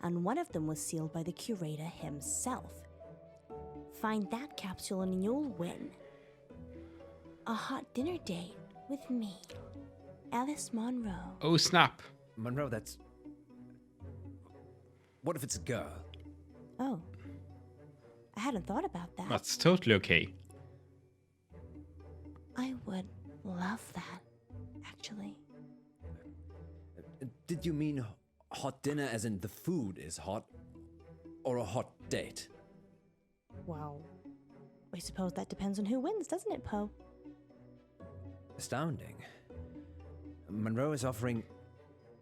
and one of them was sealed by the curator himself. Find that capsule and you'll win a hot dinner date with me, Alice Munro. Oh, snap. Munro, that's... What if it's a girl? Oh, I hadn't thought about that. That's totally okay. I would love that, actually. Did you mean hot dinner as in the food is hot? Or a hot date? Well, I suppose that depends on who wins, doesn't it, Poe? Astounding. Munro is offering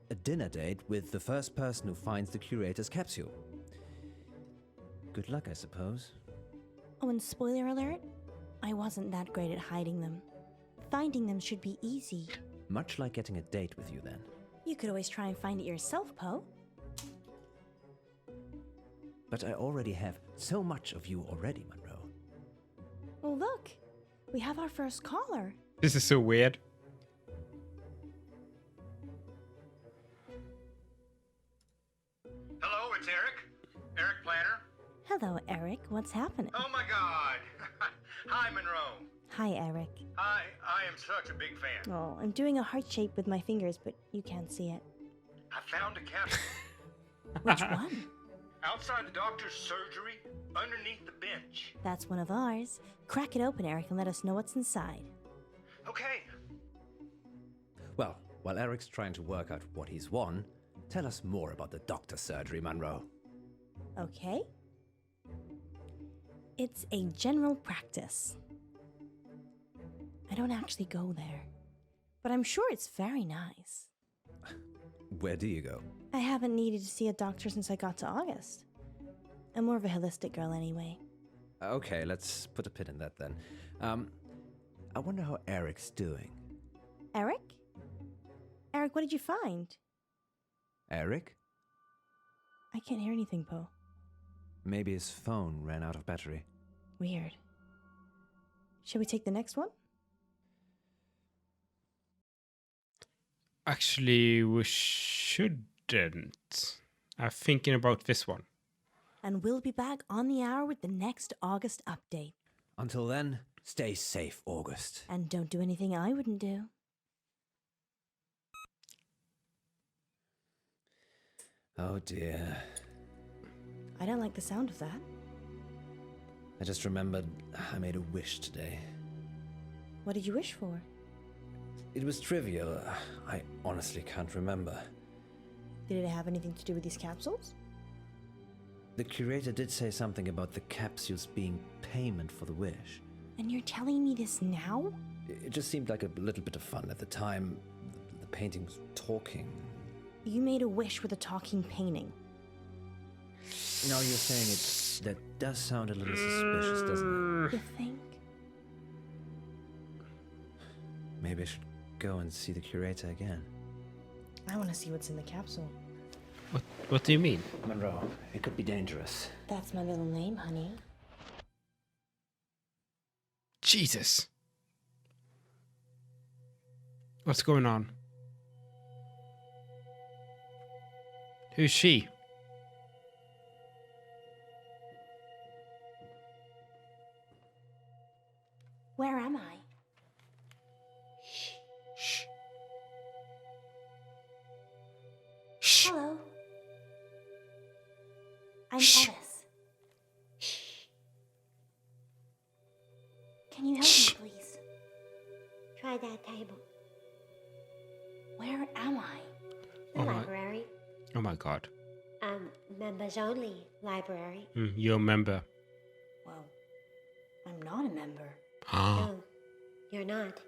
a dinner date with the first person who finds the curator's capsule. Good luck, I suppose. Oh, and spoiler alert, I wasn't that great at hiding them. Finding them should be easy. Much like getting a date with you, then. You could always try and find it yourself, Poe. But I already have so much of you already, Munro. Well, look, we have our first caller. This is so weird. it's Eric. Eric Planner. Hello, Eric. What's happening? Oh my god. Hi, Monroe. Hi, Eric. I am such a big fan. Oh, I'm doing a heart shape with my fingers, but you can't see it. I found a capsule. Which one? Outside the doctor's surgery, underneath the bench. That's one of ours. Crack it open, Eric, and let us know what's inside. Okay. Well, while Eric's trying to work out what he's won, tell us more about the doctor surgery, Monroe. Okay. It's a general practice. I don't actually go there, but I'm sure it's very nice. Where do you go? I haven't needed to see a doctor since I got to August. I'm more of a holistic girl anyway. Okay, let's put a pin in that then. I wonder how Eric's doing. Eric? Eric, what did you find? Eric? I can't hear anything, Poe. Maybe his phone ran out of battery. Weird. Shall we take the next one? Actually, we shouldn't. I'm thinking about this one. And we'll be back on the hour with the next August update. Until then, stay safe, August. And don't do anything I wouldn't do. Oh dear. I don't like the sound of that. I just remembered I made a wish today. What did you wish for? It was trivial. I honestly can't remember. Did it have anything to do with these capsules? The curator did say something about the capsules being payment for the wish. And you're telling me this now? It just seemed like a little bit of fun at the time. The painting was talking. You made a wish with a talking painting. Now you're saying it. That does sound a little suspicious, doesn't it? You think? Maybe I should go and see the curator again. I want to see what's in the capsule. What do you mean? Monroe, it could be dangerous. That's my middle name, honey. Jesus. What's going on? Who's she? Where am I? Shh. Hello. I'm Shh. Alice. Shh. Can you help me, please? Try that table. Where am I? The library. Oh my god. Members only library. You're a member. Well, I'm not a member. No, you're not.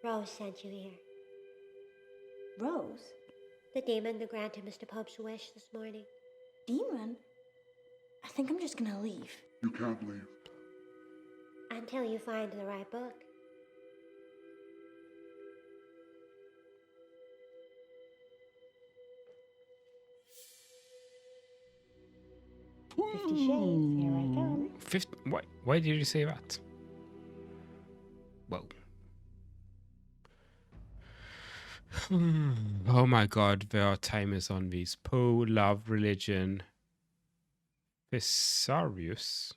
Rose sent you here. Rose? The demon that granted Mr. Pope's wish this morning. Demon? I think I'm just gonna leave. You can't leave. Until you find the right book. $50 Shades, here I come. Why did you say that? Whoa. Oh my god, there are timers on these. Poe, love, religion. Thesaurus.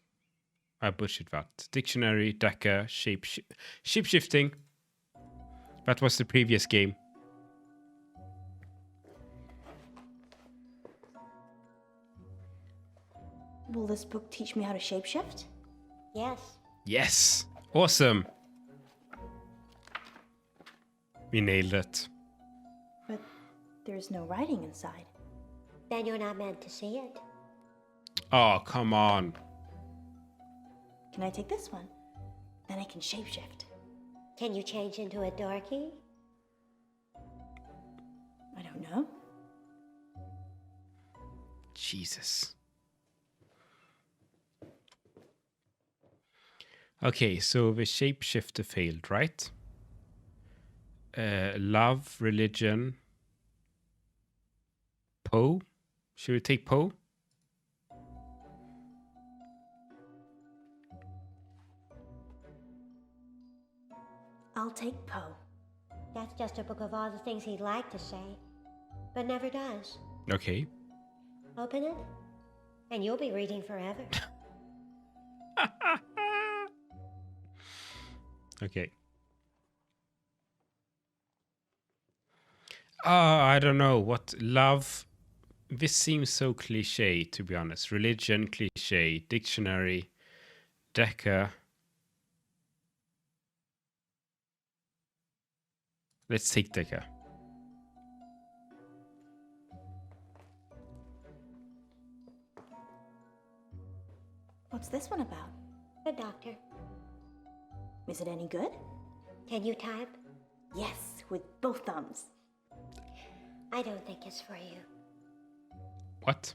I butchered that. Dictionary, Dekker, Shapeshifting. That was the previous game. Will this book teach me how to shapeshift? Yes. Yes! Awesome! We nailed it. But there's no writing inside. Then you're not meant to see it. Oh, come on. Can I take this one? Then I can shapeshift. Can you change into a dorky? I don't know. Jesus. Okay, so the shapeshifter failed, right? Love, religion. Poe? Should we take Poe? I'll take Poe. That's just a book of all the things he'd like to say, but never does. Okay. Open it, and you'll be reading forever. Okay. I don't know what love. This seems so cliche, to be honest. Religion, cliche. Dictionary, Dekker. Let's take Dekker. What's this one about? The doctor. Is it any good? Can you type? Yes, with both thumbs. I don't think it's for you. What?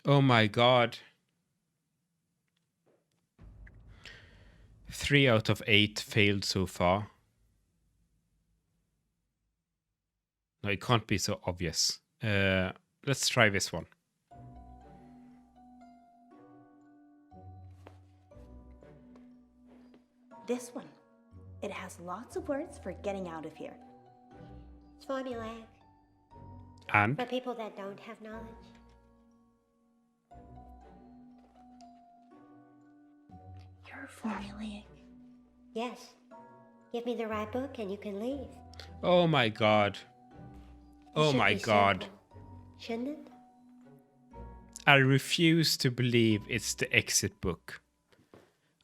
Oh my god. 3 out of 8 failed so far. No, it can't be so obvious. Let's try this one. This one. It has lots of words for getting out of here. It's formulaic. And? For people that don't have knowledge. You're formulaic. Yes. Give me the right book and you can leave. Oh my god. Oh my god. Shouldn't it? I refuse to believe it's the exit book.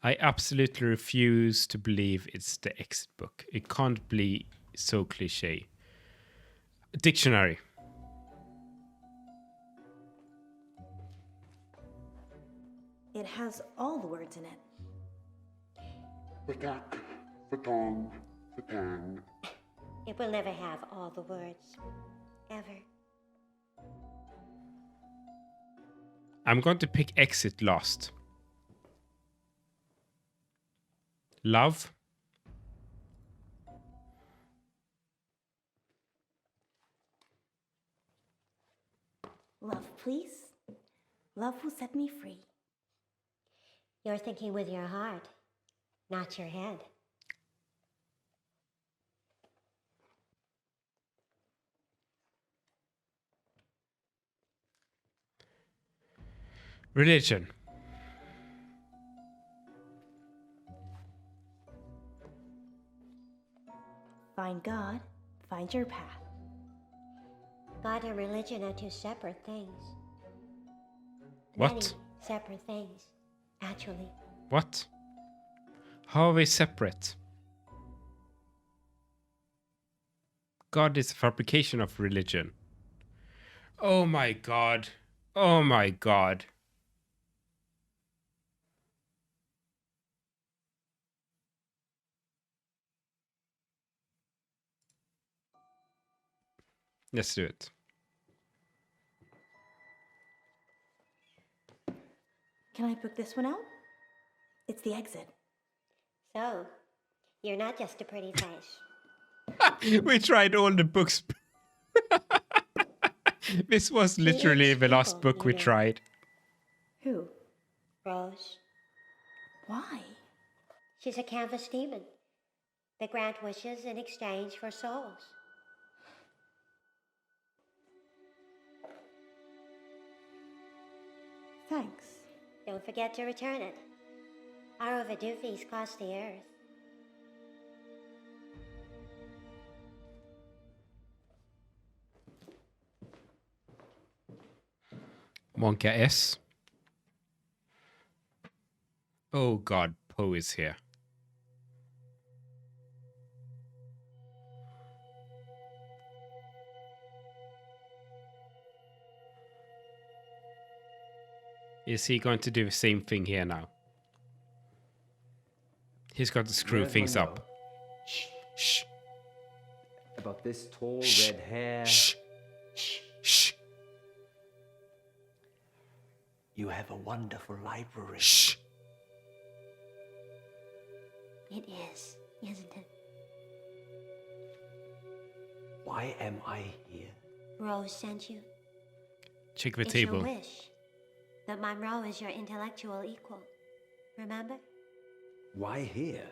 I absolutely refuse to believe it's the exit book. It can't be so cliche. Dictionary. It has all the words in it. The duck, the dong, the pan. It will never have all the words. Ever. I'm going to pick exit last. Love. Love, please. Love will set me free. You're thinking with your heart, not your head. Religion. Find God, find your path. God and religion are two separate things. What? Many separate things, actually. What? How are they separate? God is a fabrication of religion. Oh my god. Oh my god. Let's do it. Can I book this one out? It's the exit. So, you're not just a pretty face. We tried all the books. This was literally the last book we tried. Who? Rose. Why? She's a canvas demon. They grant wishes in exchange for souls. Thanks. Don't forget to return it. Our overdue fees cost the earth. Monka S. Oh god, Poe is here. Is he going to do the same thing here now? He's got to screw things up. Shh. Shh. About this tall red hair. Shh. Shh. Shh. You have a wonderful library. Shh. It is, isn't it? Why am I here? Rose sent you. Check the It's table. your wish that Monroe is your intellectual equal. Remember? Why here?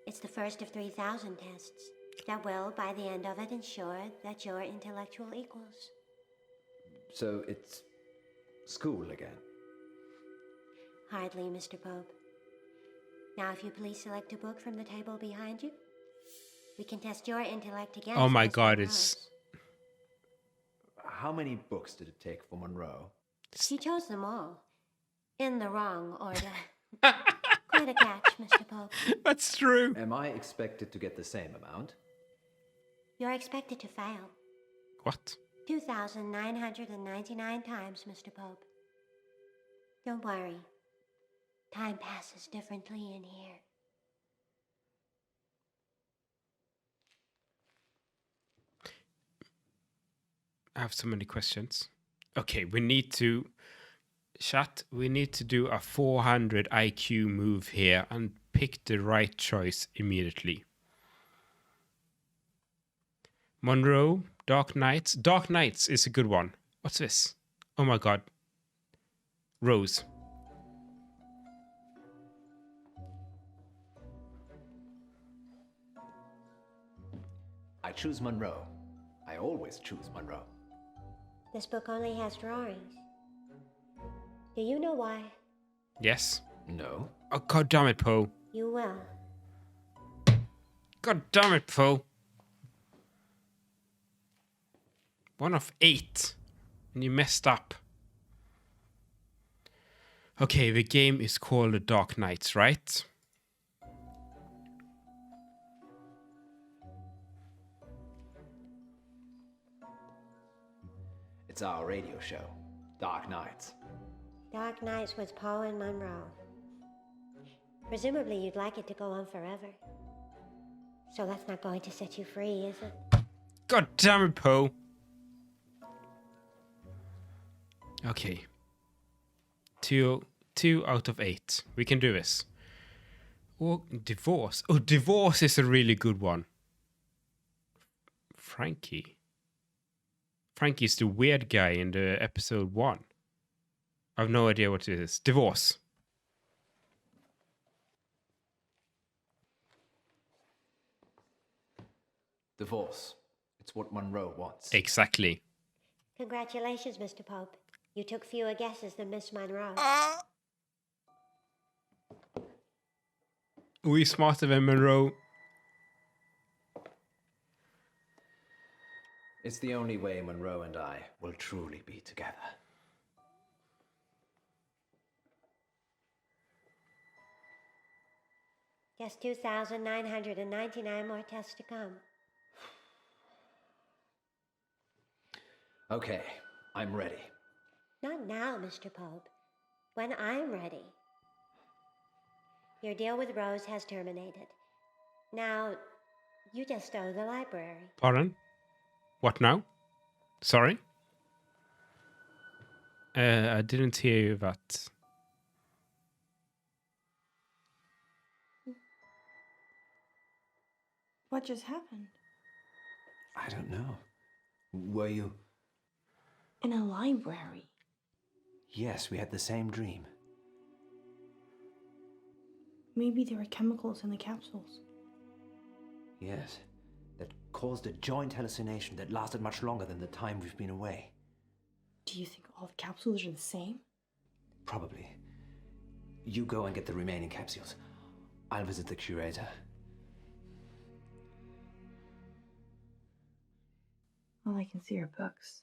It's the first of 3,000 tests. that will, by the end of it, ensure that you're intellectual equals. So it's school again. Hardly, Mr. Pope. Now, if you please select a book from the table behind you, we can test your intellect again. Oh my god, it's... How many books did it take for Monroe? He chose them all. In the wrong order. Quite a catch, Mr. Pope. That's true. Am I expected to get the same amount? You're expected to fail. What? 2,999 times, Mr. Pope. Don't worry. Time passes differently in here. I have so many questions. Okay, we need to... Chat, we need to do a 400 IQ move here and pick the right choice immediately. Monroe, Dark Knights. Dark Knights is a good one. What's this? Oh my god. Rose. I choose Monroe. I always choose Monroe. This book only has drawings. Do you know why? Yes. No. Oh god damn it, Poe. You will. God damn it, Poe. 1 of 8. And you messed up. Okay, the game is called The Dark Knights, right? It's our radio show, Dark Knights. Dark Knights with Poe and Munro. Presumably you'd like it to go on forever. So that's not going to set you free, is it? God damn it, Poe. Okay. 2 out of 8. We can do this. Or divorce. Oh, divorce is a really good one. Frankie. Frankie's the weird guy in the episode 1. I have no idea what it is. Divorce. Divorce. It's what Monroe wants. Exactly. Congratulations, Mr. Pope. You took fewer guesses than Miss Monroe. We smarter than Monroe. It's the only way Monroe and I will truly be together. Just 2,999 more tests to come. Okay, I'm ready. Not now, Mr. Pope. When I'm ready. Your deal with Rose has terminated. Now, you just owe the library. Pardon? What now? Sorry? I didn't hear that. What just happened? I don't know. Were you? In a library. Yes, we had the same dream. Maybe there were chemicals in the capsules. Yes, that caused a joint hallucination that lasted much longer than the time we've been away. Do you think all the capsules are the same? Probably. You go and get the remaining capsules. I'll visit the curator. All I can see are books.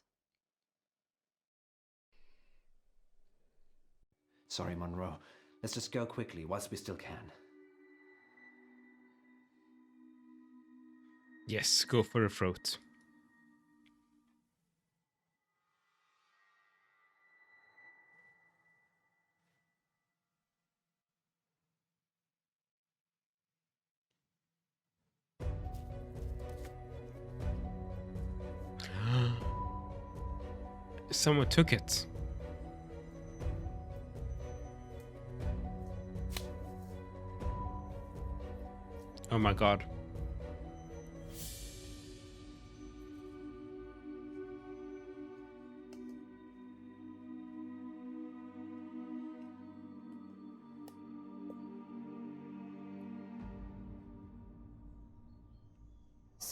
Sorry, Monroe. Let's just go quickly whilst we still can. Yes, go for the throat. Someone took it. Oh my god.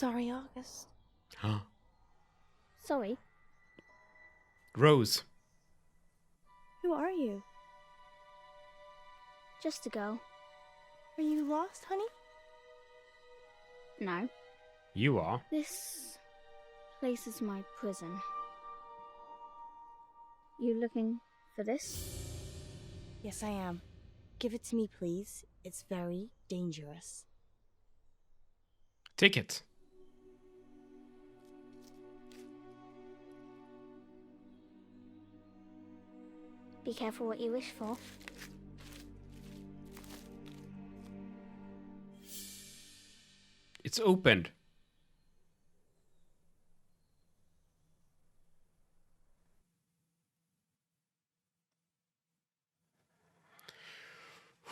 Sorry, August. Sorry. Rose. Who are you? Just a girl. Are you lost, honey? No. You are. This place is my prison. You looking for this? Yes, I am. Give it to me, please. It's very dangerous. Take it. Be careful what you wish for. It's opened.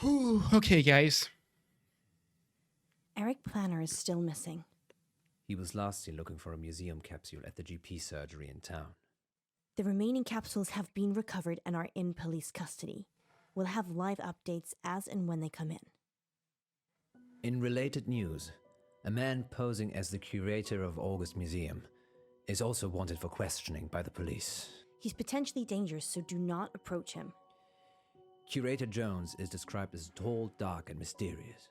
Whew, okay, guys. Eric Planner is still missing. He was last seen looking for a museum capsule at the GP surgery in town. The remaining capsules have been recovered and are in police custody. We'll have live updates as and when they come in. In related news, a man posing as the curator of August Museum is also wanted for questioning by the police. He's potentially dangerous, so do not approach him. Curator Jones is described as tall, dark, and mysterious.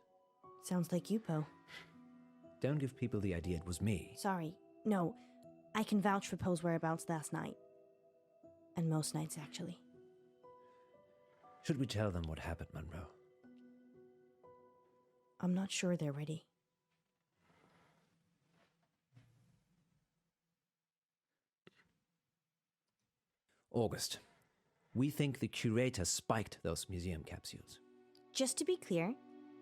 Sounds like you, Poe. Don't give people the idea it was me. Sorry. No, I can vouch for Poe's whereabouts last night. And most nights, actually. Should we tell them what happened, Munro? I'm not sure they're ready. August. We think the curator spiked those museum capsules. Just to be clear,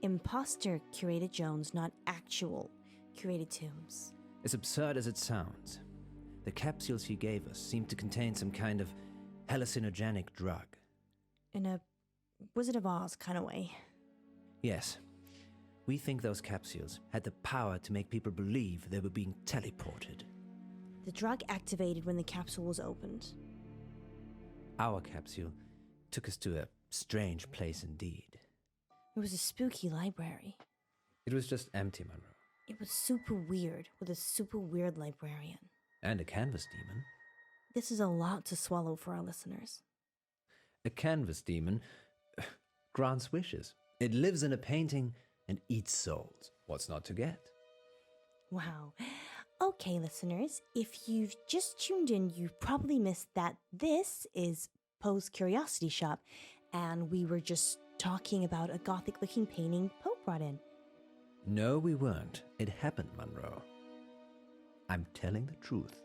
imposter curated Jones, not actual curated tombs. As absurd as it sounds, the capsules he gave us seemed to contain some kind of hallucinogenic drug. In a Wizard of Oz kind of way. Yes. We think those capsules had the power to make people believe they were being teleported. The drug activated when the capsule was opened. Our capsule took us to a strange place indeed. It was a spooky library. It was just empty, Munro. It was super weird, with a super weird librarian. And a canvas demon. This is a lot to swallow for our listeners. A canvas demon grants wishes. It lives in a painting and eats souls. What's not to get? Wow. Okay, listeners, if you've just tuned in, you've probably missed that this is Poe's Curiosity Shop, and we were just talking about a gothic-looking painting Poe brought in. No, we weren't. It happened, Munro. I'm telling the truth.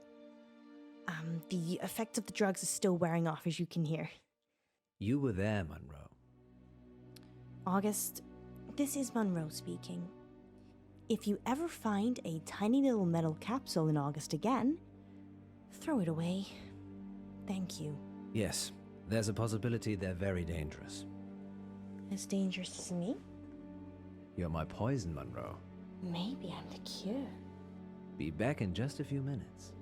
The effect of the drugs is still wearing off, as you can hear. You were there, Munro. August, this is Munro speaking. If you ever find a tiny little metal capsule in August again, throw it away. Thank you. Yes, there's a possibility they're very dangerous. As dangerous as me? You're my poison, Munro. Maybe I'm the cure. Be back in just a few minutes.